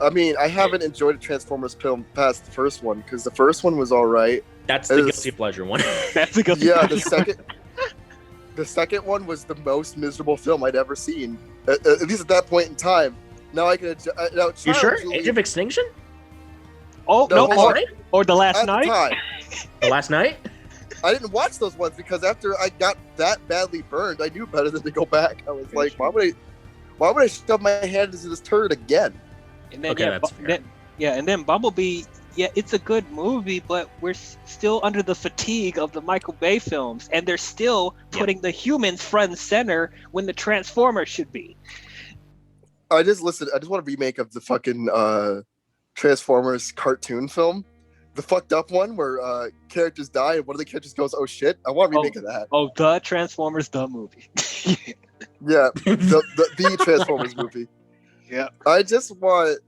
I mean, I haven't enjoyed a Transformers film past the first one because the first one was all right.
That's the
It is-
guilty pleasure one.
That's a good
Yeah, the second one was the most miserable film I'd ever seen. At least at that point in time. Now I can. Now,
You sure?
Julie-
Age of Extinction?
Oh,
No,
no.
hold on.
Or The Last
At the
Night?
time,
The Last Night?
I didn't watch those ones because after I got that badly burned, I knew better than to go back. I was like, why would I shove my hand into this turd again?
And then,
Okay, that's fair.
and then Bumblebee, yeah, it's a good movie, but we're still under the fatigue of the Michael Bay films, and they're still putting the humans front and center when the Transformers should be.
I just want a remake of the fucking Transformers cartoon film, the fucked up one where characters die and one of the characters goes, "Oh shit!" I want a remake of that.
Oh, the Transformers, the movie.
Yeah, the Transformers movie.
Yeah.
I just want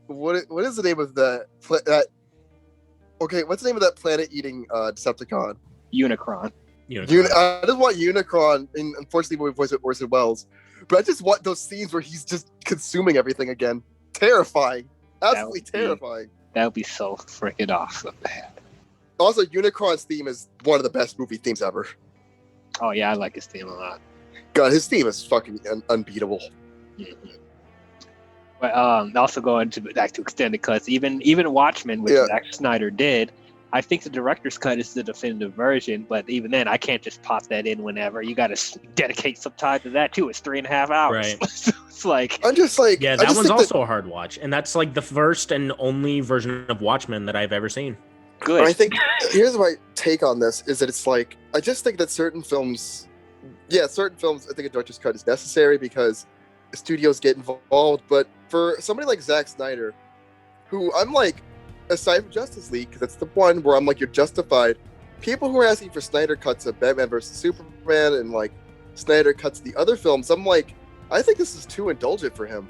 what is the name of that? Okay, what's the name of that planet-eating Decepticon?
Unicron.
I just want Unicron, and unfortunately, we voice it Orson Welles. But I just want those scenes where he's just consuming everything again. Terrifying, absolutely terrifying.
That would be so freaking awesome, man.
Also, Unicron's theme is one of the best movie themes ever.
Oh yeah, I like his theme a lot.
God, his theme is fucking unbeatable.
Mm-hmm. But also going back to extended cuts, even Watchmen, which Zack Snyder did, I think the director's cut is the definitive version. But even then, I can't just pop that in whenever. You got to dedicate some time to that too. It's 3.5 hours.
Right.
So it's like
I'm just like,
yeah, that one's also a hard watch, and that's like the first and only version of Watchmen that I've ever seen.
Good.
I think here's my take on this is that it's like I just think that certain films yeah, certain films, I think a director's cut is necessary because studios get involved. But for somebody like Zack Snyder, who I'm like, aside from Justice League, because that's the one where I'm like, you're justified. People who are asking for Snyder cuts of Batman versus Superman and like Snyder cuts of the other films, I'm like, I think this is too indulgent for him.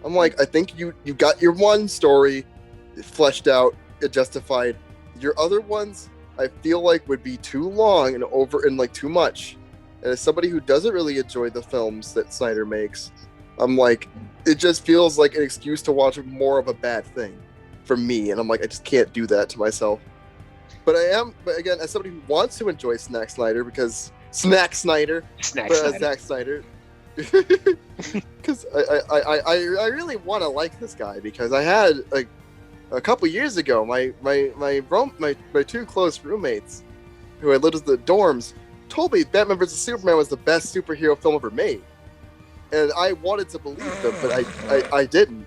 I'm like, I think you got your one story fleshed out, justified. Your other ones, I feel like would be too long and over and like too much. And as somebody who doesn't really enjoy the films that Snyder makes, I'm like, it just feels like an excuse to watch more of a bad thing for me. And I'm like, I just can't do that to myself. But again, as somebody who wants to enjoy Zack Snyder, Zack Snyder, because I really want to like this guy, because I had like a couple years ago, my two close roommates who I lived with the dorms told me Batman vs Superman was the best superhero film ever made, and I wanted to believe them, but I didn't.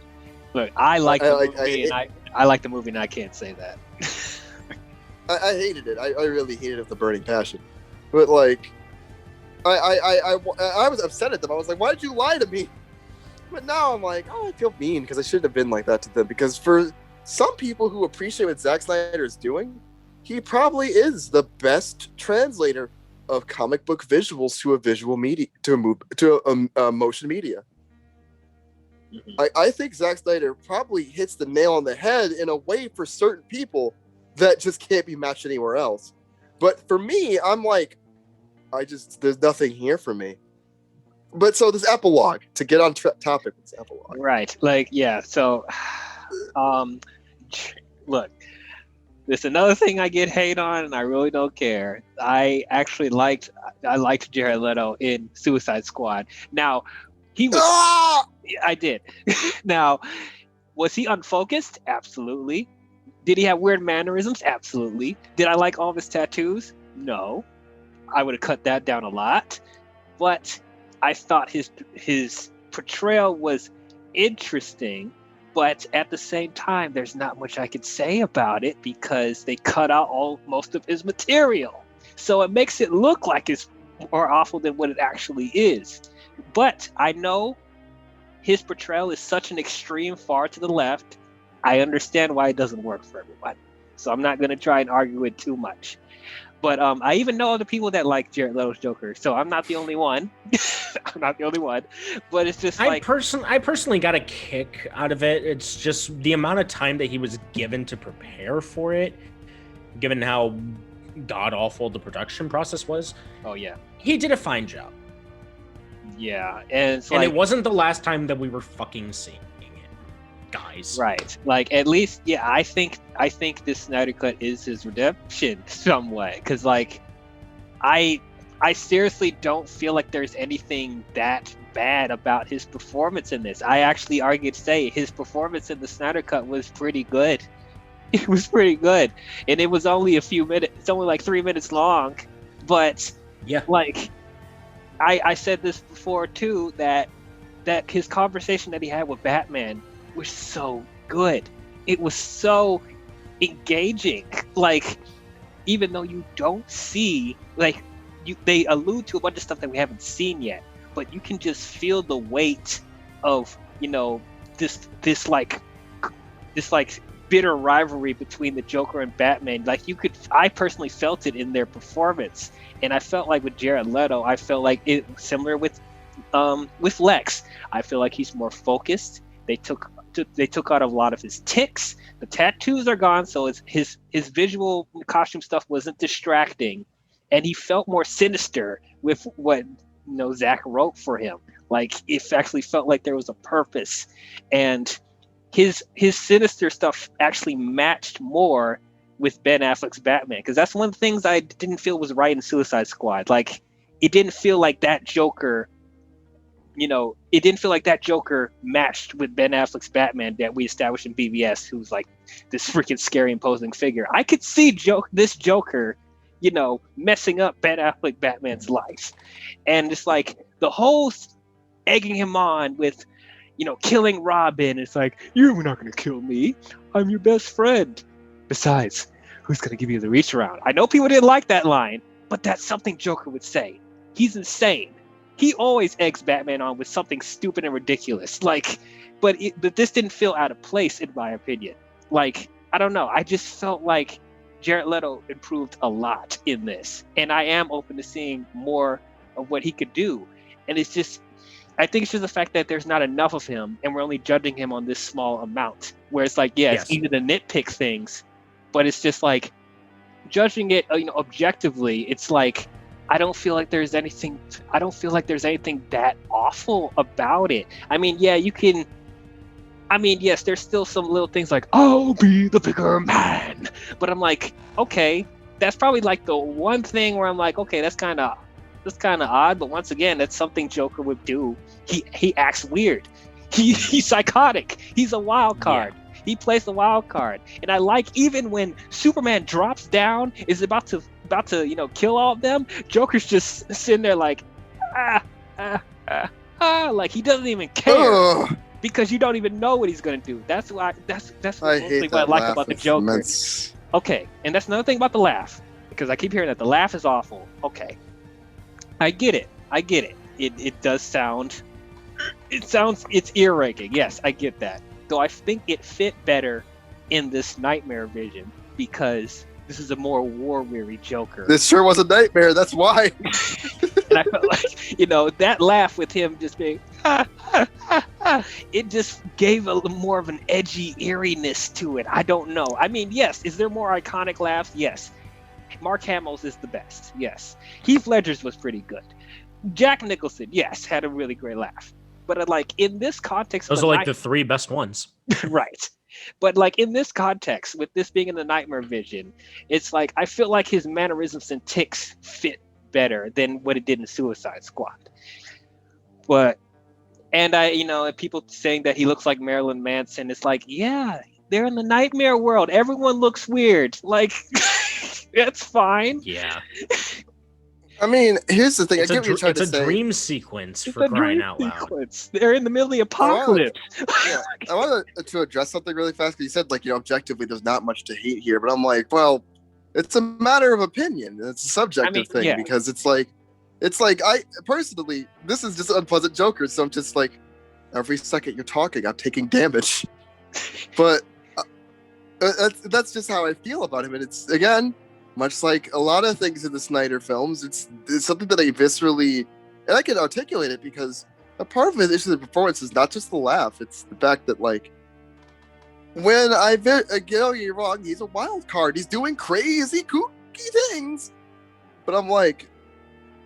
Look, I like the movie, and I like the movie, and I can't say that.
I hated it. I really hated it with a burning passion. But like, I was upset at them. I was like, why did you lie to me? But now I'm like, oh, I feel mean because I shouldn't have been like that to them. Because for some people who appreciate what Zack Snyder is doing, he probably is the best translator of comic book visuals to a visual media, to a motion media. Mm-hmm. I think Zack Snyder probably hits the nail on the head in a way for certain people that just can't be matched anywhere else. But for me, I'm like, there's nothing here for me. But so this epilogue, to get on topic with this epilogue.
Right. Like, yeah. So, look, there's another thing I get hate on, and I really don't care. I liked Jared Leto in Suicide Squad. Now, he was... I did. Now, was he unfocused? Absolutely. Did he have weird mannerisms? Absolutely. Did I like all of his tattoos? No. I would have cut that down a lot. But I thought his portrayal was interesting, but at the same time, there's not much I could say about it because they cut out most of his material. So it makes it look like it's more awful than what it actually is. But I know his portrayal is such an extreme far to the left. I understand why it doesn't work for everyone. So I'm not going to try and argue it too much. But I even know other people that like Jared Leto's Joker, so I'm not the only one. I'm not the only one. But it's just
I personally got a kick out of it. It's just the amount of time that he was given to prepare for it, given how god-awful the production process was.
Oh, yeah.
He did a fine job.
Yeah, and
it wasn't the last time that we were fucking seeing it, guys.
Right. Like, at least, yeah, I think this Snyder Cut is his redemption some way, because like, I seriously don't feel like there's anything that bad about his performance in this. I actually argue to say his performance in the Snyder Cut was pretty good. It was pretty good, and it was only a few minutes. It's only like 3 minutes long, but
yeah,
like. I said this before too, that his conversation that he had with Batman was so good. It was so engaging. Like, even though you don't see, like, they allude to a bunch of stuff that we haven't seen yet, but you can just feel the weight of, you know, this bitter rivalry between the Joker and Batman. Like, I personally felt it in their performance. And I felt like with Jared Leto, I felt like it similar with Lex. I feel like he's more focused. They took out a lot of his tics. The tattoos are gone, so his visual costume stuff wasn't distracting, and he felt more sinister with what Zack wrote for him. Like, it actually felt like there was a purpose, and his sinister stuff actually matched more with Ben Affleck's Batman, because that's one of the things I didn't feel was right in Suicide Squad. Like, it didn't feel like that Joker, it didn't feel like that Joker matched with Ben Affleck's Batman that we established in BVS, who's like this freaking scary, imposing figure. I could see this Joker, messing up Ben Affleck Batman's life. And it's like the whole egging him on with, killing Robin. It's like, you're not going to kill me. I'm your best friend. Besides, who's going to give you the reach around? I know people didn't like that line, but that's something Joker would say. He's insane. He always eggs Batman on with something stupid and ridiculous. Like, but this didn't feel out of place in my opinion. Like, I don't know. I just felt like Jared Leto improved a lot in this, and I am open to seeing more of what he could do. And it's just, I think it's just the fact that there's not enough of him, and we're only judging him on this small amount. Where it's like, yeah, it's easy to nitpick things, but it's just like judging it, objectively. It's like I don't feel like there's anything that awful about it. I mean, yeah, you can. I mean, yes, there's still some little things like I'll be the bigger man, but I'm like, okay, that's probably like the one thing where I'm like, okay, that's kind of odd. But once again, that's something Joker would do. He acts weird. He's psychotic. He's a wild card. Yeah. He plays the wild card, and I like even when Superman drops down, is about to kill all of them. Joker's just sitting there like, like he doesn't even care. Because you don't even know what he's gonna do. That's why. That's mostly what I like about the Joker. Immense. Okay, and that's another thing about the laugh, because I keep hearing that the laugh is awful. Okay, I get it. It does sound. It's ear-raking. Yes, I get that. Though I think it fit better in this nightmare vision because this is a more war-weary Joker.
This sure was a nightmare. That's why.
And I felt like, that laugh with him just being, it just gave a more of an edgy eeriness to it. I don't know. I mean, yes, is there more iconic laughs? Yes. Mark Hamill's is the best. Yes. Heath Ledger's was pretty good. Jack Nicholson, yes, had a really great laugh. But like in this context,
those are like the three best ones.
Right. But like in this context, with this being in the nightmare vision, it's like I feel like his mannerisms and tics fit better than what it did in Suicide Squad. But people saying that he looks like Marilyn Manson, it's like, yeah, they're in the nightmare world. Everyone looks weird. Like that's fine.
Yeah.
I mean, here's the thing.
It's a dream sequence for crying out loud.
They're in the middle of the apocalypse.
I want to address something really fast because you said, objectively, there's not much to hate here. But I'm like, well, it's a matter of opinion. It's a subjective thing because it's like I personally, this is just unpleasant Joker. So I'm just like, every second you're talking, I'm taking damage. But that's just how I feel about him. And it's, again, much like a lot of things in the Snyder films, it's something that I viscerally, and I can articulate it because a part of it is the performance is not just the laugh. It's the fact that, like, when you're wrong, he's a wild card. He's doing crazy, kooky things. But I'm like,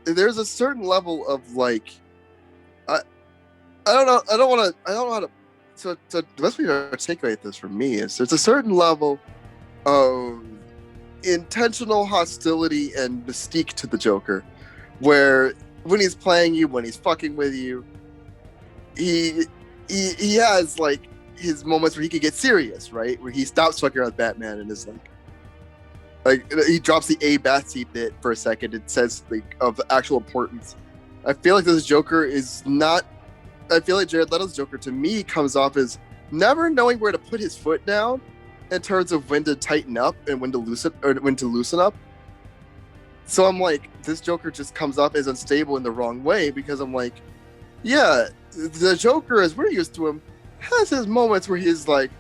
there's a certain level of, like, I don't know how to, so the best way to articulate this for me is there's a certain level of intentional hostility and mystique to the Joker, where when he's playing you, when he's fucking with you, he has like his moments where he can get serious, right? Where he stops fucking around with Batman and is like he drops the A Batsy bit for a second and says something of actual importance. I feel like this Joker is not. I feel like Jared Leto's Joker to me comes off as never knowing where to put his foot down in terms of when to tighten up and when to loosen up. So I'm like, this Joker just comes off as unstable in the wrong way because I'm like, yeah, the Joker, as we're used to him, has his moments where he's like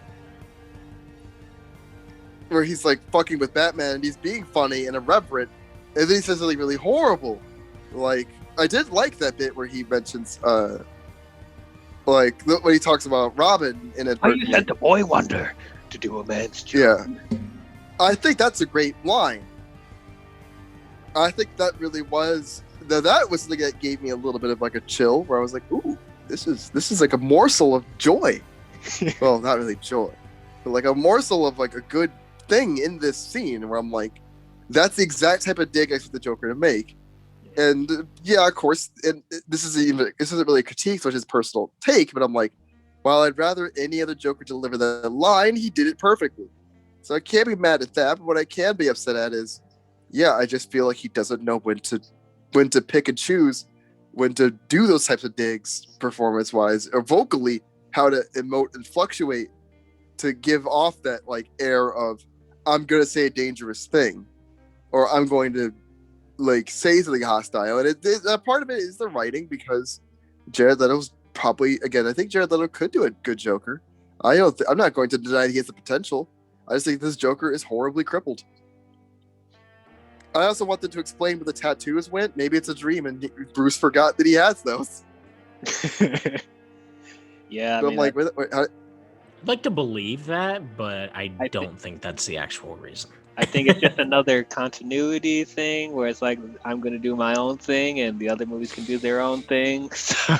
fucking with Batman and he's being funny and irreverent, and then he says something really horrible. Like, I did like that bit where he mentions when he talks about Robin in
How you sent the boy wonder to do a man's job.
Yeah, I think that's a great line. I think that really was that was the thing that gave me a little bit of like a chill, where I was like, "Ooh, this is like a morsel of joy." Well, not really joy, but like a morsel of like a good thing in this scene, where I'm like, "That's the exact type of dig I expect the Joker to make." And yeah, of course, and this isn't really a critique, so it's his personal take, but I'm like, while I'd rather any other Joker deliver that line, he did it perfectly. So I can't be mad at that, but what I can be upset at is, yeah, I just feel like he doesn't know when to pick and choose, when to do those types of digs performance-wise, or vocally, how to emote and fluctuate to give off that like air of, I'm going to say a dangerous thing, or I'm going to like say something hostile, and a part of it is the writing, because Jared Leto's probably, again, I think Jared Leto could do a good Joker. I'm not going to deny he has the potential. I just think this Joker is horribly crippled. I also want them to explain where the tattoos went. Maybe it's a dream and Bruce forgot that he has those.
Yeah, I
So
mean,
I'm like, wait,
I'd like to believe that, but I don't think that's the actual reason.
I think it's just another continuity thing where it's like, I'm going to do my own thing and the other movies can do their own thing. So.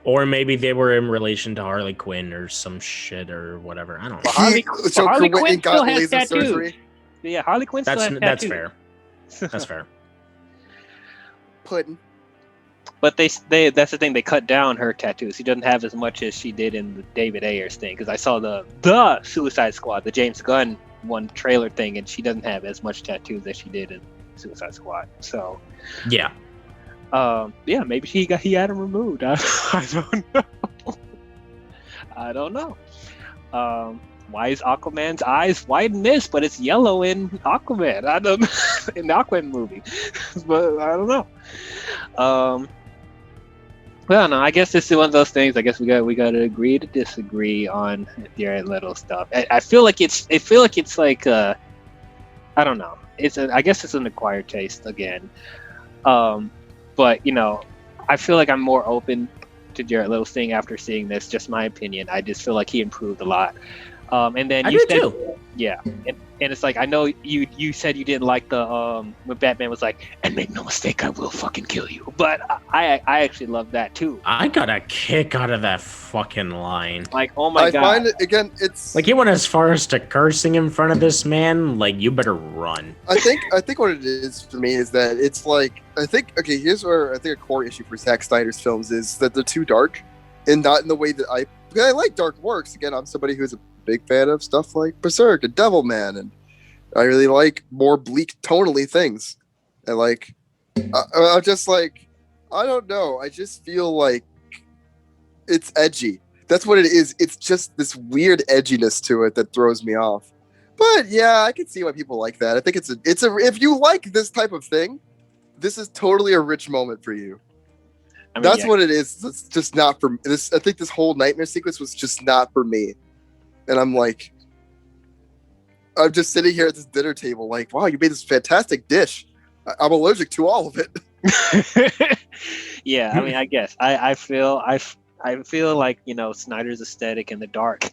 Or maybe they were in relation to Harley Quinn or some shit or whatever. I don't know.
Harley Quinn still has tattoos.
surgery.
Yeah, Harley Quinn still has tattoos.
That's fair. That's fair.
Pudding.
But that's the thing, they cut down her tattoos. She doesn't have as much as she did in the David Ayers thing, because I saw the Suicide Squad, the James Gunn one trailer thing, and she doesn't have as much tattoos as she did in Suicide Squad. So
yeah,
maybe he had them removed. I don't know. I don't know. Why is Aquaman's eyes white in this, but it's yellow in Aquaman? I don't in the Aquaman movie, but I don't know. Well, no, I guess this is one of those things. I guess we got to agree to disagree on Jared Leto stuff. I feel like it's like I don't know. I guess it's an acquired taste again. But I feel like I'm more open to Jared Leto's thing after seeing this. Just my opinion. I just feel like he improved a lot. And then
I
you
do
said,
too.
Yeah, and it's like, I know you said you didn't like the when Batman was like, and make no mistake, I will fucking kill you. But I actually love that too.
I got a kick out of that fucking line.
Like, oh my god!
I find it, again, it's
like he went as far as to cursing in front of this man. Like, you better run.
I think what it is for me is that it's like, here's where I think a core issue for Zack Snyder's films is that they're too dark, and not in the way that I like dark works. Again, I'm somebody who's a big fan of stuff like Berserk and Devilman, and I really like more bleak tonally things. And like, I'm just like, I don't know. I just feel like it's edgy. That's what it is. It's just this weird edginess to it that throws me off. But yeah, I can see why people like that. I think it's a if you like this type of thing, this is totally a rich moment for you. I mean, that's what it is. It's just not for this. I think this whole nightmare sequence was just not for me. And I'm like, I'm just sitting here at this dinner table like, wow, you made this fantastic dish. I'm allergic to all of it.
Yeah, I mean, I guess I feel like, Snyder's aesthetic and the dark,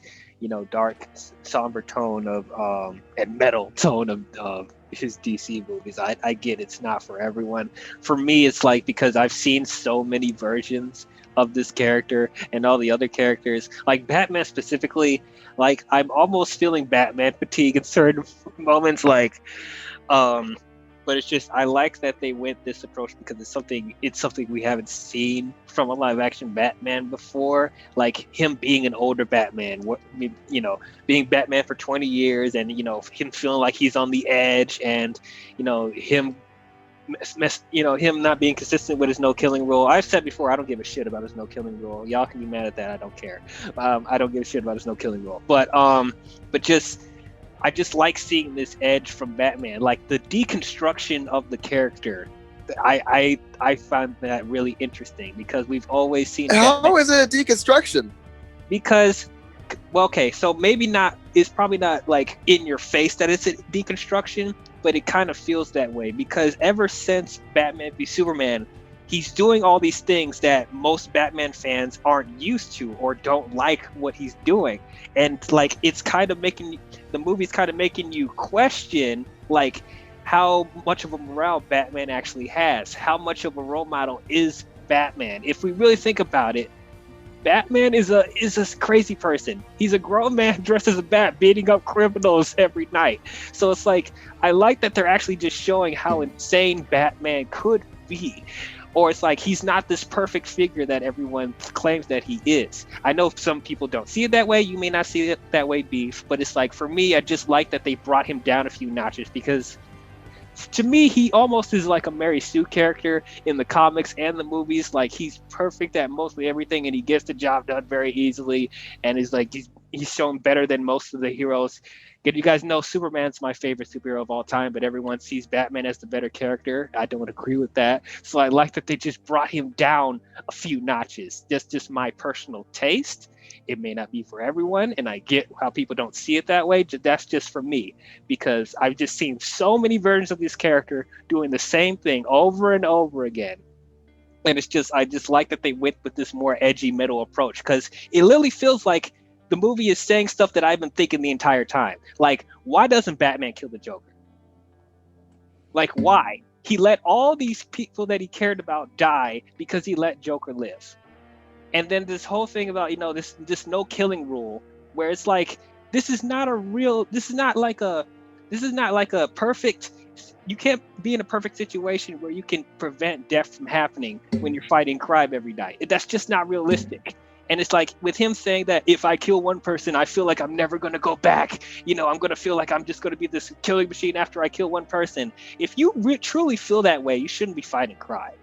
dark somber tone of and metal tone of his DC movies. I get it's not for everyone. For me, it's like, because I've seen so many versions of this character and all the other characters, like Batman specifically, like I'm almost feeling Batman fatigue in certain moments, like but it's just, I like that they went this approach because it's something we haven't seen from a live action Batman before, like him being an older Batman, being Batman for 20 years, and him feeling like he's on the edge, and him not being consistent with his no killing rule. I've said before, I don't give a shit about his no killing rule. Y'all can be mad at that. I don't care. I don't give a shit about his no killing rule. But I just like seeing this edge from Batman, like the deconstruction of the character. I find that really interesting because we've always seen.
How is it a deconstruction?
Because, well, okay, so it's probably not like in your face that it's a deconstruction, but it kind of feels that way because ever since Batman v Superman, he's doing all these things that most Batman fans aren't used to or don't like what he's doing. And like, it's kind of the movie's kind of making you question like how much of a morale Batman actually has. How much of a role model is Batman? If we really think about it, Batman is a crazy person. He's a grown man dressed as a bat, beating up criminals every night. So it's like, I like that they're actually just showing how insane Batman could be. Or it's like, he's not this perfect figure that everyone claims that he is. I know some people don't see it that way. You may not see it that way, Beef. But it's like, for me, I just like that they brought him down a few notches because to me, he almost is like a Mary Sue character in the comics and the movies. Like, he's perfect at mostly everything and he gets the job done very easily. And is like, he's shown better than most of the heroes You guys know Superman's my favorite superhero of all time, but everyone sees Batman as the better character. I don't agree with that. So I like that they just brought him down a few notches. That's just my personal taste. It may not be for everyone, and I get how people don't see it that way. That's just for me, because I've just seen so many versions of this character doing the same thing over and over again. And it's just, I just like that they went with this more edgy middle approach, because it literally feels like the movie is saying stuff that I've been thinking the entire time. Like, why doesn't Batman kill the Joker? Like, why? He let all these people that he cared about die because he let Joker live. And then this whole thing about, this no killing rule, where it's like, this is not like a perfect, you can't be in a perfect situation where you can prevent death from happening when you're fighting crime every night. That's just not realistic. And it's like, with him saying that if I kill one person, I feel like I'm never going to go back. I'm going to feel like I'm just going to be this killing machine after I kill one person. If you truly feel that way, you shouldn't be fighting crime.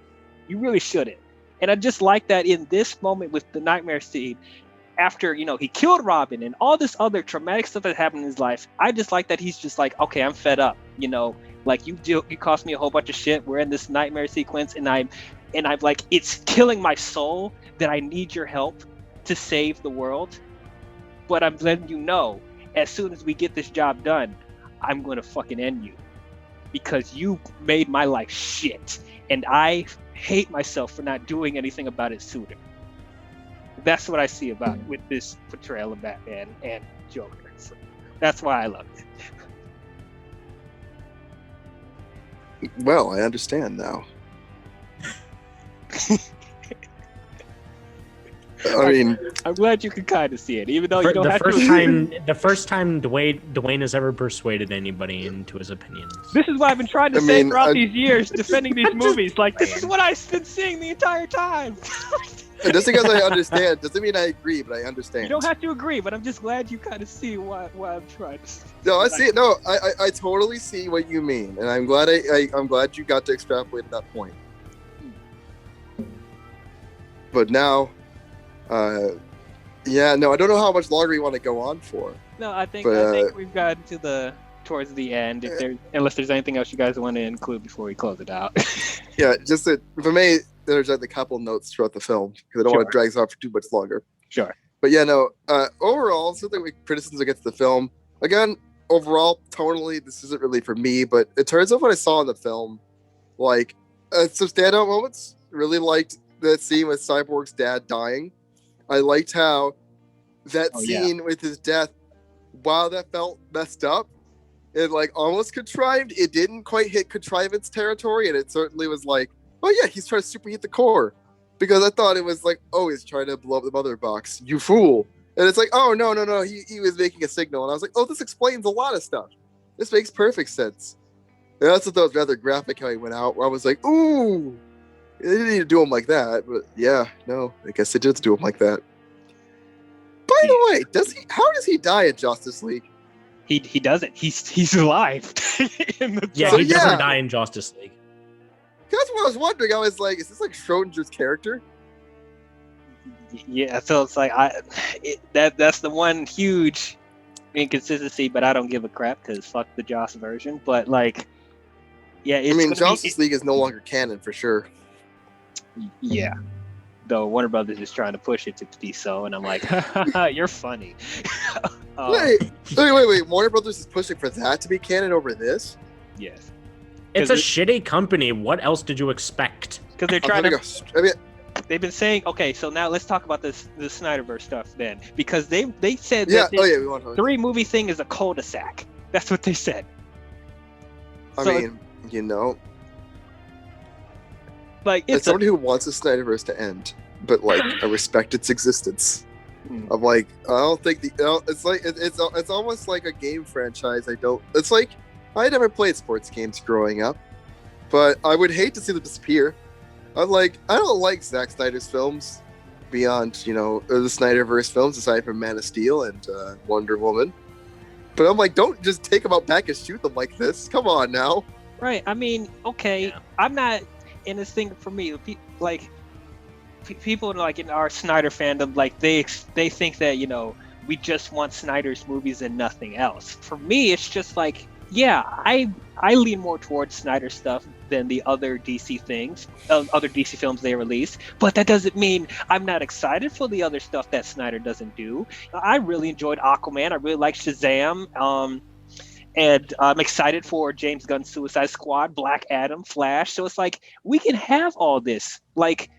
You really shouldn't. And I just like that in this moment with the nightmare scene, after, he killed Robin and all this other traumatic stuff that happened in his life, I just like that he's just like, okay, I'm fed up. Like, you cost me a whole bunch of shit. We're in this nightmare sequence, and I'm like, it's killing my soul that I need your help to save the world. But I'm letting you know, as soon as we get this job done, I'm going to fucking end you, because you made my life shit, and I hate myself for not doing anything about it sooner. That's what I see with this portrayal of Batman and Joker. So that's why I love it.
Well, I understand now. I mean,
I'm glad you can kind of see it, even though you don't have to.
The first time Dwayne has ever persuaded anybody into his opinions.
This is what I've been trying to say throughout these years, defending these movies. Like, this is what I've been seeing the entire time.
Just because I understand doesn't mean I agree, but I understand.
You don't have to agree, but I'm just glad you kind of see why I'm trying to.
No, I see it. No, I totally see what you mean, and I'm glad I'm glad you got to extrapolate at that point. But now, I don't know how much longer you want to go on for.
No, I think we've gotten to towards the end. Unless there's anything else you guys want to include before we close it out.
Yeah, just that for me, there's like a couple notes throughout the film because I don't want to drag this on for too much longer.
Sure.
But yeah, no. Overall, something with criticisms against the film. Again, overall, tonally, this isn't really for me. But in terms of what I saw in the film, like some standout moments. Really liked that scene with Cyborg's dad dying. I liked how that scene with his death, while that felt messed up, it like almost contrived. It didn't quite hit contrivance territory, and it certainly was like, oh yeah, he's trying to superheat the core. Because I thought it was like, oh, he's trying to blow up the mother box, you fool. And it's like, oh, no, he was making a signal. And I was like, oh, this explains a lot of stuff. This makes perfect sense. And that's what was rather graphic how he went out, where I was like, ooh, they didn't need to do him like that. But yeah, no, I guess they did do him like that. By the way, how does he die in Justice League?
He doesn't. He's alive.
He doesn't die in Justice League.
That's what I was wondering. I was like, is this like Schrodinger's character?
Yeah, so it's like that's the one huge inconsistency, but I don't give a crap because fuck the Joss version. But like, yeah,
Justice League is no longer canon for sure.
Yeah, though Warner Brothers is trying to push it to be so, and I'm like, you're funny.
Wait! Warner Brothers is pushing for that to be canon over this?
Yes.
It's a shitty company. What else did you expect?
Because they're trying to. They've been saying, okay, so now let's talk about the Snyderverse stuff then, because they said that the 3-movie thing is a cul-de-sac. That's what they said. Like
it's somebody who wants the Snyderverse to end, but like I respect its existence. I'm like, I don't think it's like it's almost like a game franchise. It's like I never played sports games growing up, but I would hate to see them disappear. I don't like Zack Snyder's films beyond, the Snyderverse films, aside from Man of Steel and Wonder Woman. But I'm like, don't just take them out back and shoot them like this. Come on now.
Right. I mean, okay, yeah. I'm not in this thing for me. Like, people like in our Snyder fandom, like they think that, we just want Snyder's movies and nothing else. For me, it's just like, yeah, I lean more towards Snyder stuff than the other DC things, other DC films they release. But that doesn't mean I'm not excited for the other stuff that Snyder doesn't do. I really enjoyed Aquaman. I really like Shazam. And I'm excited for James Gunn's Suicide Squad, Black Adam, Flash. So it's like, we can have all this. Like,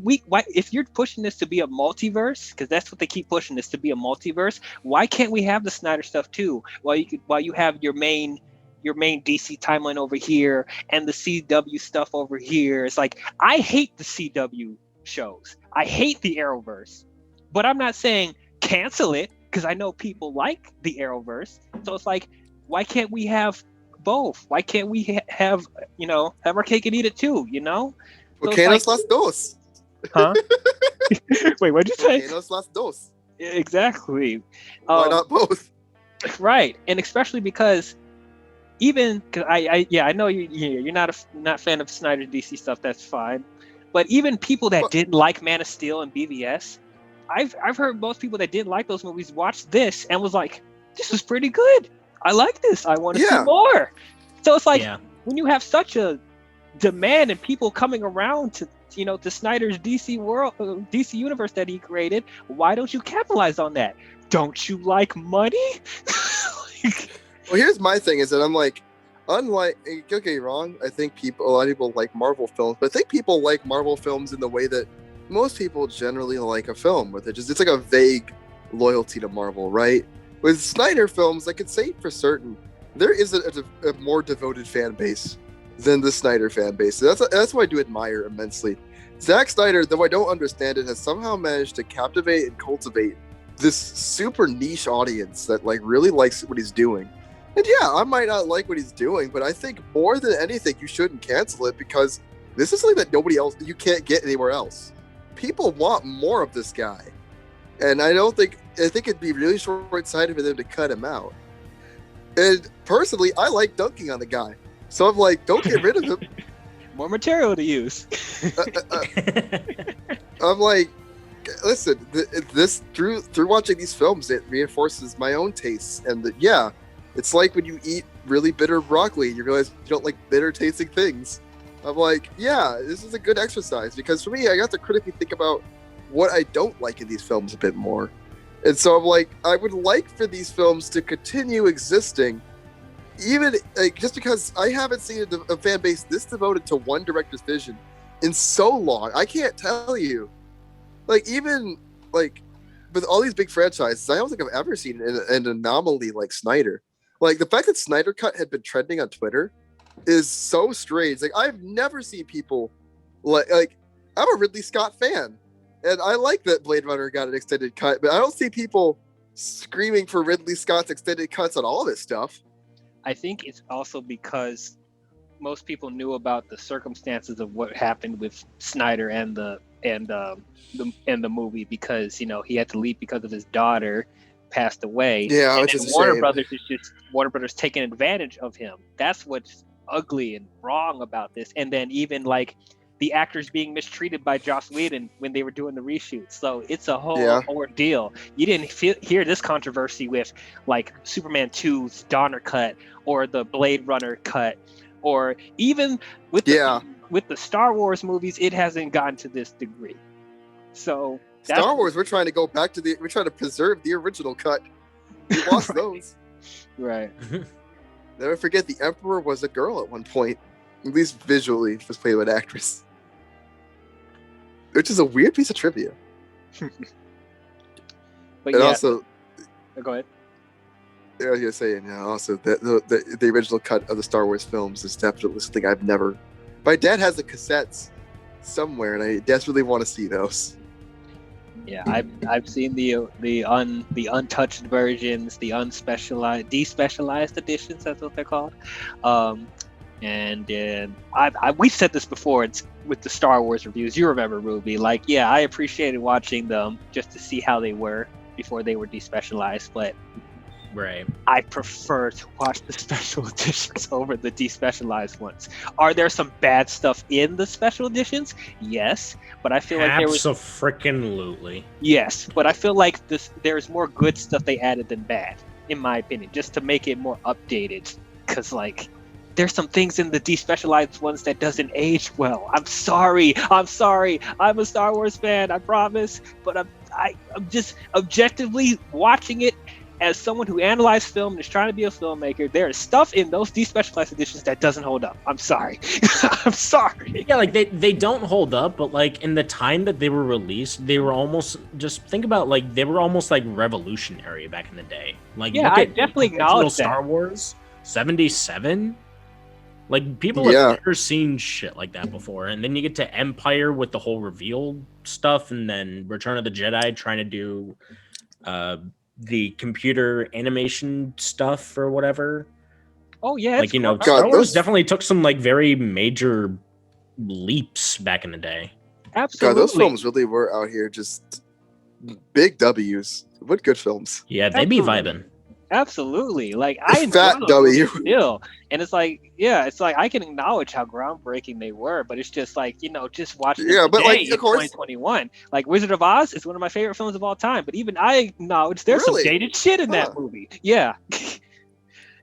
if you're pushing this to be a multiverse, because that's what they keep pushing this to be a multiverse, why can't we have the Snyder stuff too? While you have your main DC timeline over here and the CW stuff over here. It's like, I hate the CW shows. I hate the Arrowverse. But I'm not saying cancel it, because I know people like the Arrowverse. So it's like, why can't we have both? Why can't we have our cake and eat it too, So
Volcanoes las dos.
Huh? Wait, what'd you say?
Volcanoes las dos.
Exactly.
Why not both?
Right, and especially because I know you're not a fan of Snyder's DC stuff. That's fine, but even people that didn't like Man of Steel and BVS, I've heard most people that didn't like those movies watch this and was like, this was pretty good. I like this. I want to see more. So it's like, when you have such a demand and people coming around to Snyder's DC world, DC universe that he created, why don't you capitalize on that? Don't you like money?
Well, here's my thing: is that I'm like, unlike, don't get me wrong, I think a lot of people like Marvel films, but I think people like Marvel films in the way that most people generally like a film, with it's like a vague loyalty to Marvel, right? With Snyder films, I could say for certain, there is a more devoted fan base than the Snyder fan base. That's what I do admire immensely. Zack Snyder, though I don't understand it, has somehow managed to captivate and cultivate this super niche audience that like really likes what he's doing. And yeah, I might not like what he's doing, but I think more than anything, you shouldn't cancel it, because this is something that you can't get anywhere else. People want more of this guy. And I think it'd be really short-sighted for them to cut him out. And personally, I like dunking on the guy. So I'm like, don't get rid of him.
More material to use.
I'm like, listen, this through watching these films, it reinforces my own tastes. And it's like when you eat really bitter broccoli and you realize you don't like bitter tasting things. I'm like, this is a good exercise, because for me, I have to critically think about what I don't like in these films a bit more. And so I'm like, I would like for these films to continue existing, even just because I haven't seen a fan base this devoted to one director's vision in so long. I can't tell you, even with all these big franchises, I don't think I've ever seen an anomaly like Snyder. The fact that Snyder Cut had been trending on Twitter is so strange. I've never seen people I'm a Ridley Scott fan, and I like that Blade Runner got an extended cut, but I don't see people screaming for Ridley Scott's extended cuts on all this stuff.
I think it's also because most people knew about the circumstances of what happened with Snyder and the movie, because he had to leave because of his daughter passed away.
Yeah, which is
Warner Brothers taking advantage of him. That's what's ugly and wrong about this. And then even the actors being mistreated by Joss Whedon when they were doing the reshoots. So it's a whole ordeal. You didn't hear this controversy with Superman 2's Donner cut or the Blade Runner cut, or even with the Star Wars movies. It hasn't gotten to this degree. So
Star Wars, we're trying to preserve the original cut. We lost those.
Right.
Never forget, the Emperor was a girl at one point. At least visually, was played by an actress. Which is a weird piece of trivia.
But
also,
go ahead.
I was gonna say, also the original cut of the Star Wars films is definitely something I've never. My dad has the cassettes somewhere, and I desperately want to see those.
Yeah, I've seen the untouched versions, the despecialized editions. That's what they're called. And we've said this before. It's with the Star Wars reviews. You remember, Ruby? I appreciated watching them just to see how they were before they were despecialized. But
Right.
I prefer to watch the special editions over the despecialized ones. Are there some bad stuff in the special editions? Yes, but I feel like there was
Abso-freaking-lutely.
yes, but I feel like there's more good stuff they added than bad, in my opinion, just to make it more updated. Because like, there's some things in the despecialized ones that doesn't age well. I'm sorry. I'm a Star Wars fan, I promise. But I'm just objectively watching it as someone who analyzed film and is trying to be a filmmaker. There is stuff in those despecialized editions that doesn't hold up. I'm sorry. I'm sorry.
Yeah, like they don't hold up, but like in the time that they were released, they were almost just think about like they were almost like revolutionary back in the day. Like
Yeah, I definitely acknowledge that.
Star Wars 77. Like people
Yeah.
have never seen shit like that before, and then you get to Empire with the whole reveal stuff, and then Return of the Jedi trying to do the computer animation stuff or whatever.
Oh yeah,
Like, you know,
God,
Star Wars
those-
definitely took some like very major leaps back in the day.
absolutely.
God, those films really were out here just big W's. What good films.
Yeah, they be
Absolutely.
vibing.
Absolutely. Like I enjoy
Fat
those
W.
movies still. And it's like, yeah, it's like I can acknowledge how groundbreaking they were, but it's just like, you know, just watching them
Yeah, but, like,
today
of
in
course-
2021. Like Wizard of Oz is one of my favorite films of all time, but even I acknowledge there's
Really?
some dated shit in that
Huh.
movie. Yeah.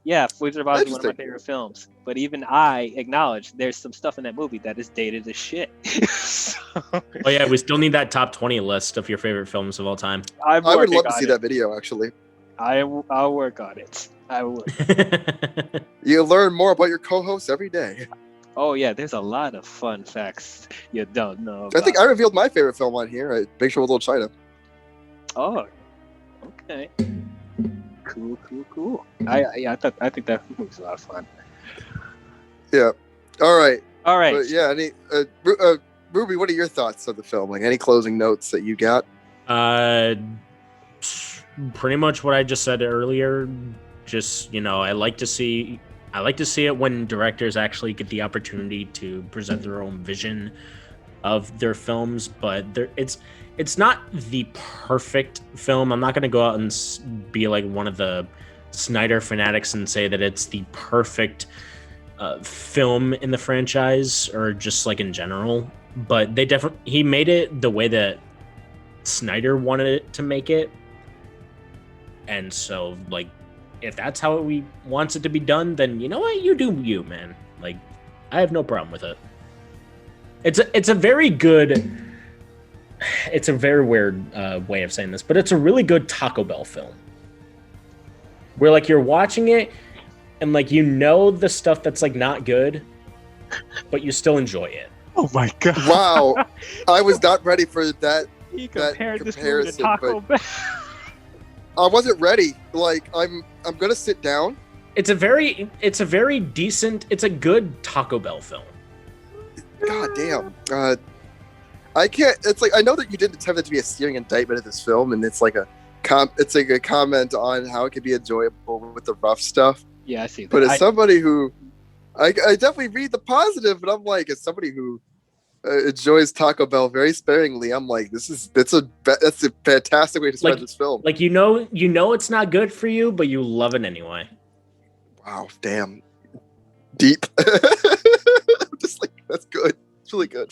Yeah, Wizard of Oz is one of my
Interesting.
favorite films, but even I acknowledge there's some stuff in that movie that is dated as shit. So,
Oh yeah, we still need that top 20 list of your favorite films of all time.
I would love to see that video, actually.
I'll work on it. I would.
You learn more about your co-hosts every day.
Oh yeah, there's a lot of fun facts you don't know.
I think
about.
I revealed my favorite film on here, Big Trouble in Little China.
Oh, okay. Cool. I think that movie's a lot of fun.
Yeah. All right.
All right.
But yeah, Ruby, what are your thoughts of the film? Like, any closing notes that you got?
Pretty much what I just said earlier. Just, you know, I like to see it when directors actually get the opportunity to present their own vision of their films, but it's not the perfect film. I'm not going to go out and be like one of the Snyder fanatics and say that it's the perfect film in the franchise or just like in general, but he made it the way that Snyder wanted it to make it. And so, like, if that's how he wants it to be done, then you know what? You do you, man. Like, I have no problem with it. It's a very good... It's a very weird way of saying this, but it's a really good Taco Bell film. Where, like, you're watching it, and, like, you know the stuff that's, like, not good, but you still enjoy it.
Oh my god.
Wow. I was not ready for that.
He
that
compared this movie to
comparison,
Taco Bell.
I wasn't ready. Like, I'm gonna sit down.
It's a very decent, it's a good Taco Bell film.
God damn. I can't. It's like, I know that you didn't attempt it to be a searing indictment of this film, and it's like a comment on how it can be enjoyable with the rough stuff.
Yeah, I see that.
But as somebody who, I definitely read the positive, but I'm like, as somebody who enjoys Taco Bell very sparingly, I'm like, that's a fantastic way to spend this film.
Like, you know it's not good for you, but you love it anyway.
Wow, damn, deep. Just like, that's good. It's really good.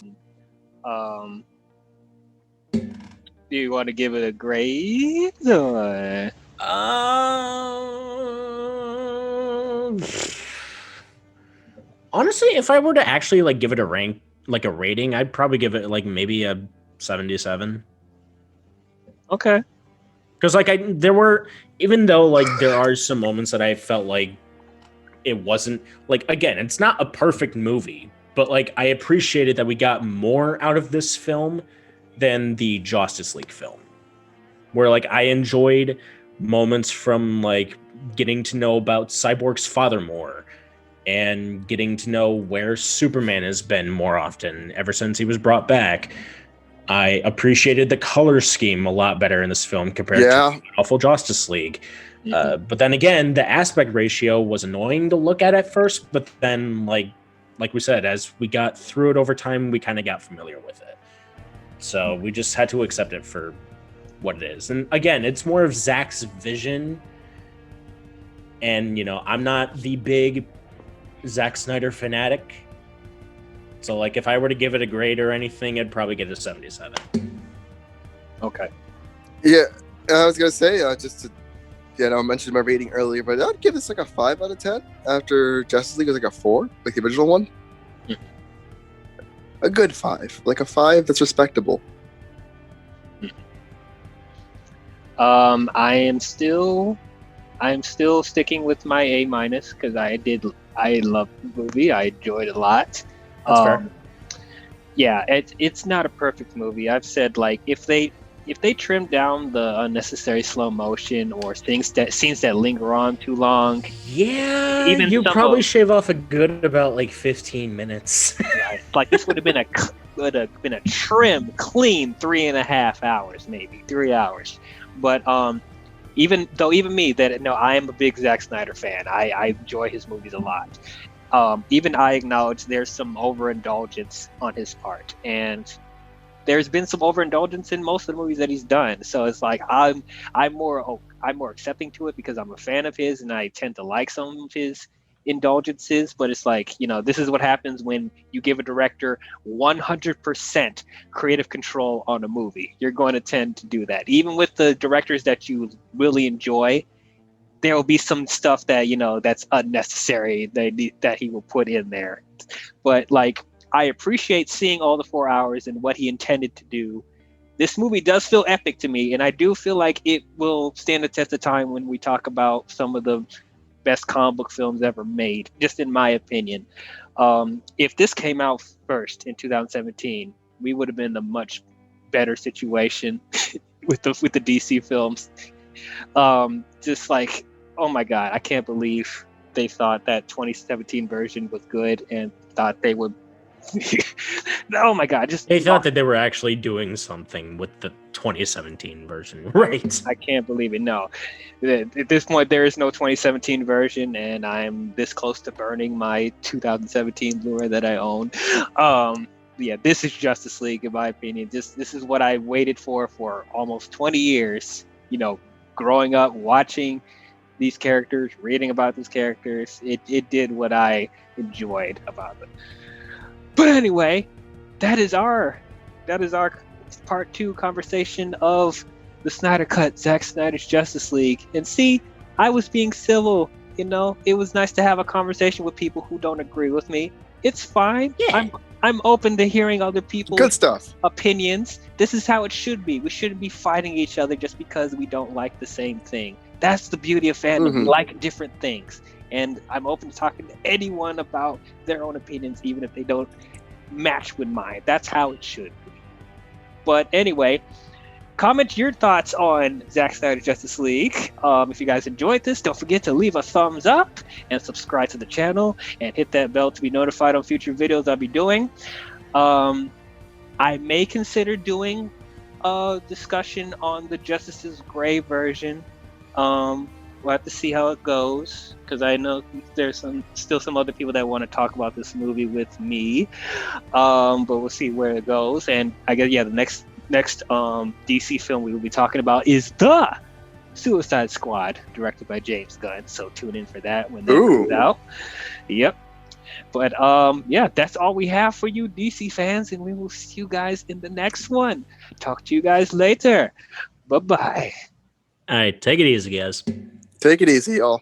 Do you want to give it a grade or?
Honestly, if I were to actually like give it a rank, like a rating, I'd probably give it like maybe a 77.
Okay.
Because like even though like there are some moments that I felt like it wasn't, like, again, it's not a perfect movie, but like I appreciated that we got more out of this film than the Justice League film, where like I enjoyed moments from like getting to know about Cyborg's father more and getting to know where Superman has been more often ever since he was brought back. I appreciated the color scheme a lot better in this film compared to the awful Justice League. But then again, the aspect ratio was annoying to look at first, but then like we said, as we got through it over time, we kind of got familiar with it. So we just had to accept it for what it is. And again, it's more of Zack's vision And, I'm not the big Zack Snyder fanatic. So, like, if I were to give it a grade or anything, I'd probably give it a 77.
Okay.
Yeah, I was gonna say just to, I mentioned my rating earlier, but I'd give this like a 5 out of 10. After Justice League was like a 4, like the original one. A good 5, like a 5 that's respectable.
I am still sticking with my A- because I love the movie. I enjoyed it a lot.
That's fair.
Yeah, it's not a perfect movie. I've said, like, if they trim down the unnecessary slow motion or scenes that linger on too long,
Yeah,
even
you
some
probably
of-
shave off a good about like 15 minutes.
right, like this would have been a trim, clean 3.5 hours, maybe 3 hours. But even me, I am a big Zack Snyder fan. I enjoy his movies a lot. Even I acknowledge there's some overindulgence on his part, and there's been some overindulgence in most of the movies that he's done. So it's like I'm more accepting to it because I'm a fan of his, and I tend to like some of his indulgences. But it's like, this is what happens when you give a director 100% creative control on a movie. You're going to tend to do that. Even with the directors that you really enjoy, there will be some stuff that that's unnecessary that he will put in there. But like, I appreciate seeing all the 4 hours and what he intended to do. This movie does feel epic to me, and I do feel like it will stand the test of time when we talk about some of the best comic book films ever made, just in my opinion. If this came out first in 2017, we would have been in a much better situation with the DC films. Just like, oh my god, I can't believe they thought that 2017 version was good and thought they would. Oh my god,
They thought that they were actually doing something with the 2017 version, right?
I can't believe it. No, at this point there is no 2017 version, and I'm this close to burning my 2017 Blu-ray that I own. Yeah, this is Justice League in my opinion. This is what I waited for almost 20 years. Growing up watching these characters, reading about these characters, it did what I enjoyed about them. But anyway, that is our part 2 conversation of the Snyder Cut, Zack Snyder's Justice League. And see, I was being civil. It was nice to have a conversation with people who don't agree with me. It's fine.
Yeah.
I'm open to hearing other people's
Good stuff.
opinions. This is how it should be. We shouldn't be fighting each other just because we don't like the same thing. That's the beauty of fandom. We like different things. And I'm open to talking to anyone about their own opinions, even if they don't match with mine. That's how it should be. But anyway, comment your thoughts on Zack Snyder's Justice League. If you guys enjoyed this, don't forget to leave a thumbs up and subscribe to the channel and hit that bell to be notified on future videos I'll be doing. I may consider doing a discussion on the Justice's Gray version. We'll have to see how it goes, because I know there's still some other people that want to talk about this movie with me. But we'll see where it goes. And I guess, the next DC film we will be talking about is The Suicide Squad, directed by James Gunn. So tune in for that when that comes out. Yep. But that's all we have for you DC fans, and we will see you guys in the next one. Talk to you guys later. Bye-bye.
All right, take it easy, guys.
Take it easy, y'all.